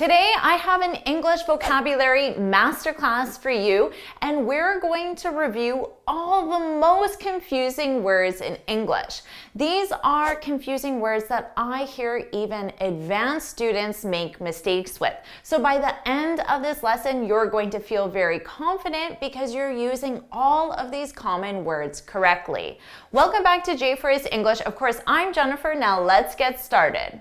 Today, I have an English vocabulary masterclass for you, and we're going to review all the most confusing words in English. These are confusing words that I hear even advanced students make mistakes with. So by the end of this lesson, you're going to feel very confident because you're using all of these common words correctly. Welcome back to JForrest English. Of course, I'm Jennifer. Now let's get started.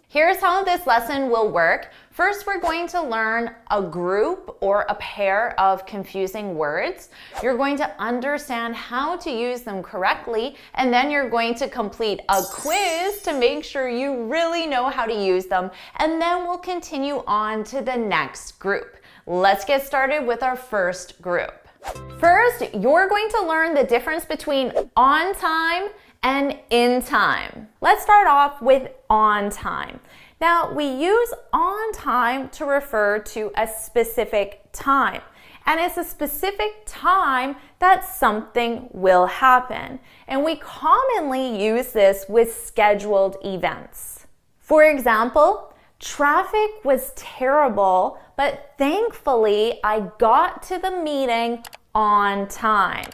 Here's how this lesson will work. First, we're going to learn a group or a pair of confusing words. You're going to understand how to use them correctly, and then you're going to complete a quiz to make sure you really know how to use them, and then we'll continue on to the next group. Let's get started with our first group. First, you're going to learn the difference between on time and in time. Let's start off with on time. Now, we use on time to refer to a specific time, and it's a specific time that something will happen. And we commonly use this with scheduled events. For example, traffic was terrible, but thankfully I got to the meeting on time.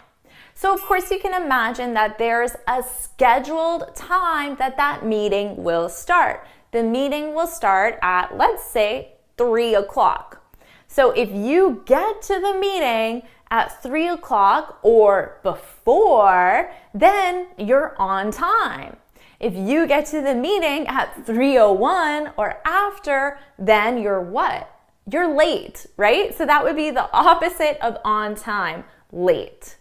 So of course you can imagine that there's a scheduled time that meeting will start. The meeting will start at, let's say, 3 o'clock. So if you get to the meeting at 3 o'clock or before, then you're on time. If you get to the meeting at 3:01 or after, then you're what? You're late, right? So that would be the opposite of on time, late.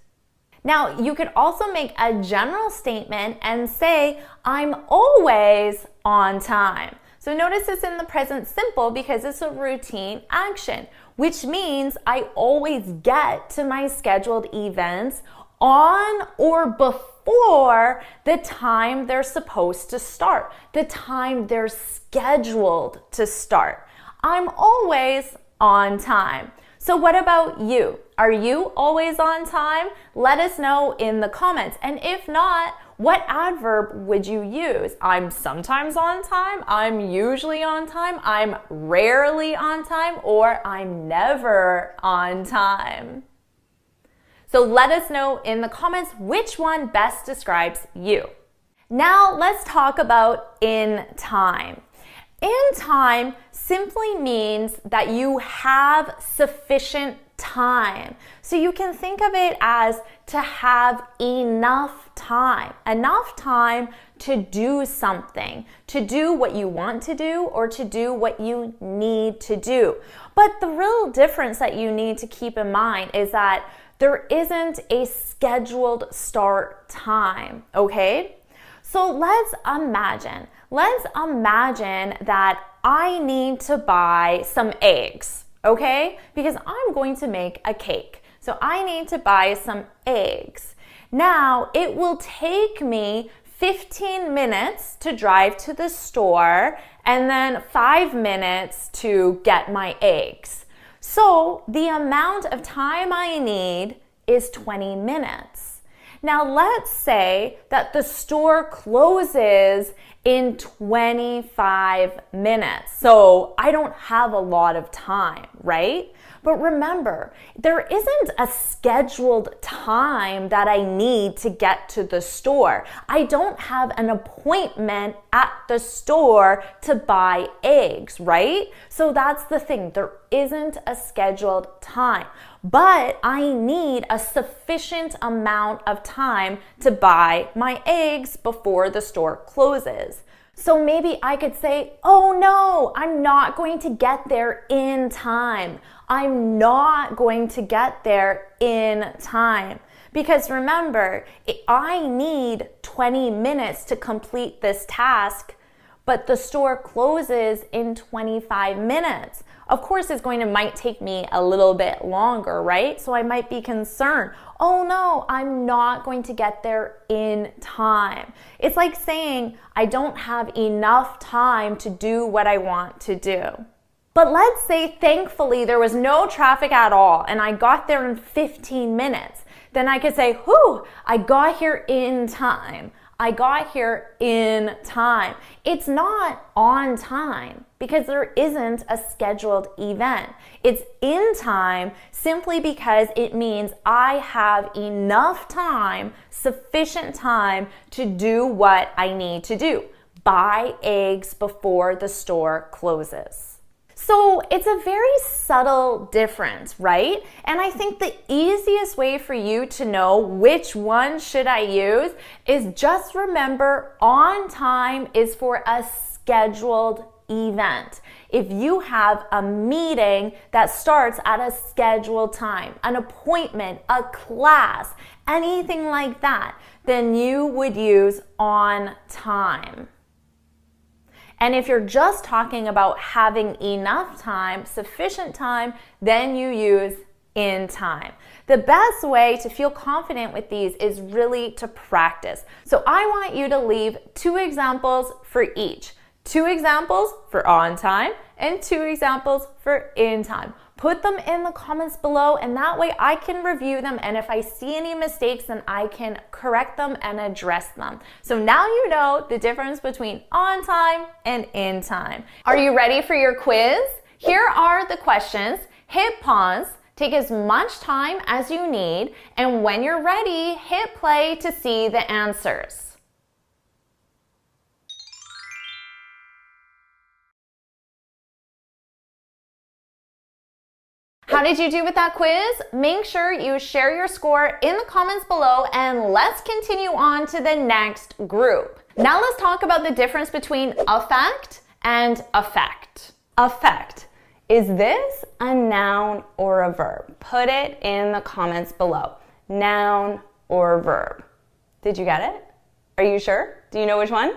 Now, you could also make a general statement and say, I'm always on time. So notice it's in the present simple because it's a routine action, which means I always get to my scheduled events on or before the time they're supposed to start, the time they're scheduled to start. I'm always on time. So what about you? Are you always on time? Let us know in the comments. And if not, what adverb would you use? I'm sometimes on time, I'm usually on time, I'm rarely on time, or I'm never on time. So let us know in the comments which one best describes you. Now let's talk about in time. In time simply means that you have sufficient time. So you can think of it as to have enough time to do something, to do what you want to do or to do what you need to do. But the real difference that you need to keep in mind is that there isn't a scheduled start time, okay? So let's imagine that I need to buy some eggs, okay? Because I'm going to make a cake. So I need to buy some eggs. Now, it will take me 15 minutes to drive to the store and then 5 minutes to get my eggs. So the amount of time I need is 20 minutes. Now let's say that the store closes in 25 minutes. So I don't have a lot of time, right? But remember, there isn't a scheduled time that I need to get to the store. I don't have an appointment at the store to buy eggs, right? So that's the thing. There isn't a scheduled time, but I need a sufficient amount of time to buy my eggs before the store closes. So maybe I could say, oh no, I'm not going to get there in time. I'm not going to get there in time. Because remember, I need 20 minutes to complete this task, but the store closes in 25 minutes. Of course, might take me a little bit longer, right? So I might be concerned, oh no, I'm not going to get there in time. It's like saying, I don't have enough time to do what I want to do. But let's say, thankfully, there was no traffic at all and I got there in 15 minutes. Then I could say, whew, I got here in time. I got here in time. It's not on time because there isn't a scheduled event. It's in time simply because it means I have enough time, sufficient time to do what I need to do. Buy eggs before the store closes. So it's a very subtle difference, right? And I think the easiest way for you to know which one should I use is just remember on time is for a scheduled event. If you have a meeting that starts at a scheduled time, an appointment, a class, anything like that, then you would use on time. And if you're just talking about having enough time, sufficient time, then you use in time. The best way to feel confident with these is really to practice. So I want you to leave 2 examples for each. 2 examples for on time and 2 examples for in time. Put them in the comments below, and that way I can review them, and if I see any mistakes, then I can correct them and address them. So now you know the difference between on time and in time. Are you ready for your quiz? Here are the questions. Hit pause, take as much time as you need, and when you're ready, hit play to see the answers. How did you do with that quiz? Make sure you share your score in the comments below, and let's continue on to the next group. Now let's talk about the difference between affect and effect. Affect. Is this a noun or a verb? Put it in the comments below. Noun or verb. Did you get it? Are you sure? Do you know which one?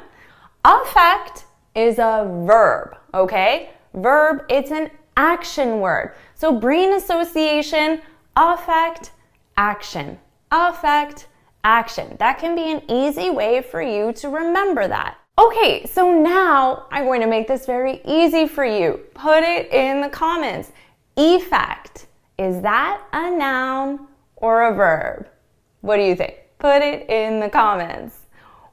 Affect is a verb, okay? Verb, it's an action word. So brain association, affect, action. Affect, action. That can be an easy way for you to remember that. Okay, so now I'm going to make this very easy for you. Put it in the comments. Effect. Is that a noun or a verb? What do you think? Put it in the comments.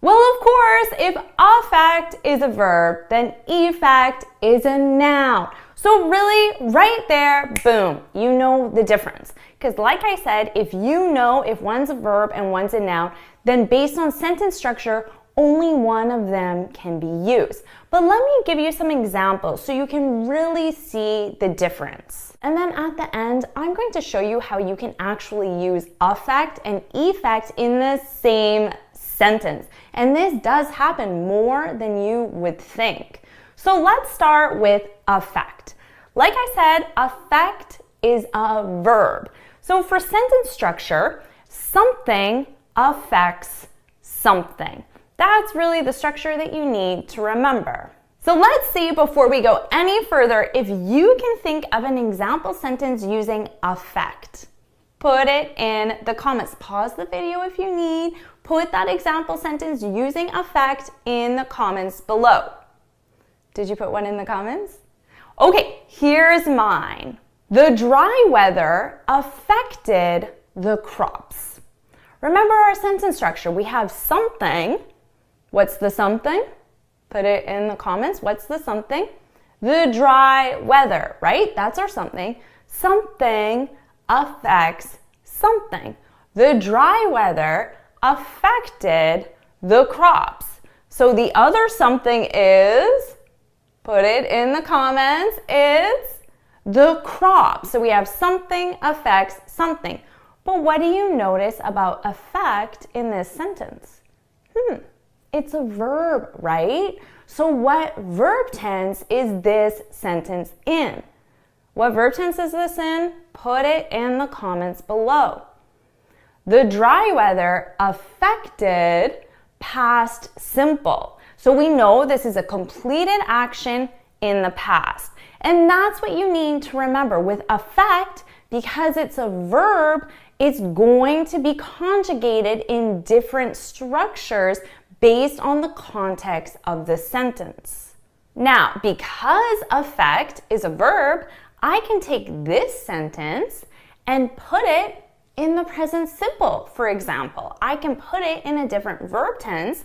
Well, of course, if affect is a verb, then effect is a noun. So really, right there, boom, you know the difference. Because like I said, if you know if one's a verb and one's a noun, then based on sentence structure, only one of them can be used. But let me give you some examples so you can really see the difference. And then at the end, I'm going to show you how you can actually use affect and effect in the same sentence. And this does happen more than you would think. So let's start with affect. Like I said, affect is a verb. So for sentence structure, something affects something. That's really the structure that you need to remember. So let's see, before we go any further, if you can think of an example sentence using affect. Put it in the comments. Pause the video if you need. Put that example sentence using affect in the comments below. Did you put one in the comments? Okay, here's mine. The dry weather affected the crops. Remember our sentence structure. We have something. What's the something? Put it in the comments. What's the something? The dry weather, right? That's our something. Something affects something. The dry weather affected the crops. So the other something is, put it in the comments, it's the crop. So we have something affects something. But what do you notice about affect in this sentence? It's a verb, right? So what verb tense is this sentence in? What verb tense is this in? Put it in the comments below. The dry weather affected past simple. So we know this is a completed action in the past. And that's what you need to remember. With affect, because it's a verb, it's going to be conjugated in different structures based on the context of the sentence. Now, because affect is a verb, I can take this sentence and put it in the present simple, for example. I can put it in a different verb tense,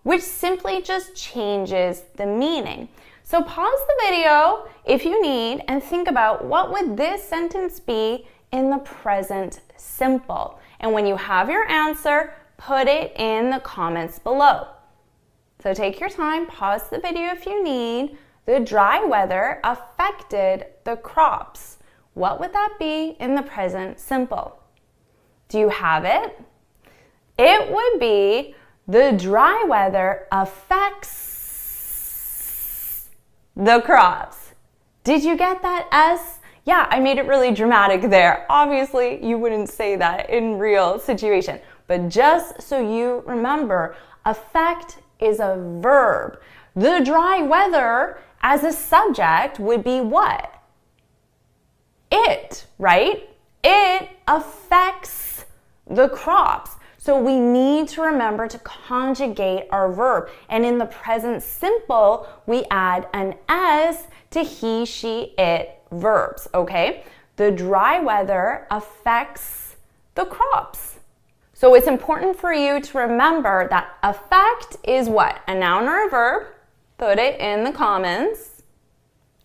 which simply just changes the meaning. So pause the video if you need and think about what would this sentence be in the present simple. And when you have your answer, put it in the comments below. So take your time, pause the video if you need. The dry weather affected the crops. What would that be in the present simple? Do you have it? It would be the dry weather affects the crops. Did you get that S? Yeah, I made it really dramatic there. Obviously, you wouldn't say that in real situation, but just so you remember, affect is a verb. The dry weather as a subject would be what? It, right? It affects the crops. So we need to remember to conjugate our verb. And in the present simple, we add an S to he, she, it verbs, okay? The dry weather affects the crops. So it's important for you to remember that affect is what? A noun or a verb? Put it in the comments.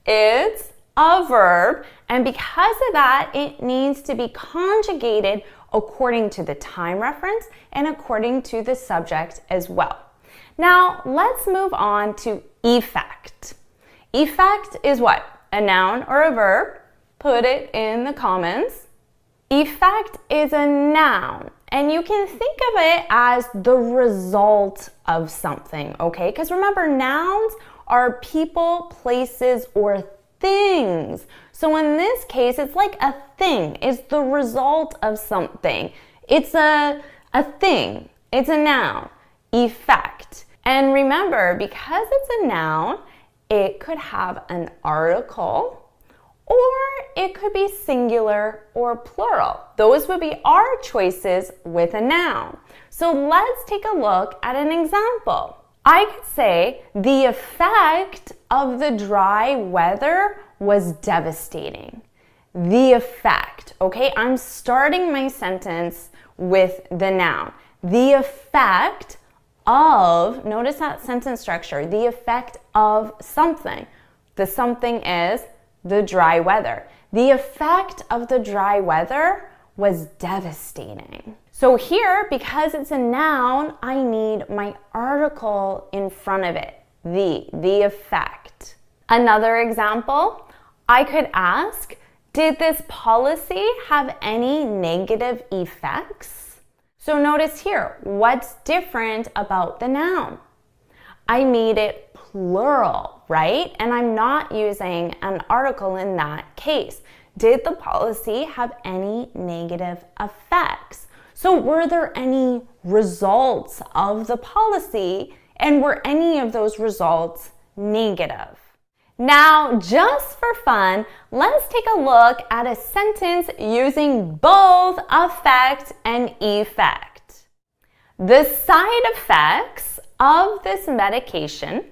It's a verb, and because of that, it needs to be conjugated according to the time reference and according to the subject as well. Now, let's move on to effect. Effect is what? A noun or a verb? Put it in the comments. Effect is a noun, and you can think of it as the result of something, okay? Because remember, nouns are people, places, or things. So in this case, it's like a thing. It's the result of something. It's a thing. It's a noun. Effect. And remember, because it's a noun, it could have an article, or it could be singular or plural. Those would be our choices with a noun. So let's take a look at an example. I could say the effect of the dry weather was devastating. The effect, okay? I'm starting my sentence with the noun. The effect of, notice that sentence structure, the effect of something. The something is the dry weather. The effect of the dry weather was devastating. So here, because it's a noun, I need my article in front of it. The effect. Another example, I could ask, did this policy have any negative effects? So notice here, what's different about the noun? I made it plural, right? And I'm not using an article in that case. Did the policy have any negative effects? So were there any results of the policy, and were any of those results negative? Now, just for fun, let's take a look at a sentence using both affect and effect. The side effects of this medication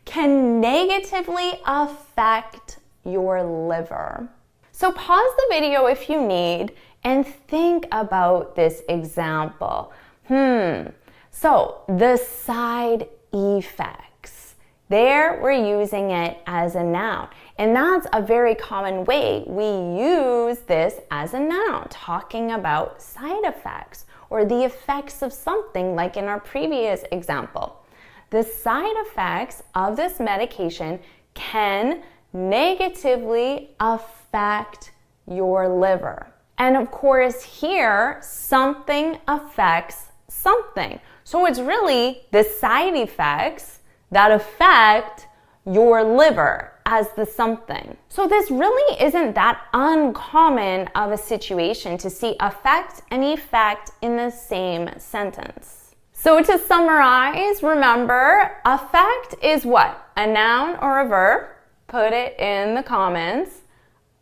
can negatively affect your liver. So pause the video if you need and think about this example. So the side effects. There we're using it as a noun. And that's a very common way we use this as a noun, talking about side effects or the effects of something like in our previous example. The side effects of this medication can negatively affect your liver. And of course here, something affects something. So it's really the side effects that affect your liver as the something. So this really isn't that uncommon of a situation to see affect and effect in the same sentence. So to summarize, remember, affect is what? A noun or a verb? Put it in the comments.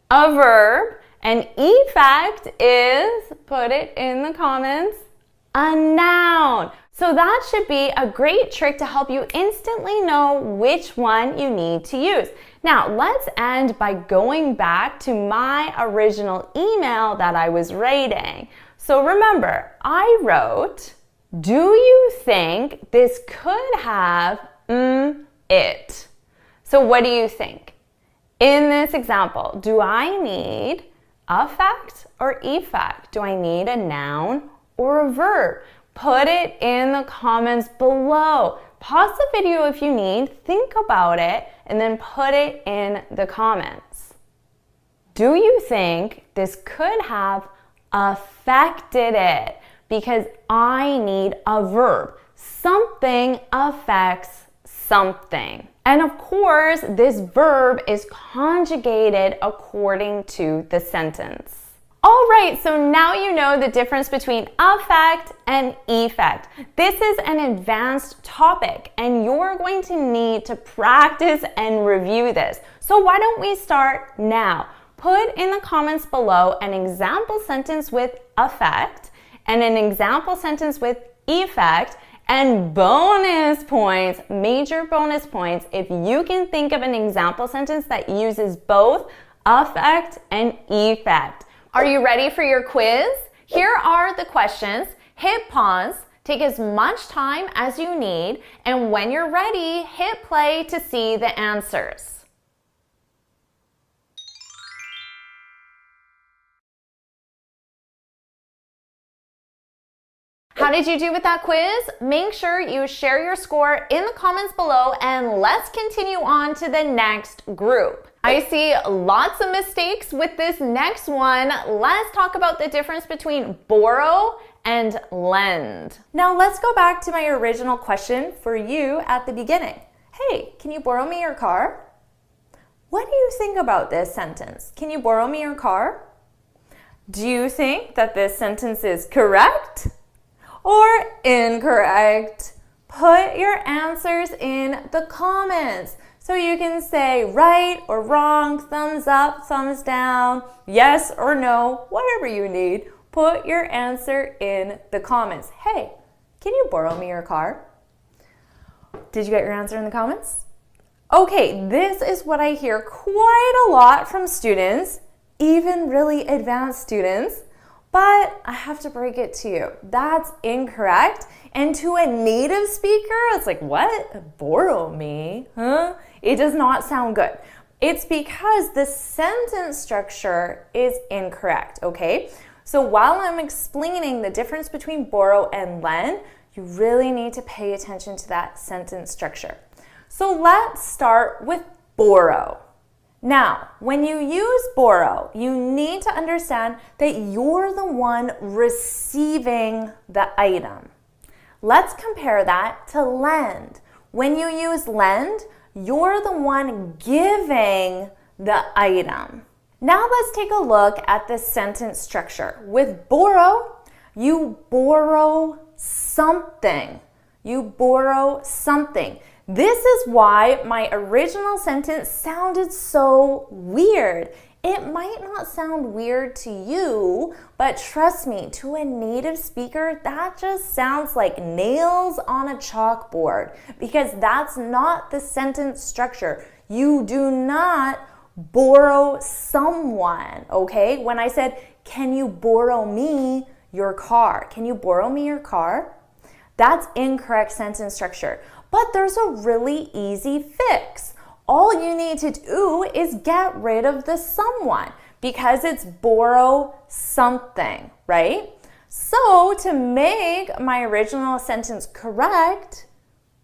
A verb. And effect is, put it in the comments, a noun. So that should be a great trick to help you instantly know which one you need to use. Now, let's end by going back to my original email that I was writing. So remember, I wrote, Do you think this could have it? So what do you think? In this example, do I need affect or effect? Do I need a noun or a verb? Put it in the comments below. Pause the video if you need, think about it, and then put it in the comments. Do you think this could have affected it? Because I need a verb. Something affects something. And of course, this verb is conjugated according to the sentence. All right, so now you know the difference between affect and effect. This is an advanced topic, and you're going to need to practice and review this. So why don't we start now? Put in the comments below an example sentence with affect and an example sentence with effect, and bonus points, major bonus points, if you can think of an example sentence that uses both affect and effect. Are you ready for your quiz? Here are the questions. Hit pause, take as much time as you need, and when you're ready, hit play to see the answers. How did you do with that quiz? Make sure you share your score in the comments below, and let's continue on to the next group. I see lots of mistakes with this next one. Let's talk about the difference between borrow and lend. Now let's go back to my original question for you at the beginning. Hey, can you borrow me your car? What do you think about this sentence? Can you borrow me your car? Do you think that this sentence is correct or incorrect? Put your answers in the comments. So you can say right or wrong, thumbs up, thumbs down, yes or no, whatever you need. Put your answer in the comments. Hey, can you borrow me your car? Did you get your answer in the comments? Okay, this is what I hear quite a lot from students, even really advanced students. But I have to break it to you. That's incorrect. And to a native speaker, it's like, what? Borrow me? Huh? It does not sound good. It's because the sentence structure is incorrect, okay? So while I'm explaining the difference between borrow and lend, you really need to pay attention to that sentence structure. So let's start with borrow. Now, when you use borrow, you need to understand that you're the one receiving the item. Let's compare that to lend. When you use lend, you're the one giving the item. Now let's take a look at the sentence structure. With borrow, you borrow something. You borrow something. This is why my original sentence sounded so weird. It might not sound weird to you, but trust me, to a native speaker, that just sounds like nails on a chalkboard, because that's not the sentence structure. You do not borrow someone, okay? When I said, can you borrow me your car? Can you borrow me your car? That's incorrect sentence structure. But there's a really easy fix. All you need to do is get rid of the someone, because it's borrow something, right? So to make my original sentence correct,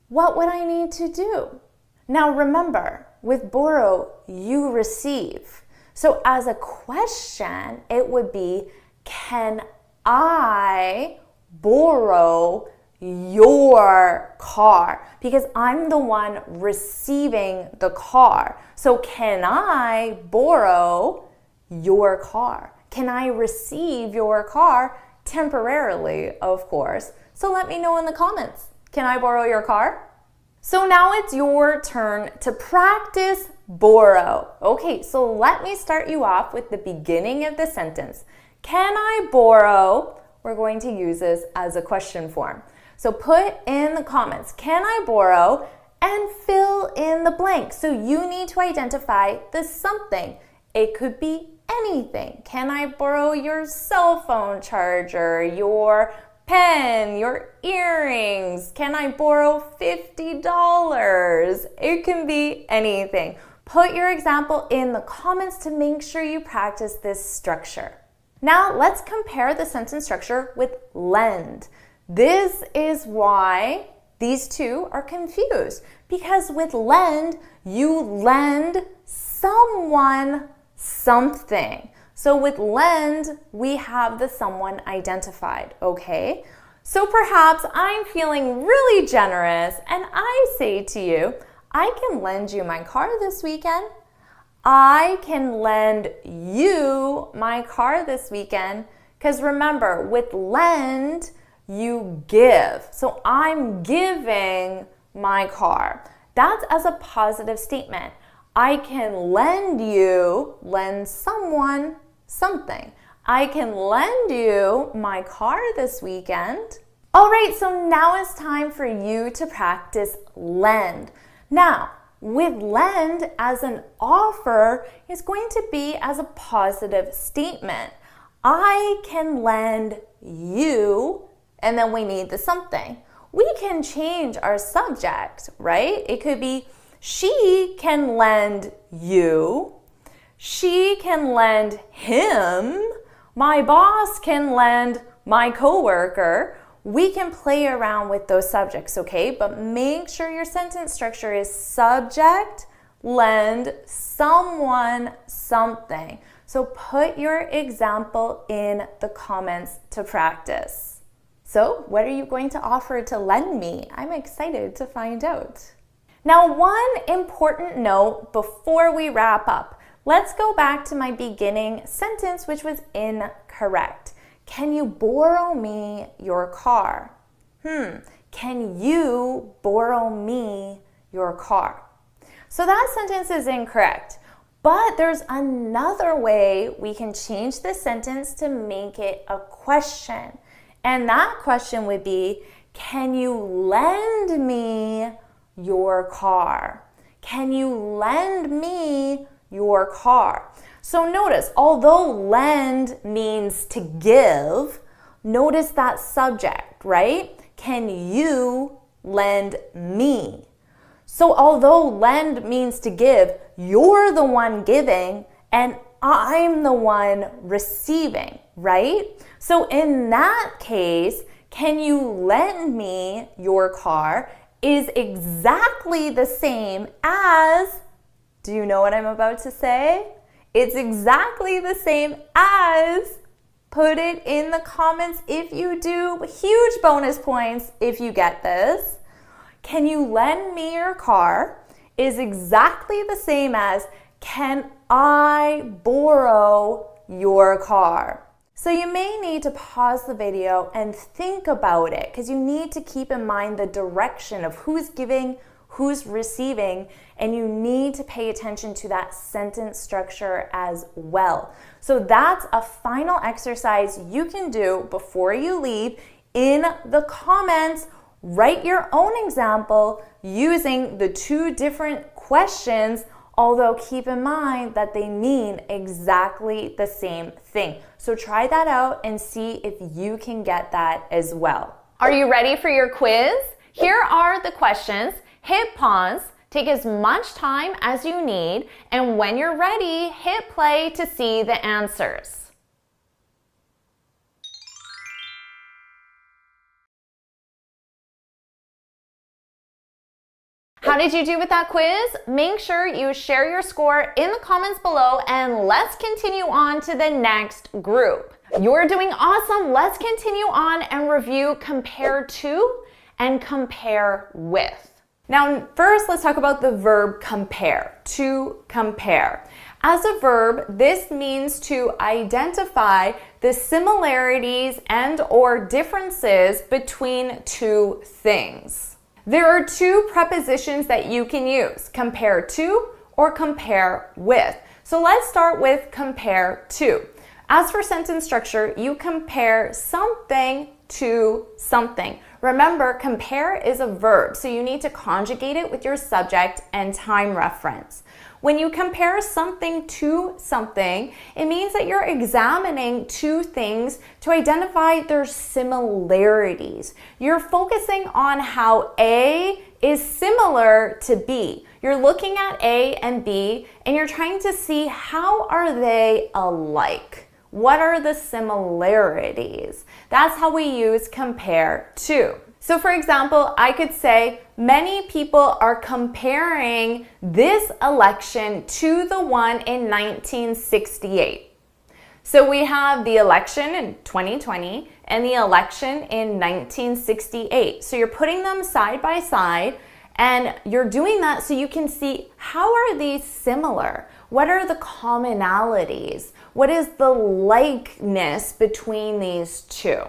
what would I need to do? Now remember, with borrow, you receive. So as a question, it would be, can I borrow your car? Because I'm the one receiving the car. So can I borrow your car? Can I receive your car temporarily, of course? So let me know in the comments. Can I borrow your car? So now it's your turn to practice borrow. Okay, so let me start you off with the beginning of the sentence. Can I borrow? We're going to use this as a question form. So put in the comments, can I borrow, and fill in the blank. So you need to identify the something. It could be anything. Can I borrow your cell phone charger, your pen, your earrings. Can I borrow $50? It can be anything. Put your example in the comments to make sure you practice this structure. Now let's compare the sentence structure with lend. This is why these two are confused, because with lend, you lend someone something. So with lend, we have the someone identified, okay? So perhaps I'm feeling really generous and I say to you, I can lend you my car this weekend. I can lend you my car this weekend. Because remember, with lend, you give. So I'm giving my car. That's as a positive statement. I can lend you, lend someone something. I can lend you my car this weekend. All right, so now it's time for you to practice lend. Now, with lend as an offer is going to be as a positive statement. I can lend you, and then we need the something. We can change our subject, right? It could be she can lend you, she can lend him, my boss can lend my coworker. We can play around with those subjects, okay? But make sure your sentence structure is subject, lend, someone, something. So put your example in the comments to practice. So what are you going to offer to lend me? I'm excited to find out. Now, one important note before we wrap up. Let's go back to my beginning sentence, which was incorrect. Can you borrow me your car? Can you borrow me your car? So that sentence is incorrect. But there's another way we can change this sentence to make it a question. And that question would be, can you lend me your car? Can you lend me your car? So notice, although lend means to give, notice that subject, right? Can you lend me? So although lend means to give, you're the one giving and I'm the one receiving, right? So in that case, can you lend me your car is exactly the same as, do you know what I'm about to say? It's exactly the same as, put it in the comments if you do, huge bonus points if you get this. Can you lend me your car is exactly the same as, can I borrow your car? So you may need to pause the video and think about it because you need to keep in mind the direction of who's giving, who's receiving, and you need to pay attention to that sentence structure as well. So that's a final exercise you can do before you leave. In the comments, write your own example using the two different questions, although keep in mind that they mean exactly the same thing. So try that out and see if you can get that as well. Are you ready for your quiz? Here are the questions. Hit pause, take as much time as you need, and when you're ready, hit play to see the answers. How did you do with that quiz? Make sure you share your score in the comments below and let's continue on to the next group. You're doing awesome. Let's continue on and review compare to and compare with. Now, first, let's talk about the verb compare, to compare. As a verb, this means to identify the similarities and or differences between two things. There are two prepositions that you can use, compare to or compare with. So let's start with compare to. As for sentence structure, you compare something to something. Remember, compare is a verb, so you need to conjugate it with your subject and time reference. When you compare something to something, it means that you're examining two things to identify their similarities. You're focusing on how A is similar to B. You're looking at A and B and you're trying to see how are they alike. What are the similarities? That's how we use compare to. So for example, I could say, many people are comparing this election to the one in 1968. So we have the election in 2020 and the election in 1968. So you're putting them side by side and you're doing that so you can see how are these similar? What are the commonalities? What is the likeness between these two?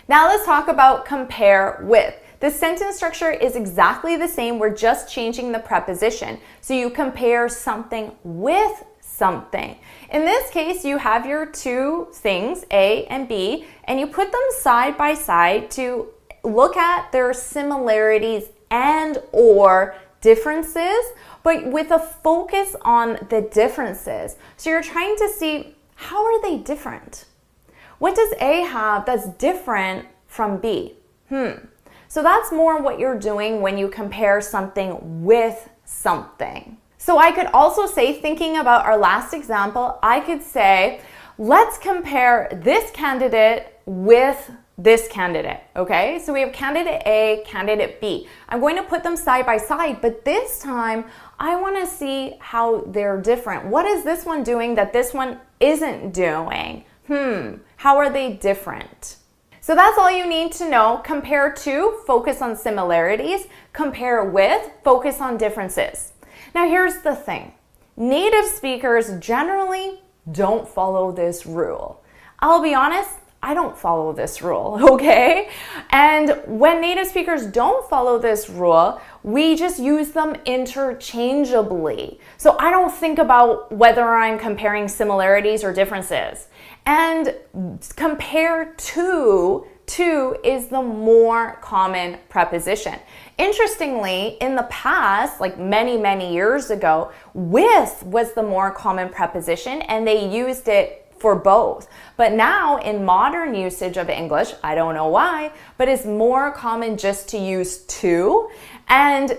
Now let's talk about compare with. The sentence structure is exactly the same. We're just changing the preposition. So you compare something with something. In this case, you have your two things, A and B, and you put them side by side to look at their similarities and or differences, but with a focus on the differences. So you're trying to see, how are they different? What does A have that's different from B? So that's more what you're doing when you compare something with something. So I could also say, thinking about our last example, I could say, let's compare this candidate with this candidate, okay? So we have candidate A, candidate B. I'm going to put them side by side, but this time I want to see how they're different. What is this one doing that this one isn't doing? How are they different? So that's all you need to know. Compare to, focus on similarities. Compare with, focus on differences. Now here's the thing. Native speakers generally don't follow this rule. I'll be honest, I don't follow this rule, okay? And when native speakers don't follow this rule, we just use them interchangeably. So I don't think about whether I'm comparing similarities or differences. And compare to is the more common preposition. Interestingly, in the past, like many years ago, with was the more common preposition and they used it for both. But now in modern usage of English, I don't know why, but it's more common just to use to. And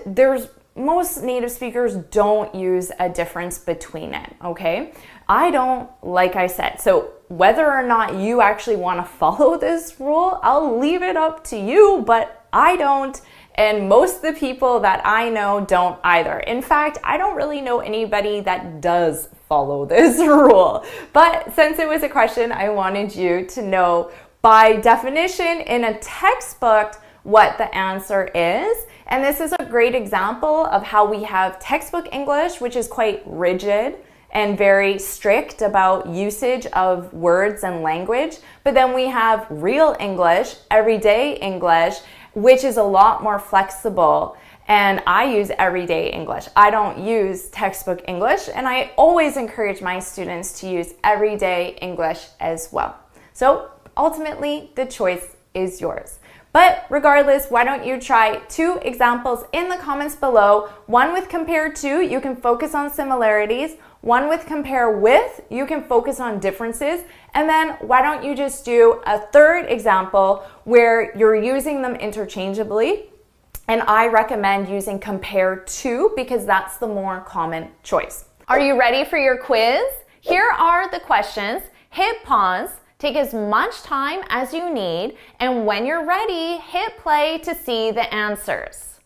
most native speakers don't use a difference between it, okay? I don't, like I said. So whether or not you actually want to follow this rule, I'll leave it up to you, but I don't. And most of the people that I know don't either. In fact, I don't really know anybody that does follow this rule. But since it was a question, I wanted you to know by definition in a textbook what the answer is. And this is a great example of how we have textbook English, which is quite rigid and very strict about usage of words and language. But then we have real English, everyday English, which is a lot more flexible. And I use everyday English. I don't use textbook English, and I always encourage my students to use everyday English as well. So ultimately, the choice is yours. But regardless, why don't you try 2 examples in the comments below. One with compare to, you can focus on similarities. One with compare with, you can focus on differences. And then why don't you just do a 3rd example where you're using them interchangeably. And I recommend using compare to because that's the more common choice. Are you ready for your quiz? Here are the questions. Hit pause. Take as much time as you need, and when you're ready, hit play to see the answers.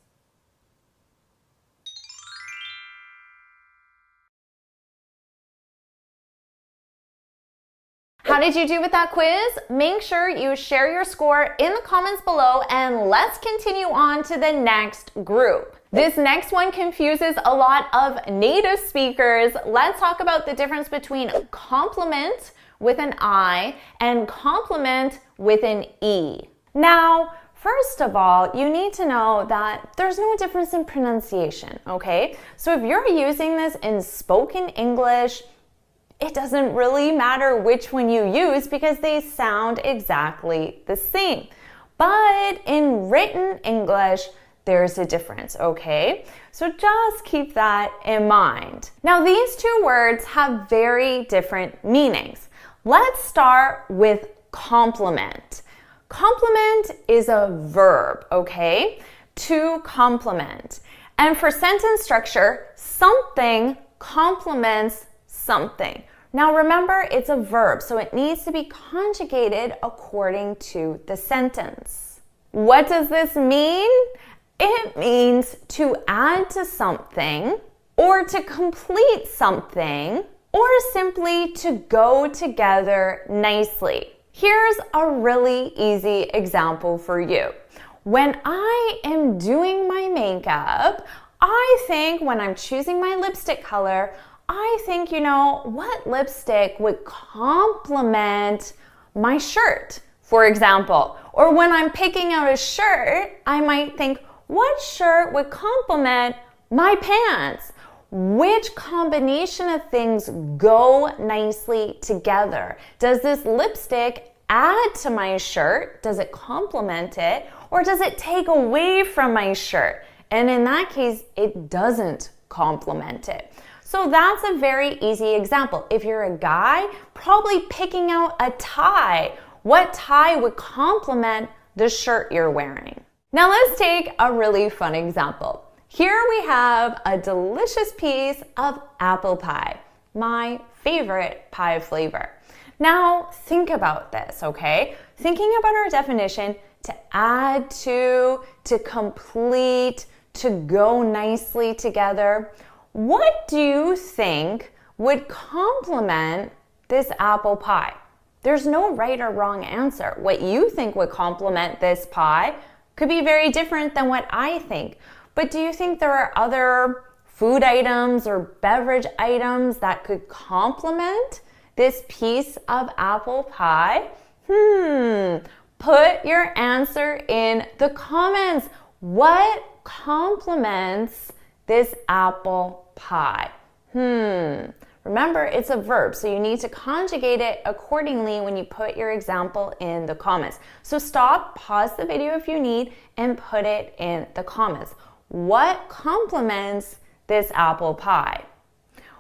How did you do with that quiz? Make sure you share your score in the comments below, and let's continue on to the next group. This next one confuses a lot of native speakers. Let's talk about the difference between compliment with an I and compliment with an E. Now, first of all, you need to know that there's no difference in pronunciation, okay? So if you're using this in spoken English, it doesn't really matter which one you use because they sound exactly the same. But in written English, there's a difference, okay? So just keep that in mind. Now, these two words have very different meanings. Let's start with compliment. Compliment is a verb, okay? To compliment. And for sentence structure, something complements something. Now remember, it's a verb, so it needs to be conjugated according to the sentence. What does this mean? It means to add to something, or to complete something, or simply to go together nicely. Here's a really easy example for you. When I am doing my makeup, I think when I'm choosing my lipstick color, I think, what lipstick would complement my shirt, for example. Or when I'm picking out a shirt, I might think, what shirt would complement my pants? Which combination of things go nicely together? Does this lipstick add to my shirt? Does it complement it? Or does it take away from my shirt? And in that case, it doesn't complement it. So that's a very easy example. If you're a guy, probably picking out a tie. What tie would complement the shirt you're wearing? Now let's take a really fun example. Here we have a delicious piece of apple pie, my favorite pie flavor. Now think about this, okay? Thinking about our definition, to add to complete, to go nicely together. What do you think would complement this apple pie? There's no right or wrong answer. What you think would complement this pie could be very different than what I think. But do you think there are other food items or beverage items that could complement this piece of apple pie? Put your answer in the comments. What complements this apple pie? Remember, it's a verb, so you need to conjugate it accordingly when you put your example in the comments. So stop, pause the video if you need, and put it in the comments. What complements this apple pie?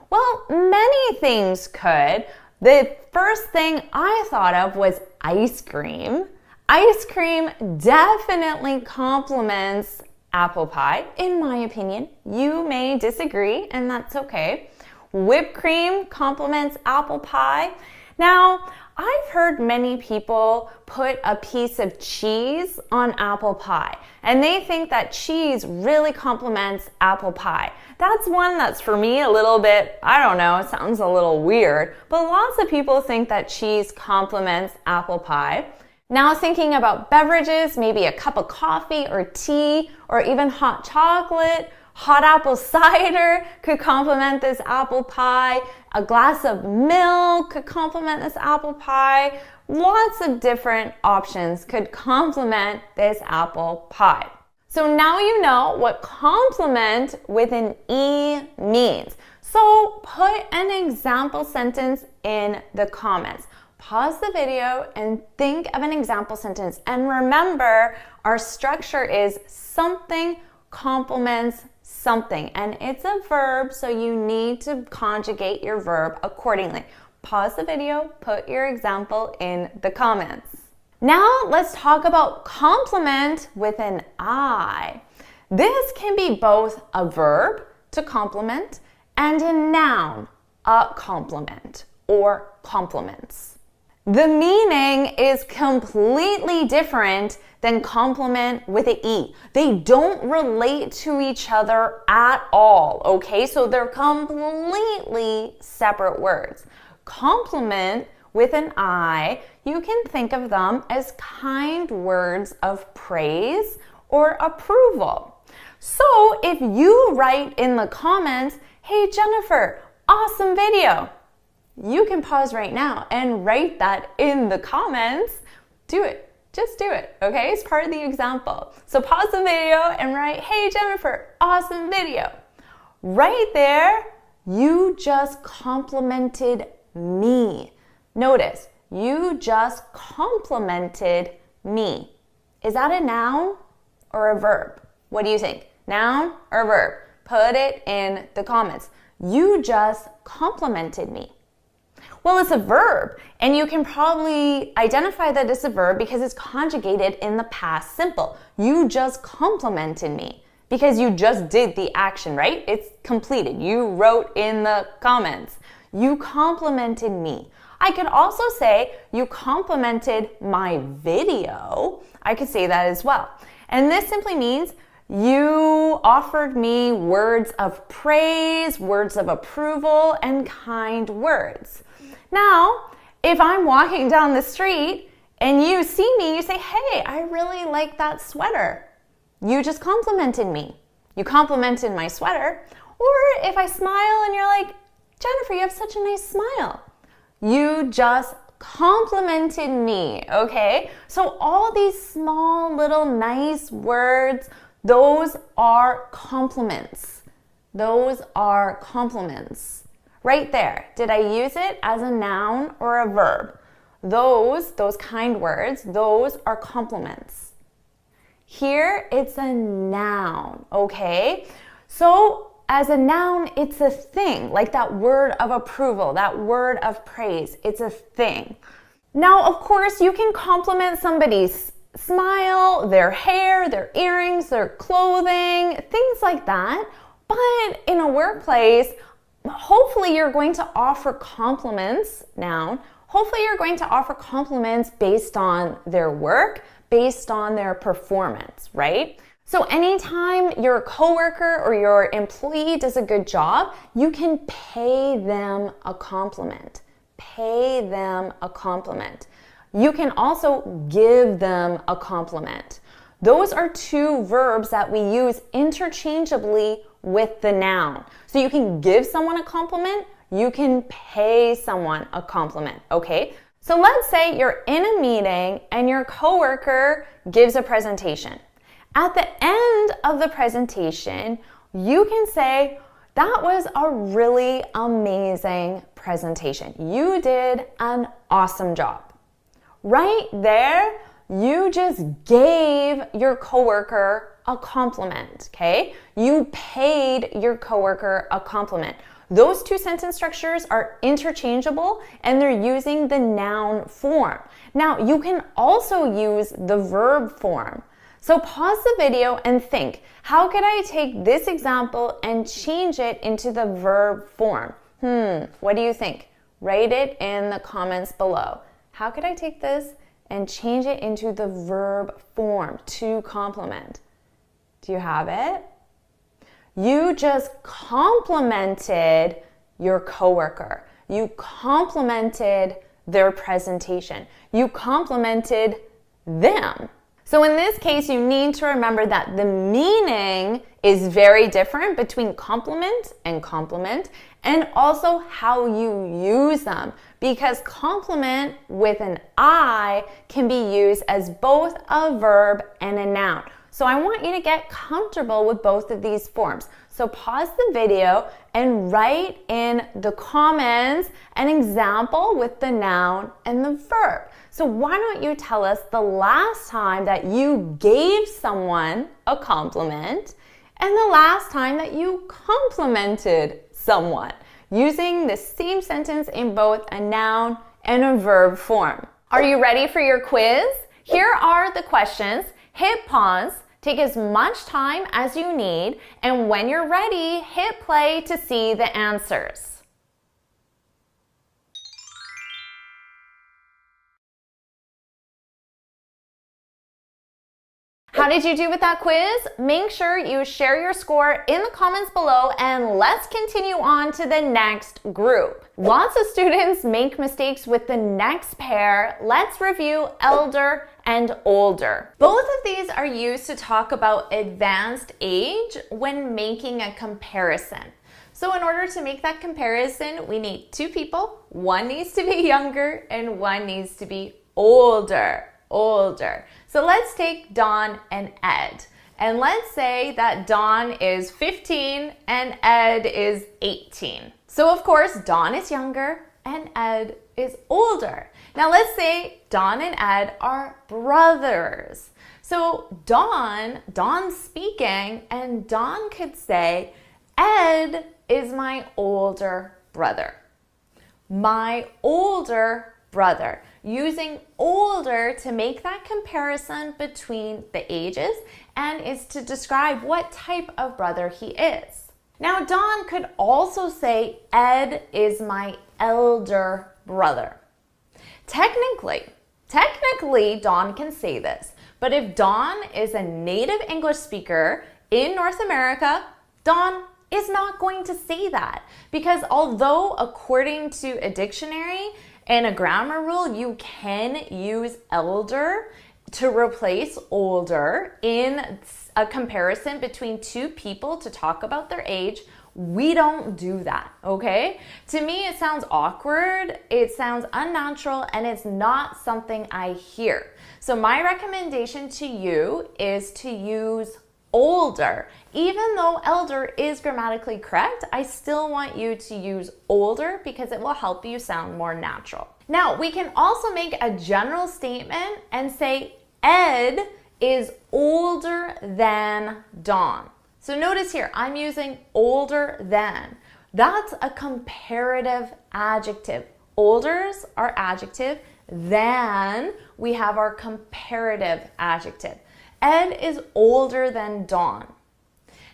Well, many things could. The first thing I thought of was ice cream. Ice cream definitely complements apple pie, in my opinion. You may disagree, and that's okay. Whipped cream complements apple pie. Now, I've heard many people put a piece of cheese on apple pie, and they think that cheese really complements apple pie. That's one that's for me a little bit, I don't know, it sounds a little weird, but lots of people think that cheese complements apple pie. Now thinking about beverages, maybe a cup of coffee or tea or even hot chocolate, hot apple cider could complement this apple pie. A glass of milk could complement this apple pie. Lots of different options could complement this apple pie. So now you know what complement with an E means. So put an example sentence in the comments. Pause the video and think of an example sentence. And remember, our structure is something complements something. And it's a verb, so you need to conjugate your verb accordingly. Pause the video, put your example in the comments. Now let's talk about complement with an I. This can be both a verb, to complement, and a noun, a complement, or complements. The meaning is completely different than complement with an E. They don't relate to each other at all, okay? So they're completely separate words. Complement with an I, you can think of them as kind words of praise or approval. So if you write in the comments, hey Jennifer, awesome video, you can pause right now and write that in the comments. Do it. Just do it, okay? It's part of the example. So pause the video and write, hey Jennifer, awesome video. Right there, you just complimented me. Notice, you just complimented me. Is that a noun or a verb? What do you think? Noun or verb? Put it in the comments. You just complimented me. Well, it's a verb, and you can probably identify that it's a verb because it's conjugated in the past simple. You just complimented me because you just did the action, right? It's completed. You wrote in the comments. You complimented me. I could also say you complimented my video. I could say that as well. And this simply means you offered me words of praise, words of approval, and kind words. Now, if I'm walking down the street and you see me, you say, hey, I really like that sweater. You just complimented me. You complimented my sweater. Or if I smile and you're like, Jennifer, you have such a nice smile. You just complimented me, okay? So all these small little nice words, those are compliments. Those are compliments. Right there. Did I use it as a noun or a verb? Those kind words, those are compliments. Here, it's a noun, okay? So as a noun, it's a thing, like that word of approval, that word of praise. It's a thing. Now, of course, you can compliment somebody's smile, their hair, their earrings, their clothing, things like that. But in a workplace, hopefully you're going to offer compliments, noun. Hopefully you're going to offer compliments based on their work, based on their performance, right? So anytime your coworker or your employee does a good job, you can pay them a compliment. Pay them a compliment. You can also give them a compliment. Those are two verbs that we use interchangeably with the noun. So you can give someone a compliment, you can pay someone a compliment, okay? So let's say you're in a meeting and your coworker gives a presentation. At the end of the presentation, you can say, that was a really amazing presentation. You did an awesome job. Right there, you just gave your coworker a compliment, okay? You paid your coworker a compliment. Those two sentence structures are interchangeable and they're using the noun form. Now, you can also use the verb form. So pause the video and think, how could I take this example and change it into the verb form? What do you think? Write it in the comments below. How could I take this and change it into the verb form, to compliment? Do you have it? You just complimented your coworker. You complimented their presentation. You complimented them. So in this case, you need to remember that the meaning is very different between compliment, and also how you use them. Because compliment with an I can be used as both a verb and a noun. So I want you to get comfortable with both of these forms. So pause the video and write in the comments an example with the noun and the verb. So why don't you tell us the last time that you gave someone a compliment and the last time that you complimented someone, using the same sentence in both a noun and a verb form. Are you ready for your quiz? Here are the questions. Hit pause, take as much time as you need, and when you're ready, hit play to see the answers. How did you do with that quiz? Make sure you share your score in the comments below, and let's continue on to the next group. Lots of students make mistakes with the next pair. Let's review elder and older. Both of these are used to talk about advanced age when making a comparison. So in order to make that comparison, we need two people. One needs to be younger and one needs to be older. So let's take Don and Ed. And let's say that Don is 15 and Ed is 18. So of course, Don is younger and Ed is older. Now let's say Don and Ed are brothers. So Don's speaking, and Don could say, Ed is my older brother. My older brother. Using older to make that comparison between the ages and is to describe what type of brother he is. Now, Don could also say, Ed is my elder brother. Technically, Don can say this, but if Don is a native English speaker in North America, Don is not going to say that, because although according to a dictionary and a grammar rule, you can use elder to replace older in a comparison between two people to talk about their age, we don't do that, okay? To me, it sounds awkward, it sounds unnatural, and it's not something I hear. So my recommendation to you is to use older. Even though elder is grammatically correct, I still want you to use older because it will help you sound more natural. Now, we can also make a general statement and say Ed is older than Don. So notice here, I'm using older than. That's a comparative adjective. Olders are adjective, than we have our comparative adjective. Ed is older than Don.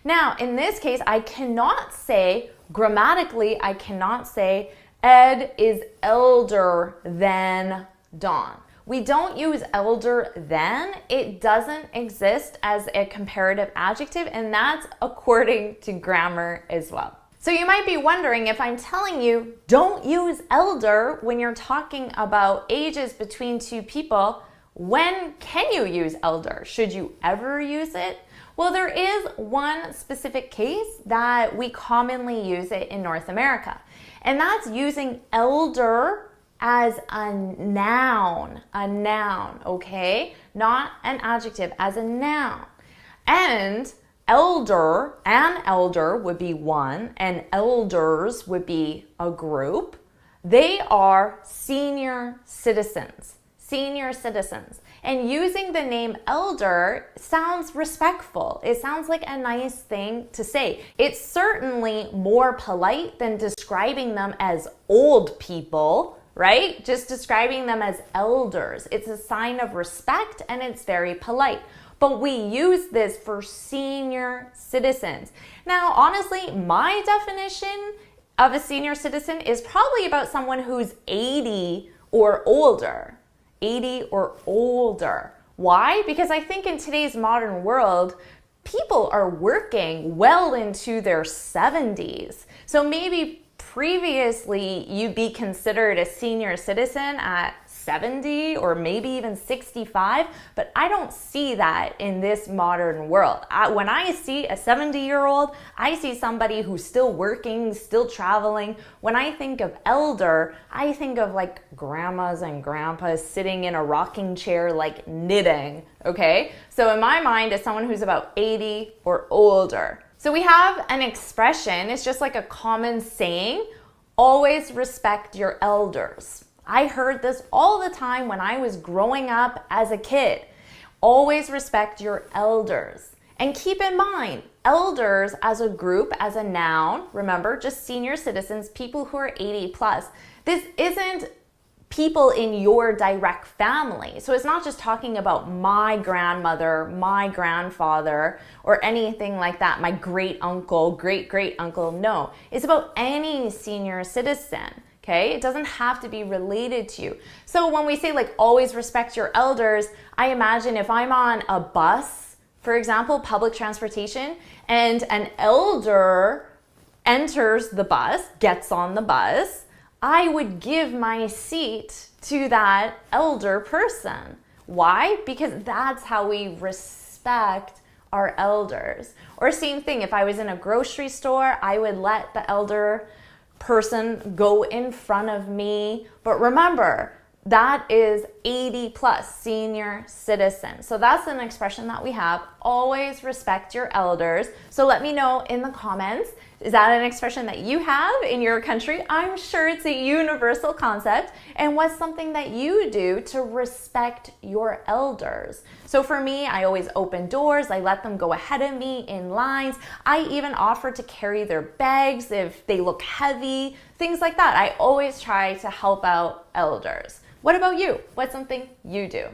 Now, in this case, I cannot say, grammatically, I cannot say Ed is elder than Don. We don't use elder than. It doesn't exist as a comparative adjective, and that's according to grammar as well. So you might be wondering, if I'm telling you don't use elder when you're talking about ages between two people, when can you use elder? Should you ever use it? Well, there is one specific case that we commonly use it in North America, and that's using elder as a noun, okay? Not an adjective, as a noun. And elder, an elder would be one, and elders would be a group. They are senior citizens. And using the name elder sounds respectful. It sounds like a nice thing to say. It's certainly more polite than describing them as old people, right? Just describing them as elders. It's a sign of respect and it's very polite. But we use this for senior citizens. Now, honestly, my definition of a senior citizen is probably about someone who's 80 or older. 80 or older. Why? Because I think in today's modern world, people are working well into their 70s. So maybe previously you'd be considered a senior citizen at 70 or maybe even 65, but I don't see that in this modern world. When I see a 70-year-old, I see somebody who's still working, still traveling. When I think of elder, I think of like grandmas and grandpas sitting in a rocking chair like knitting, okay? So in my mind, it's someone who's about 80 or older. So we have an expression, it's just like a common saying, always respect your elders. I heard this all the time when I was growing up as a kid. Always respect your elders. And keep in mind, elders as a group, as a noun, remember, just senior citizens, people who are 80 plus. This isn't people in your direct family. So it's not just talking about my grandmother, my grandfather, or anything like that, my great uncle, great uncle. No, it's about any senior citizen. Okay, it doesn't have to be related to you. So when we say like always respect your elders, I imagine if I'm on a bus, for example, public transportation, and an elder enters the bus, gets on the bus, I would give my seat to that elder person. Why? Because that's how we respect our elders. Or same thing, if I was in a grocery store, I would let the elder person go in front of me. But remember, that is 80 plus, senior citizen. So that's an expression that we have, always respect your elders. So let me know in the comments, is that an expression that you have in your country? I'm sure it's a universal concept. And what's something that you do to respect your elders? So for me, I always open doors. I let them go ahead of me in lines. I even offer to carry their bags if they look heavy, things like that. I always try to help out elders. What about you? What's something you do?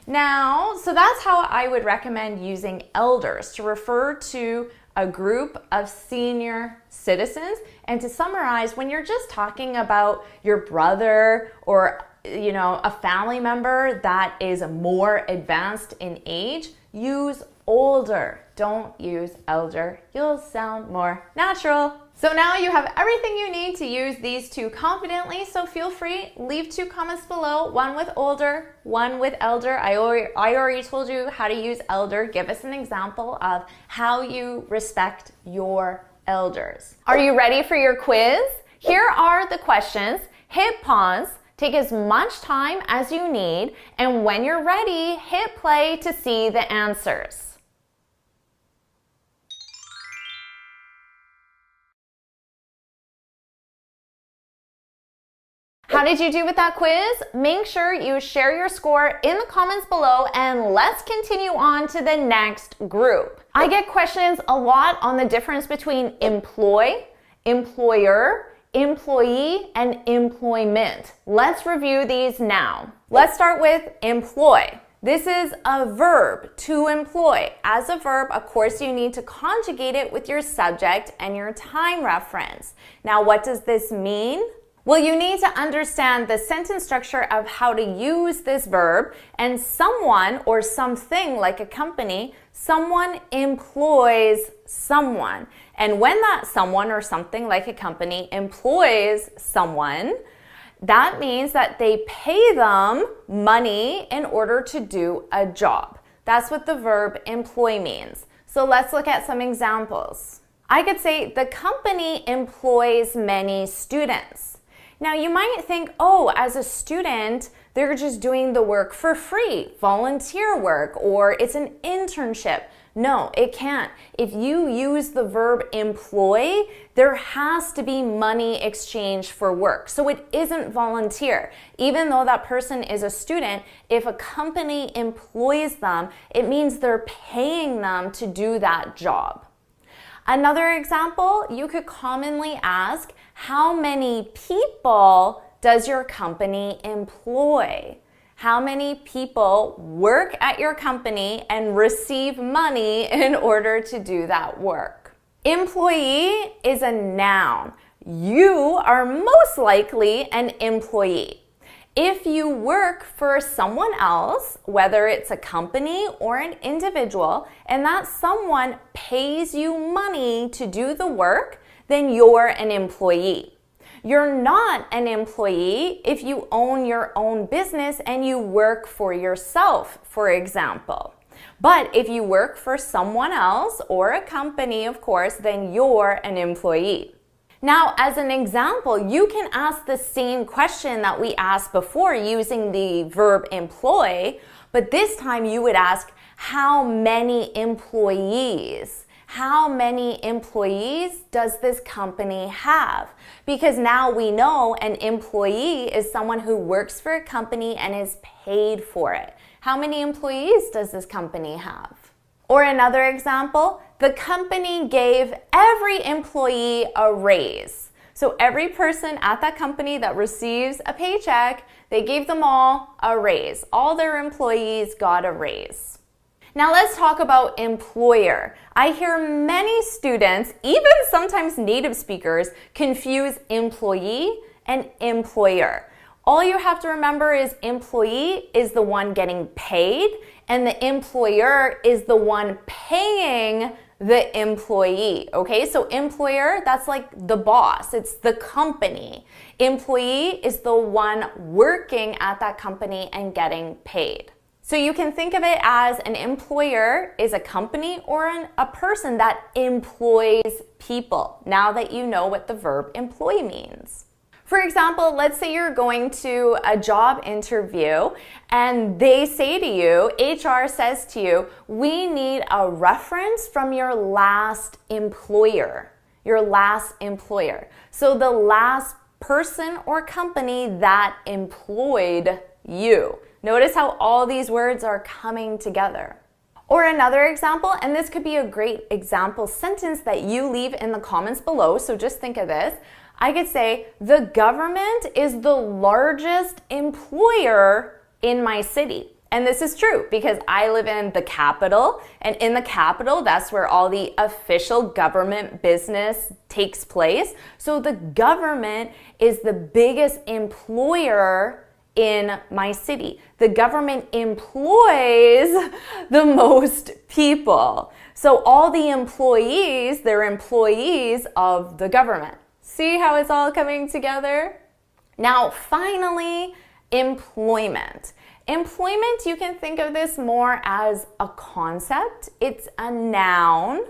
Now, so that's how I would recommend using elders, to refer to a group of senior citizens. And to summarize, when you're just talking about your brother or a family member that is more advanced in age, use older. Don't use elder. You'll sound more natural. So now you have everything you need to use these two confidently, so feel free, leave 2 comments below, one with older, one with elder. I already told you how to use elder. Give us an example of how you respect your elders. Are you ready for your quiz? Here are the questions. Hit pause, take as much time as you need, and when you're ready, hit play to see the answers. How did you do with that quiz? Make sure you share your score in the comments below, and let's continue on to the next group. I get questions a lot on the difference between employ, employer, employee, and employment. Let's review these now. Let's start with employ. This is a verb, to employ. As a verb, of course, you need to conjugate it with your subject and your time reference. Now, what does this mean? Well, you need to understand the sentence structure of how to use this verb, and someone or something like a company, someone employs someone. And when that someone or something like a company employs someone, that means that they pay them money in order to do a job. That's what the verb employ means. So let's look at some examples. I could say the company employs many students. Now you might think, oh, as a student, they're just doing the work for free, volunteer work, or it's an internship. No, it can't. If you use the verb employ, there has to be money exchanged for work. So it isn't volunteer. Even though that person is a student, if a company employs them, it means they're paying them to do that job. Another example, you could commonly ask, how many people does your company employ? How many people work at your company and receive money in order to do that work? Employee is a noun. You are most likely an employee. If you work for someone else, whether it's a company or an individual, and that someone pays you money to do the work, then you're an employee. You're not an employee if you own your own business and you work for yourself, for example. But if you work for someone else or a company, of course, then you're an employee. Now, as an example, you can ask the same question that we asked before using the verb employ, but this time you would ask, how many employees? How many employees does this company have? Because now we know an employee is someone who works for a company and is paid for it. How many employees does this company have? Or another example, the company gave every employee a raise. So every person at that company that receives a paycheck, they gave them all a raise. All their employees got a raise. Now let's talk about employer. I hear many students, even sometimes native speakers, confuse employee and employer. All you have to remember is employee is the one getting paid and the employer is the one paying the employee, okay? So employer, that's like the boss, it's the company. Employee is the one working at that company and getting paid. So you can think of it as an employer is a company or a person that employs people, now that you know what the verb employ means. For example, let's say you're going to a job interview and they say to you, HR says to you, we need a reference from your last employer. Your last employer. So the last person or company that employed you. Notice how all these words are coming together. Or another example, and this could be a great example sentence that you leave in the comments below, so just think of this. I could say, the government is the largest employer in my city. And this is true because I live in the capital, and in the capital, that's where all the official government business takes place. So the government is the biggest employer in my city. The government employs the most people. So all the employees, they're employees of the government. See how it's all coming together? Now, finally, employment. Employment, you can think of this more as a concept. It's a noun,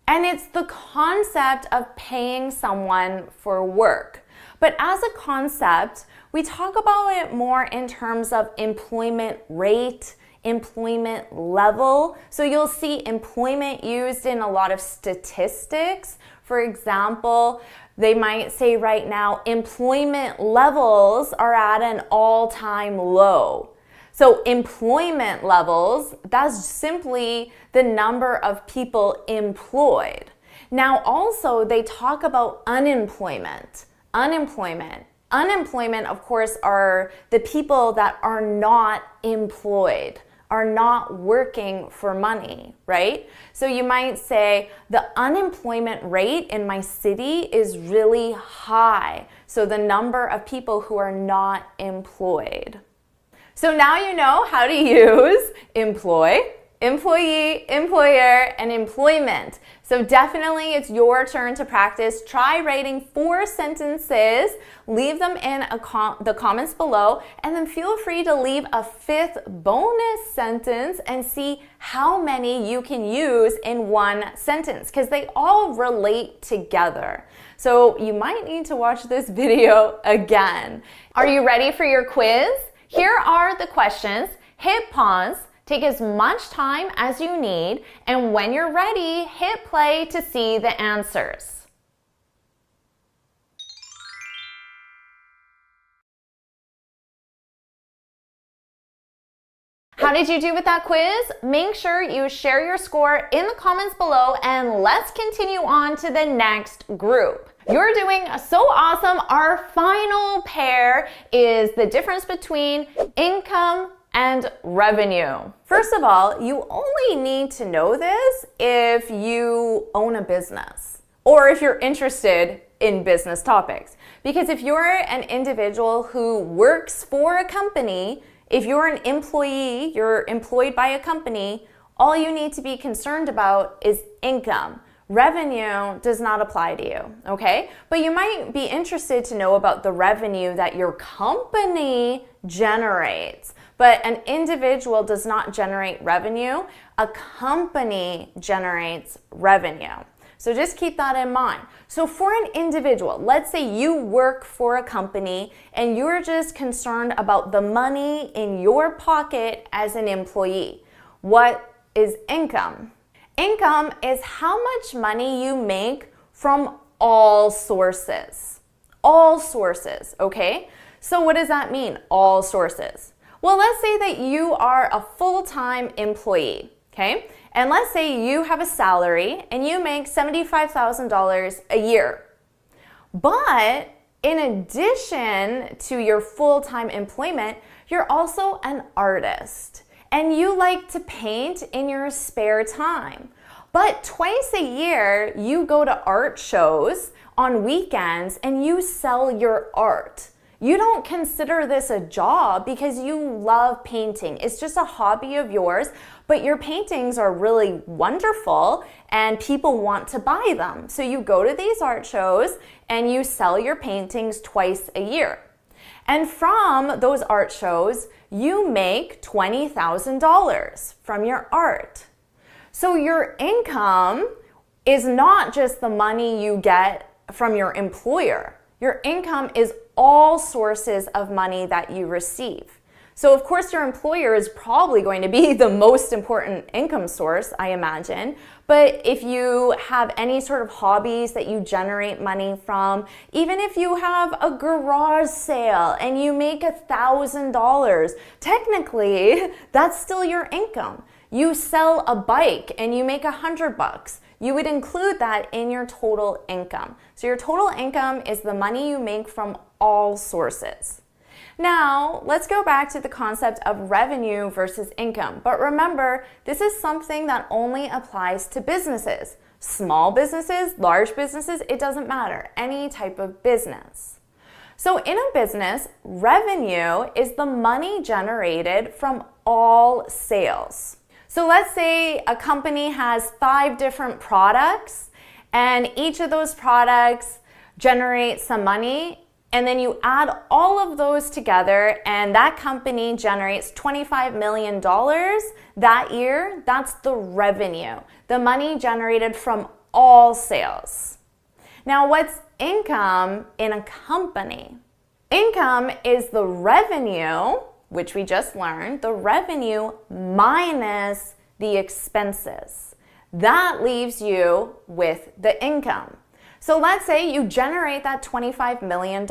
and it's the concept of paying someone for work. But as a concept, we talk about it more in terms of employment rate, employment level. So you'll see employment used in a lot of statistics. For example, they might say right now, employment levels are at an all-time low. So employment levels, that's simply the number of people employed. Now also, they talk about unemployment. Unemployment, of course, are the people that are not employed, are not working for money, right? So you might say the unemployment rate in my city is really high. So the number of people who are not employed. So now you know how to use employ, employee, employer, and employment. So definitely it's your turn to practice. Try writing 4 sentences, leave them in the comments below, and then feel free to leave a 5th bonus sentence and see how many you can use in one sentence, because they all relate together. So you might need to watch this video again. Are you ready for your quiz? Here are the questions. Hit pause. Take as much time as you need, and when you're ready, hit play to see the answers. How did you do with that quiz? Make sure you share your score in the comments below, and let's continue on to the next group. You're doing so awesome. Our final pair is the difference between income and revenue. First of all, you only need to know this if you own a business or if you're interested in business topics. Because if you're an individual who works for a company, if you're an employee, you're employed by a company, all you need to be concerned about is income. Revenue does not apply to you, okay? But you might be interested to know about the revenue that your company generates. But an individual does not generate revenue. A company generates revenue. So just keep that in mind. So for an individual, let's say you work for a company and you're just concerned about the money in your pocket as an employee. What is income? Income is how much money you make from all sources. All sources, okay? So what does that mean, all sources? Well, let's say that you are a full-time employee, okay? And let's say you have a salary and you make $75,000 a year. But in addition to your full-time employment, you're also an artist. And you like to paint in your spare time. But twice a year, you go to art shows on weekends and you sell your art. You don't consider this a job because you love painting. It's just a hobby of yours, but your paintings are really wonderful and people want to buy them. So you go to these art shows and you sell your paintings twice a year. And from those art shows, you make $20,000 from your art. So your income is not just the money you get from your employer. Your income is all sources of money that you receive. So of course your employer is probably going to be the most important income source, I imagine. But if you have any sort of hobbies that you generate money from, even if you have a garage sale and you make $1,000, technically that's still your income. You sell a bike and you make $100. You would include that in your total income. So your total income is the money you make from all sources. Now, let's go back to the concept of revenue versus income. But remember, this is something that only applies to businesses. Small businesses, large businesses, it doesn't matter. Any type of business. So in a business, revenue is the money generated from all sales. So let's say a company has 5 different products, and each of those products generates some money, and then you add all of those together and that company generates $25 million that year. That's the revenue, the money generated from all sales. Now, what's income in a company? Income is the revenue, which we just learned, the revenue minus the expenses. That leaves you with the income. So let's say you generate that $25 million,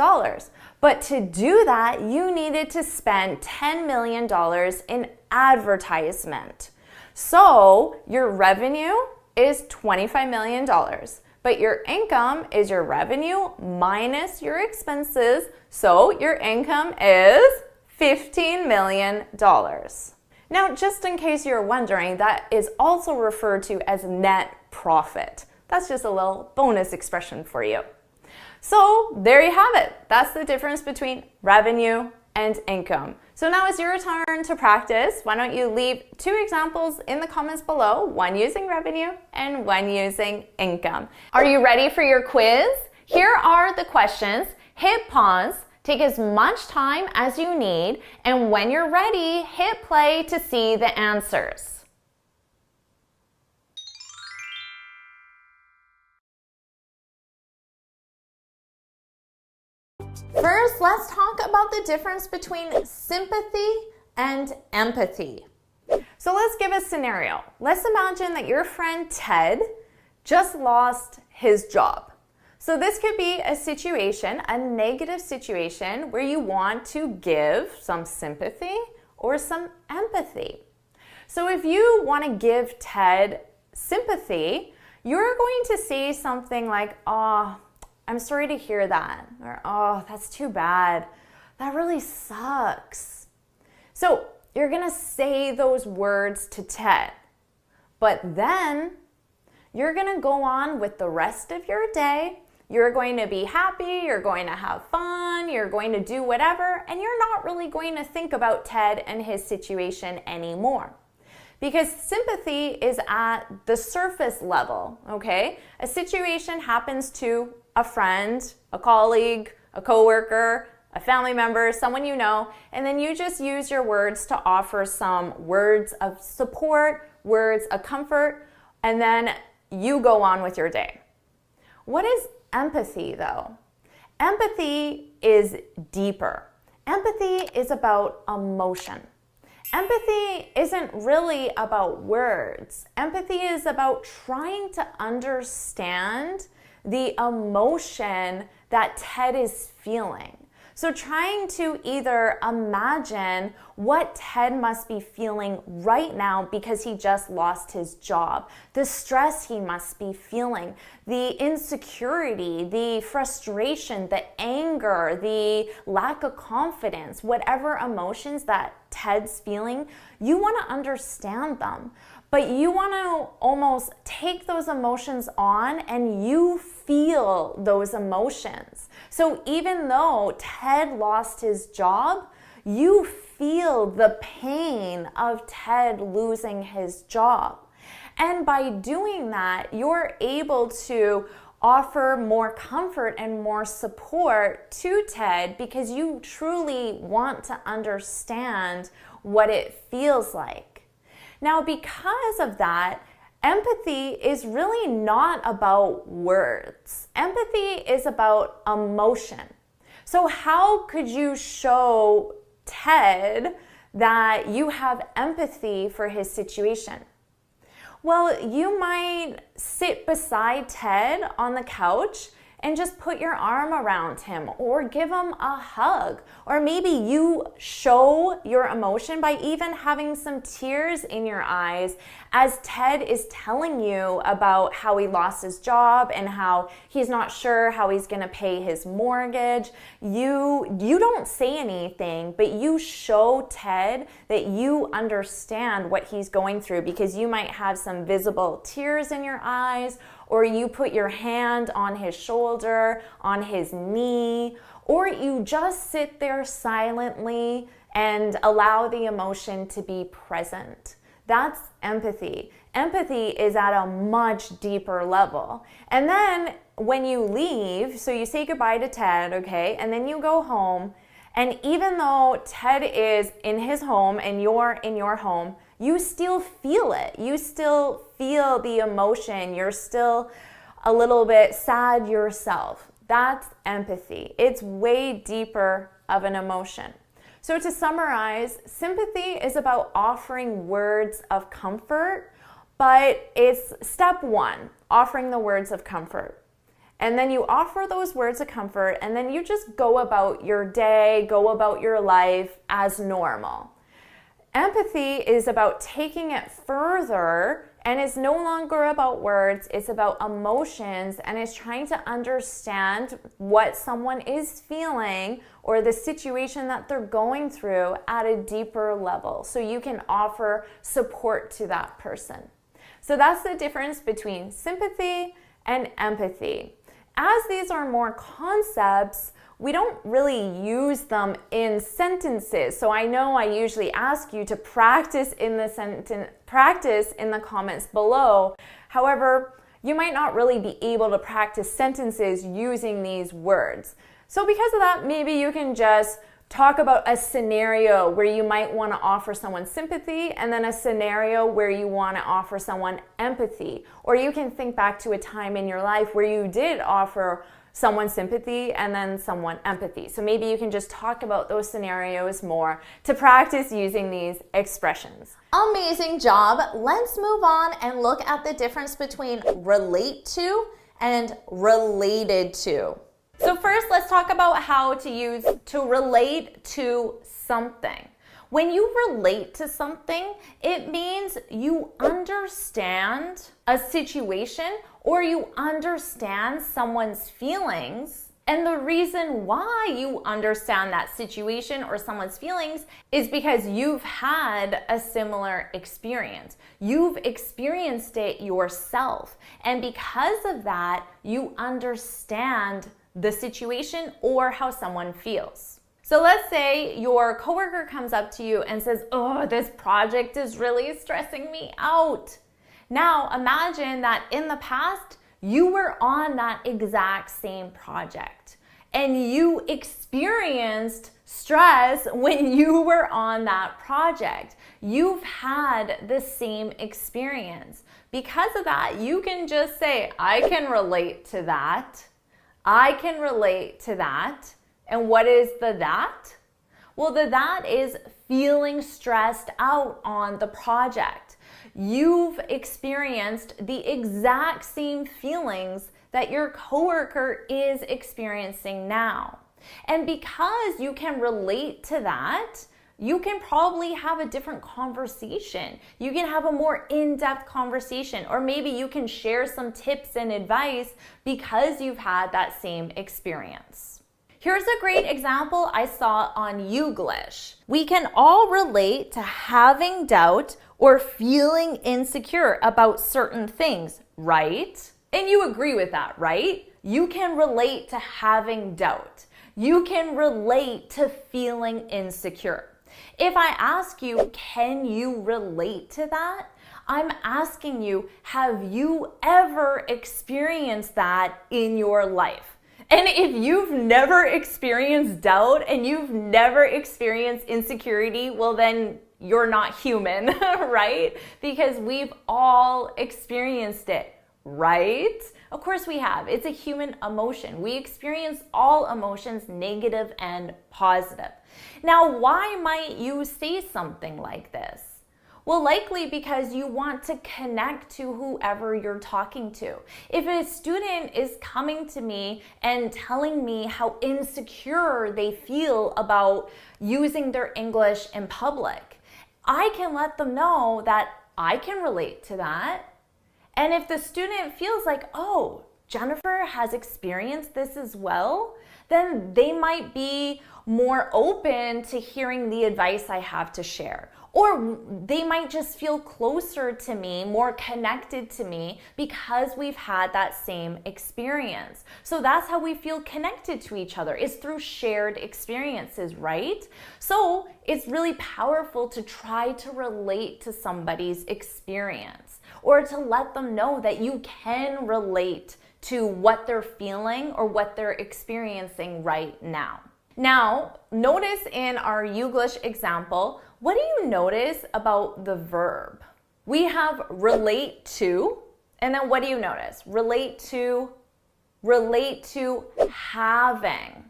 but to do that, you needed to spend $10 million in advertisement. So your revenue is $25 million, but your income is your revenue minus your expenses, so your income is $15 million. Now, just in case you're wondering, that is also referred to as net profit. That's just a little bonus expression for you. So there you have it. That's the difference between revenue and income. So now it's your turn to practice. Why don't you leave 2 examples in the comments below, one using revenue and one using income. Are you ready for your quiz? Here are the questions. Hit pause, take as much time as you need, and when you're ready, hit play to see the answers. First, let's talk about the difference between sympathy and empathy. So let's give a scenario. Let's imagine that your friend Ted just lost his job. So this could be a situation, a negative situation, where you want to give some sympathy or some empathy. So if you want to give Ted sympathy, you're going to say something like, "Oh, I'm sorry to hear that," or "Oh, that's too bad. That really sucks." So you're gonna say those words to Ted, but then you're gonna go on with the rest of your day. You're going to be happy, you're going to have fun, you're going to do whatever, and you're not really going to think about Ted and his situation anymore. Because sympathy is at the surface level, okay? A situation happens to a friend, a colleague, a coworker, a family member, someone you know, and then you just use your words to offer some words of support, words of comfort, and then you go on with your day. What is empathy, though? Empathy is deeper. Empathy is about emotion. Empathy isn't really about words. Empathy is about trying to understand the emotion that Ted is feeling. So trying to either imagine what Ted must be feeling right now because he just lost his job, the stress he must be feeling, the insecurity, the frustration, the anger, the lack of confidence, whatever emotions that Ted's feeling, you want to understand them. But you want to almost take those emotions on and you feel those emotions. So even though Ted lost his job, you feel the pain of Ted losing his job. And by doing that, you're able to offer more comfort and more support to Ted because you truly want to understand what it feels like. Now, because of that, empathy is really not about words. Empathy is about emotion. So how could you show Ted that you have empathy for his situation? Well, you might sit beside Ted on the couch and just put your arm around him or give him a hug. Or maybe you show your emotion by even having some tears in your eyes as Ted is telling you about how he lost his job and how he's not sure how he's gonna pay his mortgage. You don't say anything, but you show Ted that you understand what he's going through because you might have some visible tears in your eyes, or you put your hand on his shoulder, on his knee, or you just sit there silently and allow the emotion to be present. That's empathy. Empathy is at a much deeper level. And then when you leave, so you say goodbye to Ted, okay, and then you go home, and even though Ted is in his home and you're in your home, you still feel it. You still feel the emotion. You're still a little bit sad yourself. That's empathy. It's way deeper of an emotion. So to summarize, sympathy is about offering words of comfort, but it's step one, offering the words of comfort. And then you offer those words of comfort, and then you just go about your day, go about your life as normal. Empathy is about taking it further, and it's no longer about words, it's about emotions, and it's trying to understand what someone is feeling or the situation that they're going through at a deeper level, so you can offer support to that person. So that's the difference between sympathy and empathy. As these are more concepts, we don't really use them in sentences. So I know I usually ask you to practice in the comments below. However, you might not really be able to practice sentences using these words. So because of that, maybe you can just talk about a scenario where you might want to offer someone sympathy, and then a scenario where you want to offer someone empathy. Or you can think back to a time in your life where you did offer someone sympathy and then someone empathy. So maybe you can just talk about those scenarios more to practice using these expressions. Amazing job. Let's move on and look at the difference between relate to and related to. So first, let's talk about how to use to relate to something. When you relate to something, it means you understand a situation or you understand someone's feelings. And the reason why you understand that situation or someone's feelings is because you've had a similar experience. You've experienced it yourself. And because of that, you understand the situation or how someone feels. So let's say your coworker comes up to you and says, "Oh, this project is really stressing me out." Now imagine that in the past, you were on that exact same project and you experienced stress when you were on that project. You've had the same experience. Because of that, you can just say, "I can relate to that. I can relate to that." And what is the that? Well, the that is feeling stressed out on the project. You've experienced the exact same feelings that your coworker is experiencing now. And because you can relate to that, you can probably have a different conversation. You can have a more in-depth conversation, or maybe you can share some tips and advice because you've had that same experience. Here's a great example I saw on Youglish. We can all relate to having doubt or feeling insecure about certain things, right? And you agree with that, right? You can relate to having doubt. You can relate to feeling insecure. If I ask you, can you relate to that? I'm asking you, have you ever experienced that in your life? And if you've never experienced doubt and you've never experienced insecurity, well then you're not human, right? Because we've all experienced it, right? Of course we have. It's a human emotion. We experience all emotions, negative and positive. Now, why might you say something like this? Well, likely because you want to connect to whoever you're talking to. If a student is coming to me and telling me how insecure they feel about using their English in public, I can let them know that I can relate to that. And if the student feels like, oh, Jennifer has experienced this as well, then they might be more open to hearing the advice I have to share. Or they might just feel closer to me, more connected to me because we've had that same experience. So that's how we feel connected to each other, is through shared experiences, right? So it's really powerful to try to relate to somebody's experience, or to let them know that you can relate to what they're feeling or what they're experiencing right now. Now, notice in our Youglish example, what do you notice about the verb? We have relate to, and then what do you notice? Relate to having.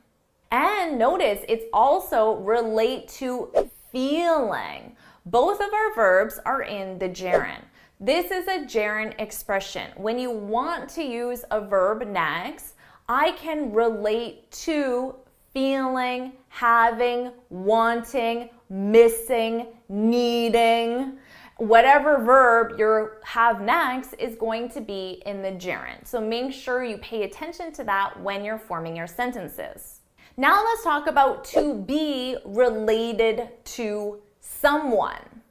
And notice it's also relate to feeling. Both of our verbs are in the gerund. This is a gerund expression. When you want to use a verb next, I can relate to feeling, having, wanting, missing, needing. Whatever verb you have next is going to be in the gerund. So make sure you pay attention to that when you're forming your sentences. Now let's talk about to be related to someone.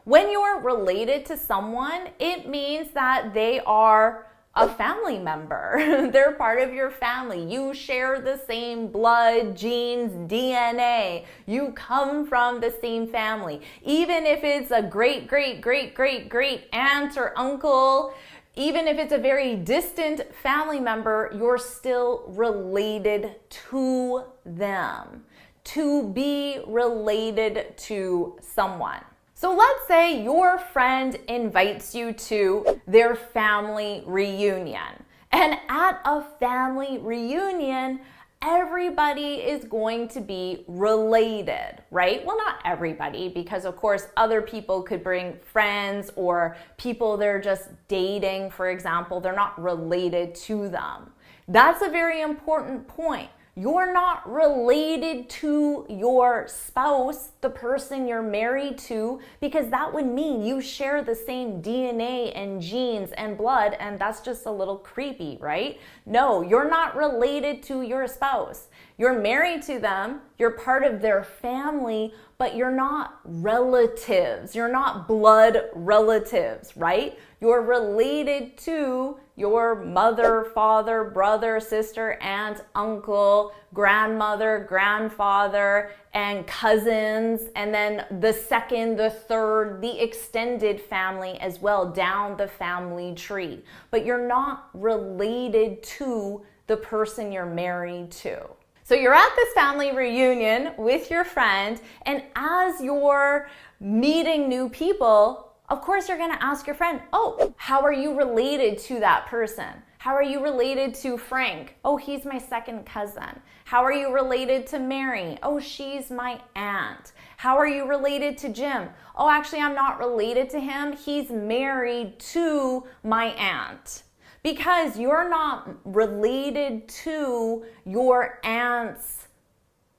When you're related to someone, it means that they are a family member. They're part of your family. You share the same blood, genes, DNA. You come from the same family. Even if it's a great, great, great, great, great aunt or uncle, even if it's a very distant family member, you're still related to them. To be related to someone. So let's say your friend invites you to their family reunion. And at a family reunion, everybody is going to be related, right? Well, not everybody, because of course other people could bring friends or people they're just dating, for example. They're not related to them. That's a very important point. You're not related to your spouse, the person you're married to, because that would mean you share the same DNA and genes and blood, and that's just a little creepy, right? No, you're not related to your spouse. You're married to them, you're part of their family, but you're not relatives. You're not blood relatives, right? You're related to your mother, father, brother, sister, aunt, uncle, grandmother, grandfather, and cousins, and then the second, the third, the extended family as well, down the family tree. But you're not related to the person you're married to. So you're at this family reunion with your friend, and as you're meeting new people, of course, you're going to ask your friend, oh, how are you related to that person? How are you related to Frank? Oh, he's my second cousin. How are you related to Mary? Oh, she's my aunt. How are you related to Jim? Oh, actually, I'm not related to him. He's married to my aunt. Because you're not related to your aunt's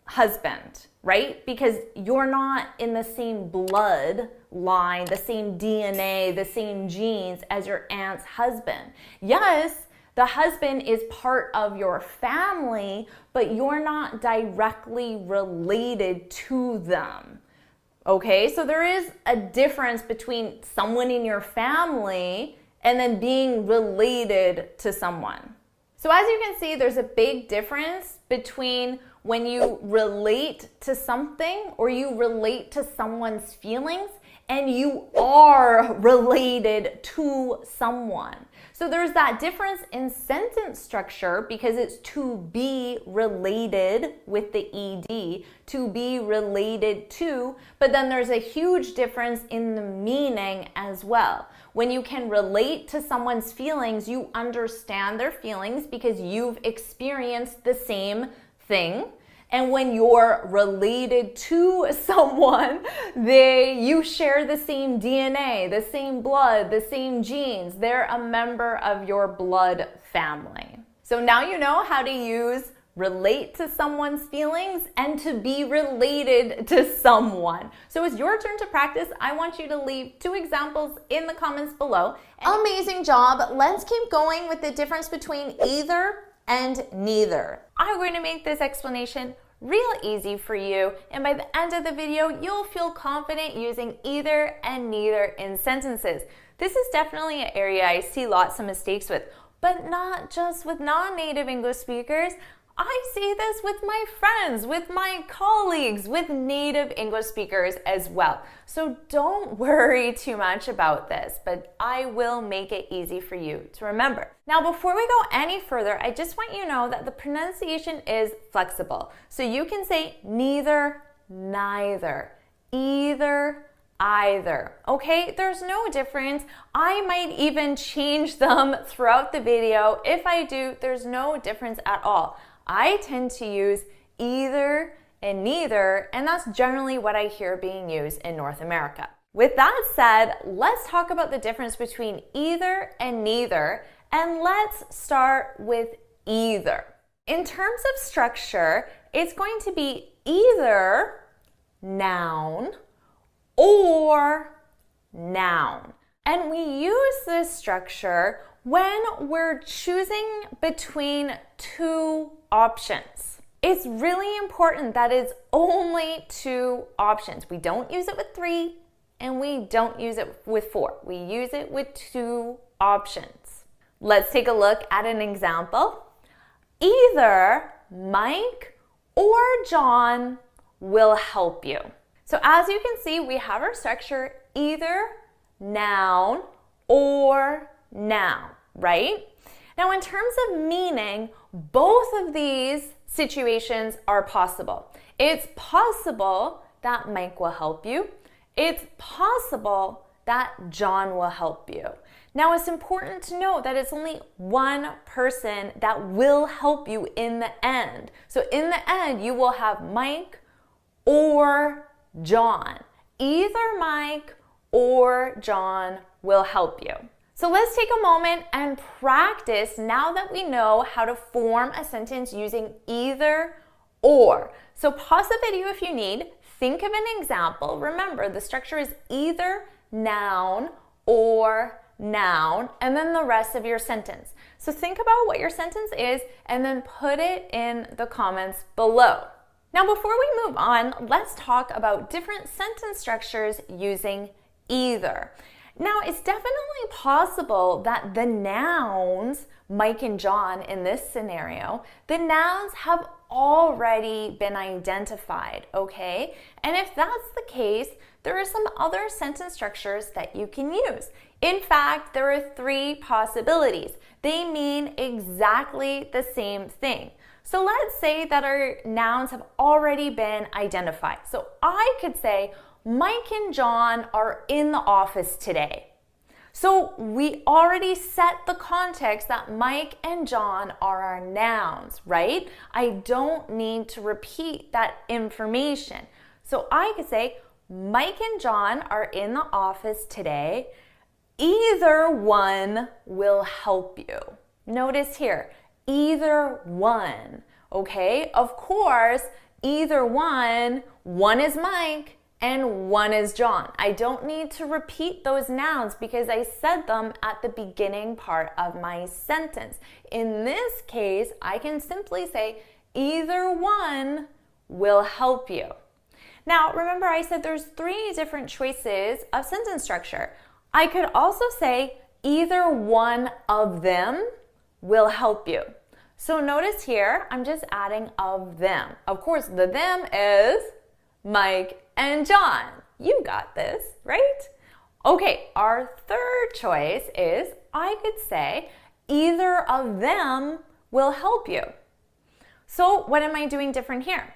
husband, right? Because you're not in the same blood line, the same DNA, the same genes as your aunt's husband. Yes, the husband is part of your family, but you're not directly related to them. Okay, so there is a difference between someone in your family and then being related to someone. So as you can see, there's a big difference between When you relate to something or you relate to someone's feelings and you are related to someone. So there's that difference in sentence structure because it's to be related with the ed, to be related to, but then there's a huge difference in the meaning as well. When you can relate to someone's feelings, you understand their feelings because you've experienced the same thing. And when you're related to someone, you share the same DNA, the same blood, the same genes. They're a member of your blood family. So now you know how to use relate to someone's feelings and to be related to someone. So it's your turn to practice. I want you to leave 2 examples in the comments below. Amazing job. Let's keep going with the difference between either and neither. I'm going to make this explanation real easy for you, and by the end of the video, you'll feel confident using either and neither in sentences. This is definitely an area I see lots of mistakes with, but not just with non-native English speakers. I see this with my friends, with my colleagues, with native English speakers as well. So don't worry too much about this, but I will make it easy for you to remember. Now, before we go any further, I just want you to know that the pronunciation is flexible. So you can say neither, neither, either, either, okay? There's no difference. I might even change them throughout the video. If I do, there's no difference at all. I tend to use either and neither, and that's generally what I hear being used in North America. With that said, let's talk about the difference between either and neither, and let's start with either. In terms of structure, it's going to be either noun or noun. And we use this structure when we're choosing between 2 options. It's really important that it's only 2 options. We don't use it with 3 and we don't use it with 4. We use it with 2 options. Let's take a look at an example. Either Mike or John will help you. So as you can see, we have our structure either noun or noun, right? Now, in terms of meaning, both of these situations are possible. It's possible that Mike will help you. It's possible that John will help you. Now, it's important to note that it's only one person that will help you in the end. So in the end, you will have Mike or John. Either Mike or John will help you. So let's take a moment and practice now that we know how to form a sentence using either or. So pause the video if you need. Think of an example. Remember, the structure is either noun or noun, and then the rest of your sentence. So think about what your sentence is and then put it in the comments below. Now, before we move on, let's talk about different sentence structures using either. Now, it's definitely possible that the nouns, Mike and John in this scenario, the nouns have already been identified, okay? And if that's the case, there are some other sentence structures that you can use. In fact, there are 3 possibilities. They mean exactly the same thing. So let's say that our nouns have already been identified. So I could say, Mike and John are in the office today. So we already set the context that Mike and John are our nouns, right? I don't need to repeat that information. So I could say, Mike and John are in the office today. Either one will help you. Notice here, either one, okay? Of course, either one is Mike, and one is John. I don't need to repeat those nouns because I said them at the beginning part of my sentence. In this case, I can simply say, either one will help you. Now, remember I said there's 3 different choices of sentence structure. I could also say, either one of them will help you. So notice here, I'm just adding of them. Of course, the them is Mike and John. You got this, right? Okay, our third choice is I could say either of them will help you. So what am I doing different here?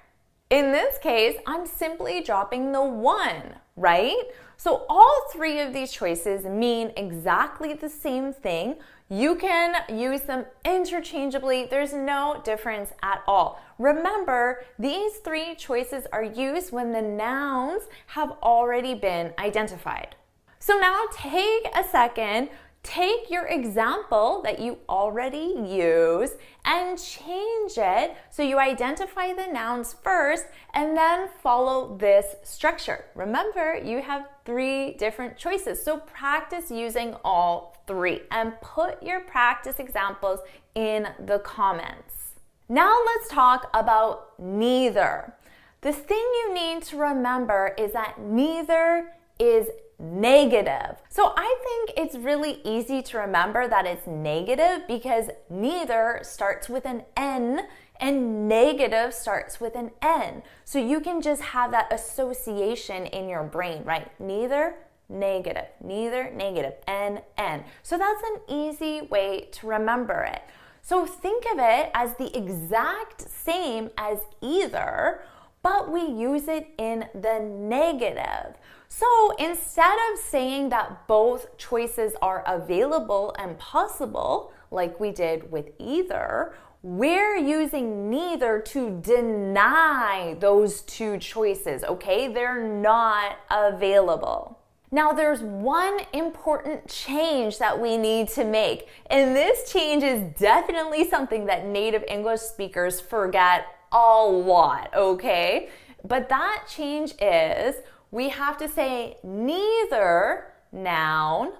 In this case, I'm simply dropping the one, right? So all three of these choices mean exactly the same thing. You can use them interchangeably. There's no difference at all. Remember, these three choices are used when the nouns have already been identified. So now take a second, take your example that you already use and change it so you identify the nouns first and then follow this structure. Remember, you have three different choices, so practice using all three and put your practice examples in the comments. Now let's talk about neither. The thing you need to remember is that neither is negative. So I think it's really easy to remember that it's negative because neither starts with an N and negative starts with an N. So you can just have that association in your brain, right? Neither, negative, neither, negative, N, N. So that's an easy way to remember it. So think of it as the exact same as either, but we use it in the negative. So instead of saying that both choices are available and possible, like we did with either, we're using neither to deny those two choices, okay? They're not available. Now there's one important change that we need to make, and this change is definitely something that native English speakers forget a lot, okay? But that change is we have to say neither noun.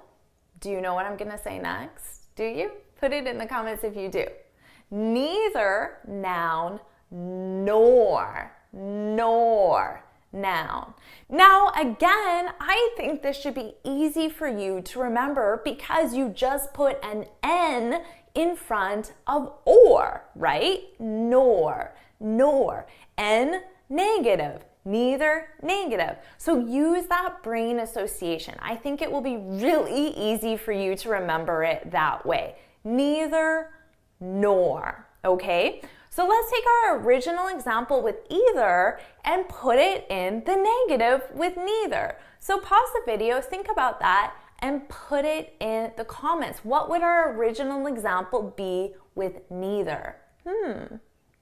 Do you know what I'm gonna say next? Do you? Put it in the comments if you do. Neither noun nor noun. Now again, I think this should be easy for you to remember because you just put an N in front of or, right? Nor, N negative, neither negative. So use that brain association. I think it will be really easy for you to remember it that way. Neither nor, okay? So let's take our original example with either and put it in the negative with neither. So pause the video, think about that, and put it in the comments. What would our original example be with neither?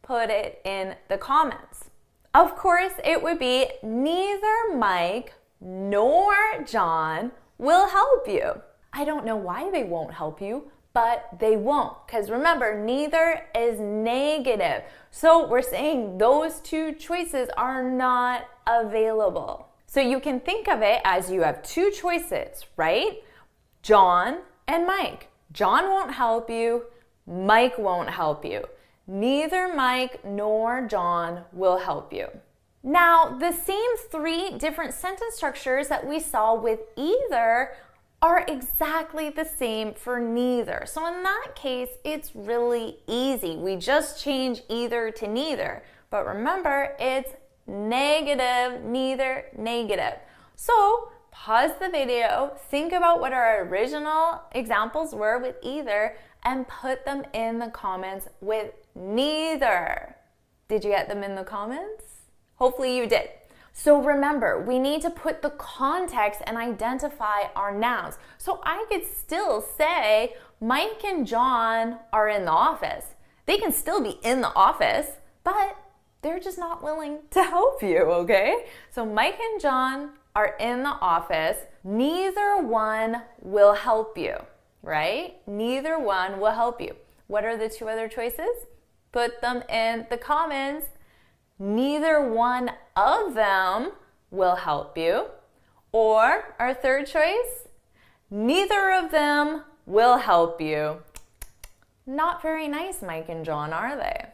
Put it in the comments. Of course, it would be neither Mike nor John will help you. I don't know why they won't help you, but they won't. Because remember, neither is negative. So we're saying those two choices are not available. So you can think of it as you have two choices, right? John and Mike. John won't help you, Mike won't help you. Neither Mike nor John will help you. Now, the same three different sentence structures that we saw with either are exactly the same for neither. So in that case, it's really easy. We just change either to neither. But remember, it's negative, neither, negative. So pause the video, think about what our original examples were with either, and put them in the comments with neither. Did you get them in the comments? Hopefully you did. So remember, we need to put the context and identify our nouns. So I could still say Mike and John are in the office. They can still be in the office, but they're just not willing to help you, okay? So Mike and John are in the office. Neither one will help you, right? Neither one will help you. What are the two other choices? Put them in the comments. Neither one of them will help you. Or our third choice, neither of them will help you. Not very nice, Mike and John, are they?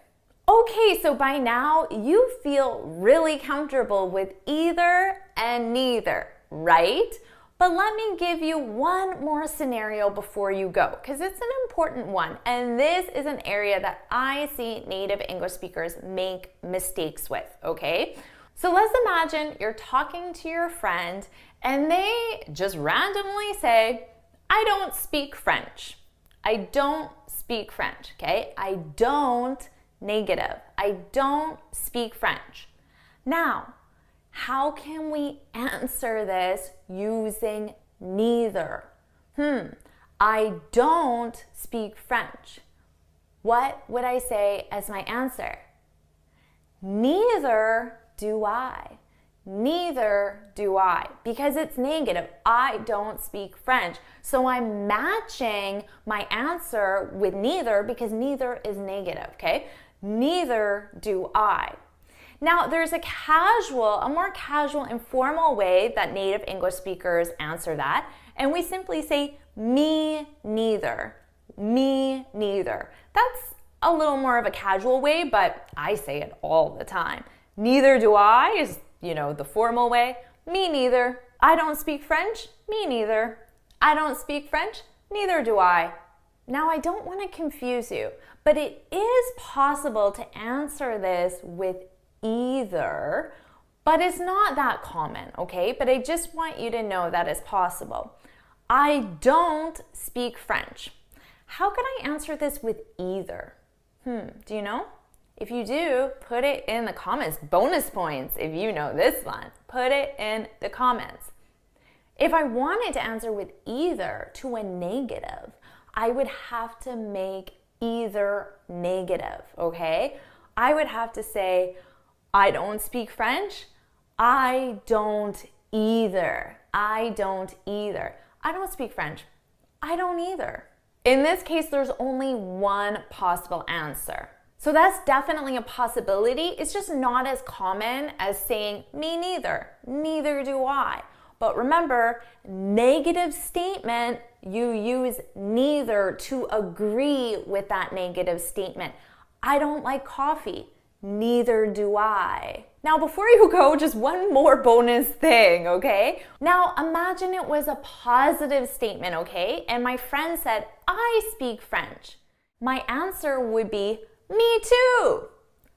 Okay, so by now you feel really comfortable with either and neither, right? But let me give you one more scenario before you go, because it's an important one. And this is an area that I see native English speakers make mistakes with, okay? So let's imagine you're talking to your friend and they just randomly say, I don't speak French. I don't speak French, okay? I don't, negative. I don't speak French. Now, how can we answer this using neither? I don't speak French. What would I say as my answer? Neither do I. Neither do I, because it's negative. I don't speak French. So I'm matching my answer with neither because neither is negative, okay? Neither do I. Now, there's a more casual, informal way that native English speakers answer that, and we simply say, me neither. Me neither. That's a little more of a casual way, but I say it all the time. Neither do I is, the formal way. Me neither. I don't speak French. Me neither. I don't speak French. Neither do I. Now, I don't want to confuse you, but it is possible to answer this with either, but it's not that common, okay? But I just want you to know that it's possible. I don't speak French. How can I answer this with either? Do you know? If you do, put it in the comments. Bonus points if you know this one. Put it in the comments. If I wanted to answer with either to a negative, I would have to make either negative, okay? I would have to say, I don't speak French. I don't either. I don't either. I don't speak French. I don't either. In this case, there's only one possible answer. So that's definitely a possibility. It's just not as common as saying, me neither. Neither do I. But remember, negative statement, you use neither to agree with that negative statement. I don't like coffee. Neither do I. Now, before you go, just one more bonus thing, okay? Now, imagine it was a positive statement, okay? And my friend said, I speak French. My answer would be, me too.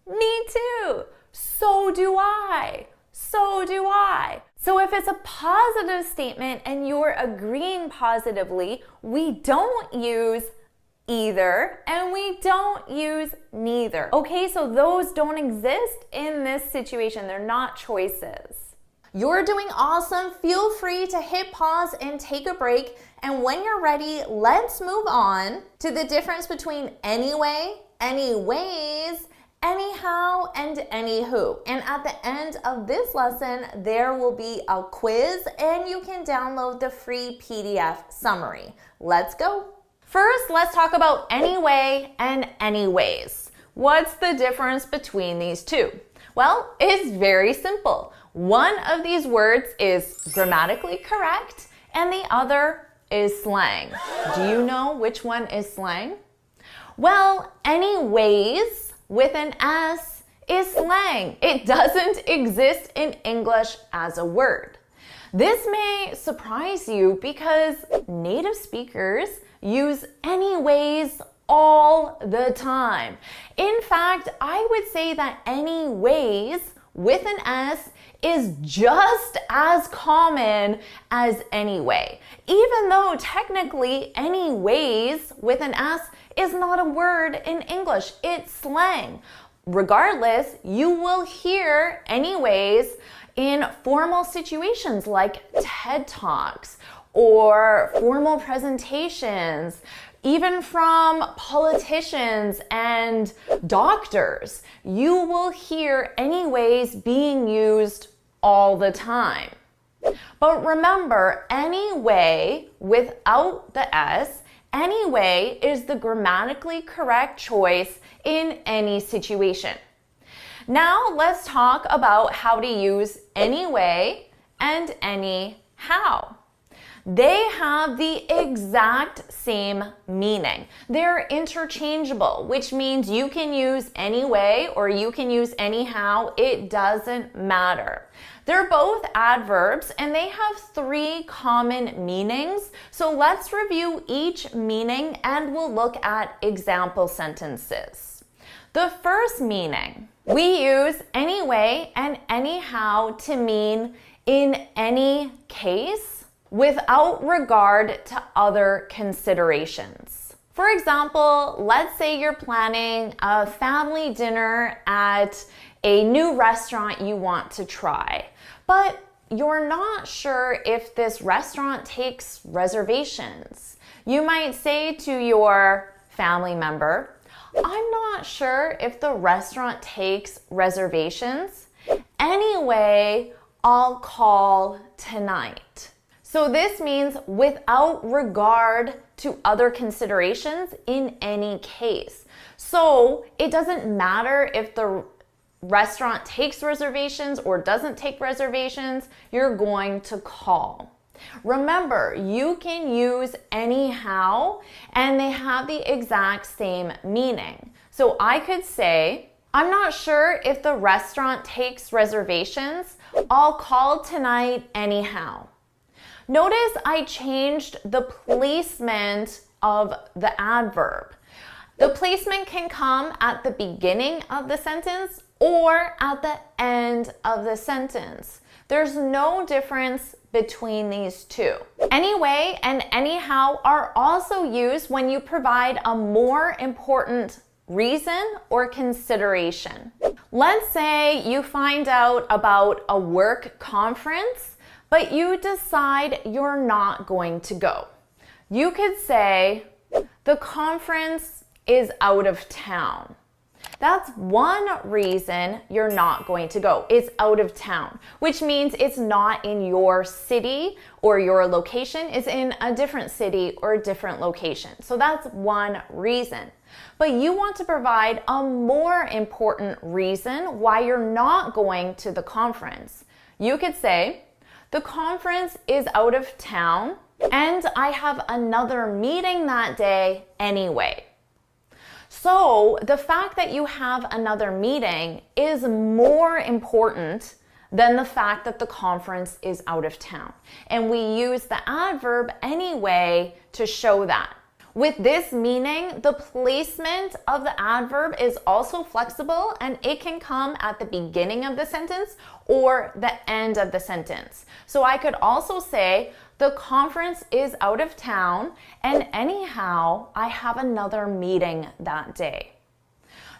Me too. So do I. So do I. So if it's a positive statement and you're agreeing positively, we don't use either and we don't use neither. Okay, so those don't exist in this situation. They're not choices. You're doing awesome. Feel free to hit pause and take a break. And when you're ready, let's move on to the difference between anyway, anyways, anyhow, and anywho. And at the end of this lesson, there will be a quiz and you can download the free PDF summary. Let's go. First, let's talk about anyway and anyways. What's the difference between these two? Well, it's very simple. One of these words is grammatically correct and the other is slang. Do you know which one is slang? Well, anyways with an S is slang. It doesn't exist in English as a word. This may surprise you because native speakers use anyways all the time. In fact, I would say that anyways with an S is just as common as anyway, even though technically anyways with an S is not a word in English, it's slang. Regardless, you will hear anyways in formal situations like TED Talks or formal presentations, even from politicians and doctors. You will hear anyways being used all the time. But remember, anyway without the S, anyway is the grammatically correct choice in any situation. Now let's talk about how to use anyway and anyhow. They have the exact same meaning. They're interchangeable, which means you can use anyway or you can use anyhow. It doesn't matter. They're both adverbs and they have 3 common meanings. So let's review each meaning and we'll look at example sentences. The first meaning, we use anyway and anyhow to mean in any case, without regard to other considerations. For example, let's say you're planning a family dinner at a new restaurant you want to try, but you're not sure if this restaurant takes reservations. You might say to your family member, I'm not sure if the restaurant takes reservations. Anyway, I'll call tonight. So this means without regard to other considerations in any case. So it doesn't matter if the restaurant takes reservations or doesn't take reservations, you're going to call. Remember, you can use anyhow and they have the exact same meaning. So I could say, I'm not sure if the restaurant takes reservations. I'll call tonight anyhow. Notice I changed the placement of the adverb. The placement can come at the beginning of the sentence or at the end of the sentence. There's no difference between these two. Anyway and anyhow are also used when you provide a more important reason or consideration. Let's say you find out about a work conference, but you decide you're not going to go. You could say, the conference is out of town. That's one reason you're not going to go. It's out of town, which means it's not in your city or your location. It's in a different city or a different location. So that's one reason. But you want to provide a more important reason why you're not going to the conference. You could say, the conference is out of town and I have another meeting that day anyway. So the fact that you have another meeting is more important than the fact that the conference is out of town. And we use the adverb anyway to show that. With this meaning, the placement of the adverb is also flexible and it can come at the beginning of the sentence or the end of the sentence. So I could also say, the conference is out of town and anyhow, I have another meeting that day.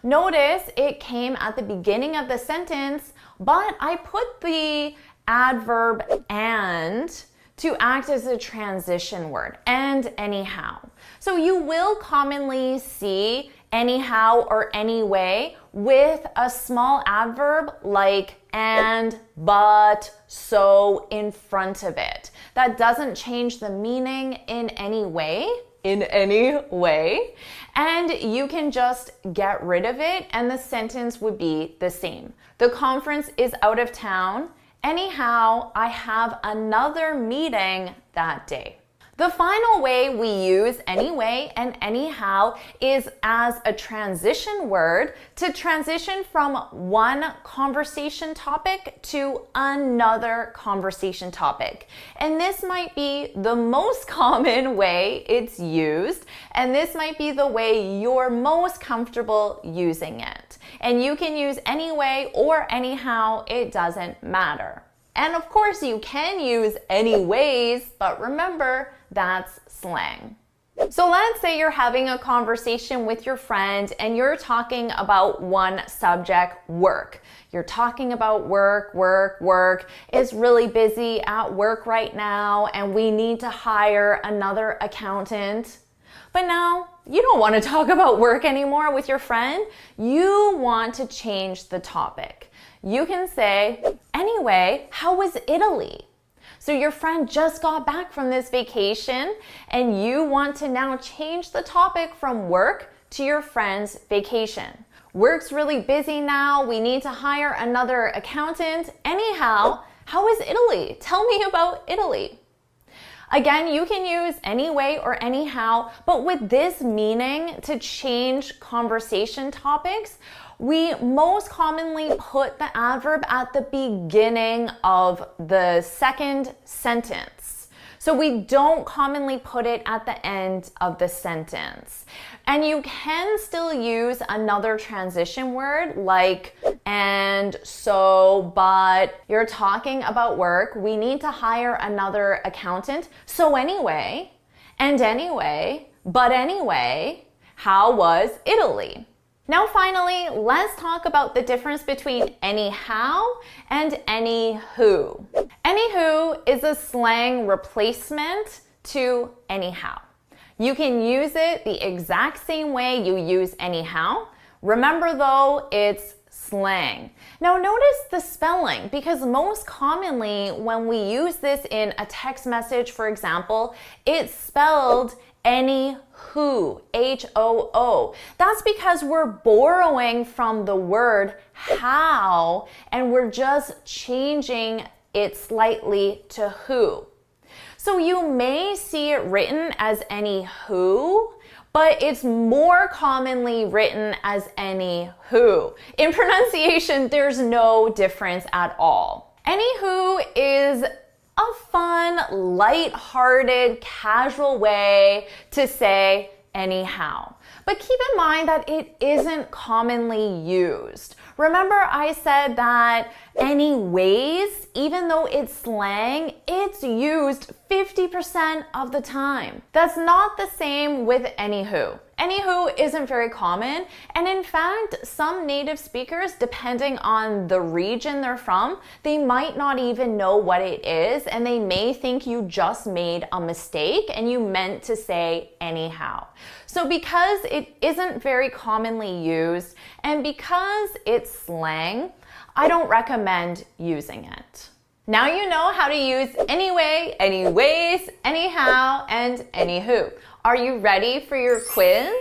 Notice it came at the beginning of the sentence, but I put the adverb and to act as a transition word, and anyhow. So you will commonly see anyhow or anyway with a small adverb like and, but, so in front of it. That doesn't change the meaning in any way. And you can just get rid of it and the sentence would be the same. The conference is out of town. Anyhow, I have another meeting that day. The final way we use anyway and anyhow is as a transition word to transition from one conversation topic to another conversation topic. And this might be the most common way it's used, and this might be the way you're most comfortable using it. And you can use anyway or anyhow, it doesn't matter. And of course, you can use anyways, but remember, that's slang. So let's say you're having a conversation with your friend and you're talking about one subject, work. You're talking about work. It's really busy at work right now and we need to hire another accountant. But now you don't want to talk about work anymore with your friend. You want to change the topic. You can say, anyway, how was Italy? So your friend just got back from this vacation and you want to now change the topic from work to your friend's vacation. Work's really busy now. We need to hire another accountant. Anyhow, how is Italy? Tell me about Italy. Again, you can use anyway or anyhow, but with this meaning to change conversation topics, we most commonly put the adverb at the beginning of the second sentence. So we don't commonly put it at the end of the sentence. And you can still use another transition word like and, so, but. You're talking about work. We need to hire another accountant. So anyway, and anyway, but anyway, how was Italy? Now finally, let's talk about the difference between anyhow and anywho. Anywho is a slang replacement to anyhow. You can use it the exact same way you use anyhow. Remember though, it's slang. Now notice the spelling, because most commonly when we use this in a text message, for example, it's spelled anywho, H-O-O. That's because we're borrowing from the word how and we're just changing it slightly to who. So you may see it written as anywho, but it's more commonly written as anywho. In pronunciation, there's no difference at all. Anywho is a fun, light-hearted, casual way to say anyhow. But keep in mind that it isn't commonly used. Remember I said that anyways, even though it's slang, it's used 50% of the time. That's not the same with anywho. Anywho isn't very common, and in fact, some native speakers, depending on the region they're from, they might not even know what it is, and they may think you just made a mistake and you meant to say anyhow. So because it isn't very commonly used, and because it's slang, I don't recommend using it. Now you know how to use anyway, anyways, anyhow, and anywho. Are you ready for your quiz?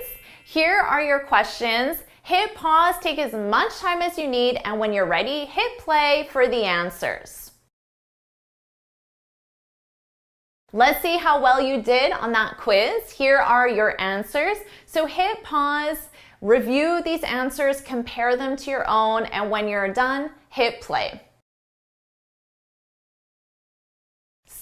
Here are your questions. Hit pause, take as much time as you need, and when you're ready, hit play for the answers. Let's see how well you did on that quiz. Here are your answers. So hit pause, review these answers, compare them to your own, and when you're done, hit play.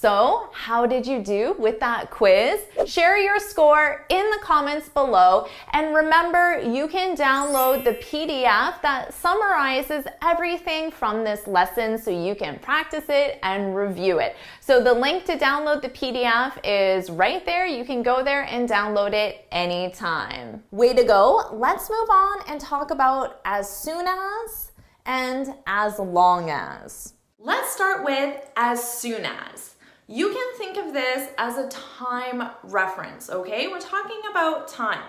So, how did you do with that quiz? Share your score in the comments below, and remember, you can download the PDF that summarizes everything from this lesson so you can practice it and review it. So the link to download the PDF is right there. You can go there and download it anytime. Way to go. Let's move on and talk about as soon as and as long as. Let's start with as soon as. You can think of this as a time reference, okay? We're talking about time.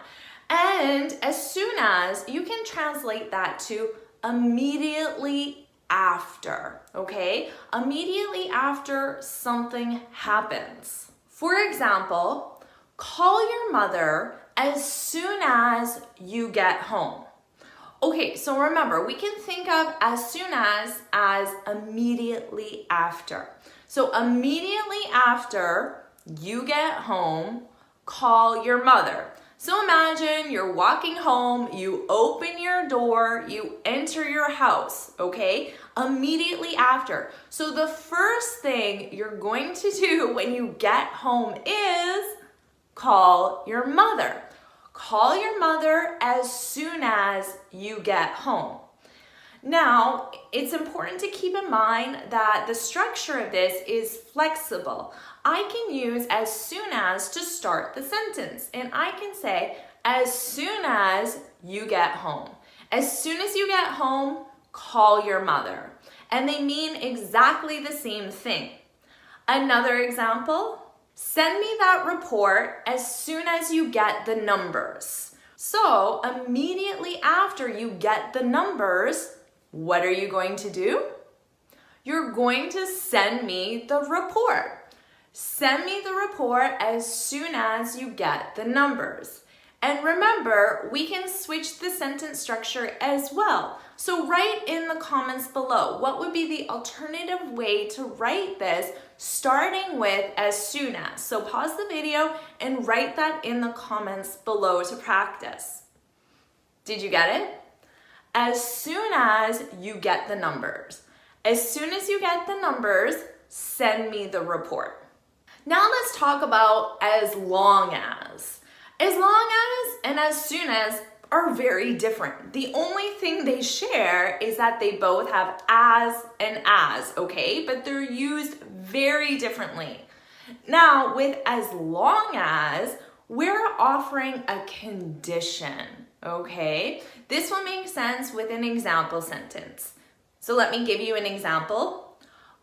And as soon as, you can translate that to immediately after, okay? Immediately after something happens. For example, call your mother as soon as you get home. Okay, so remember, we can think of as soon as immediately after. So immediately after you get home, call your mother. So imagine you're walking home, you open your door, you enter your house, okay? Immediately after. So the first thing you're going to do when you get home is call your mother. Call your mother as soon as you get home. Now, it's important to keep in mind that the structure of this is flexible. I can use as soon as to start the sentence, and I can say as soon as you get home. As soon as you get home, call your mother. And they mean exactly the same thing. Another example, send me that report as soon as you get the numbers. So immediately after you get the numbers, what are you going to do? You're going to send me the report. Send me the report as soon as you get the numbers. And remember, we can switch the sentence structure as well. So write in the comments below, what would be the alternative way to write this, starting with as soon as. So pause the video and write that in the comments below to practice. Did you get it? As soon as you get the numbers. As soon as you get the numbers, send me the report. Now let's talk about as long as. As long as and as soon as are very different. The only thing they share is that they both have as and as, okay? But they're used very differently. Now, with as long as, we're offering a condition, okay? This will make sense with an example sentence. So let me give you an example.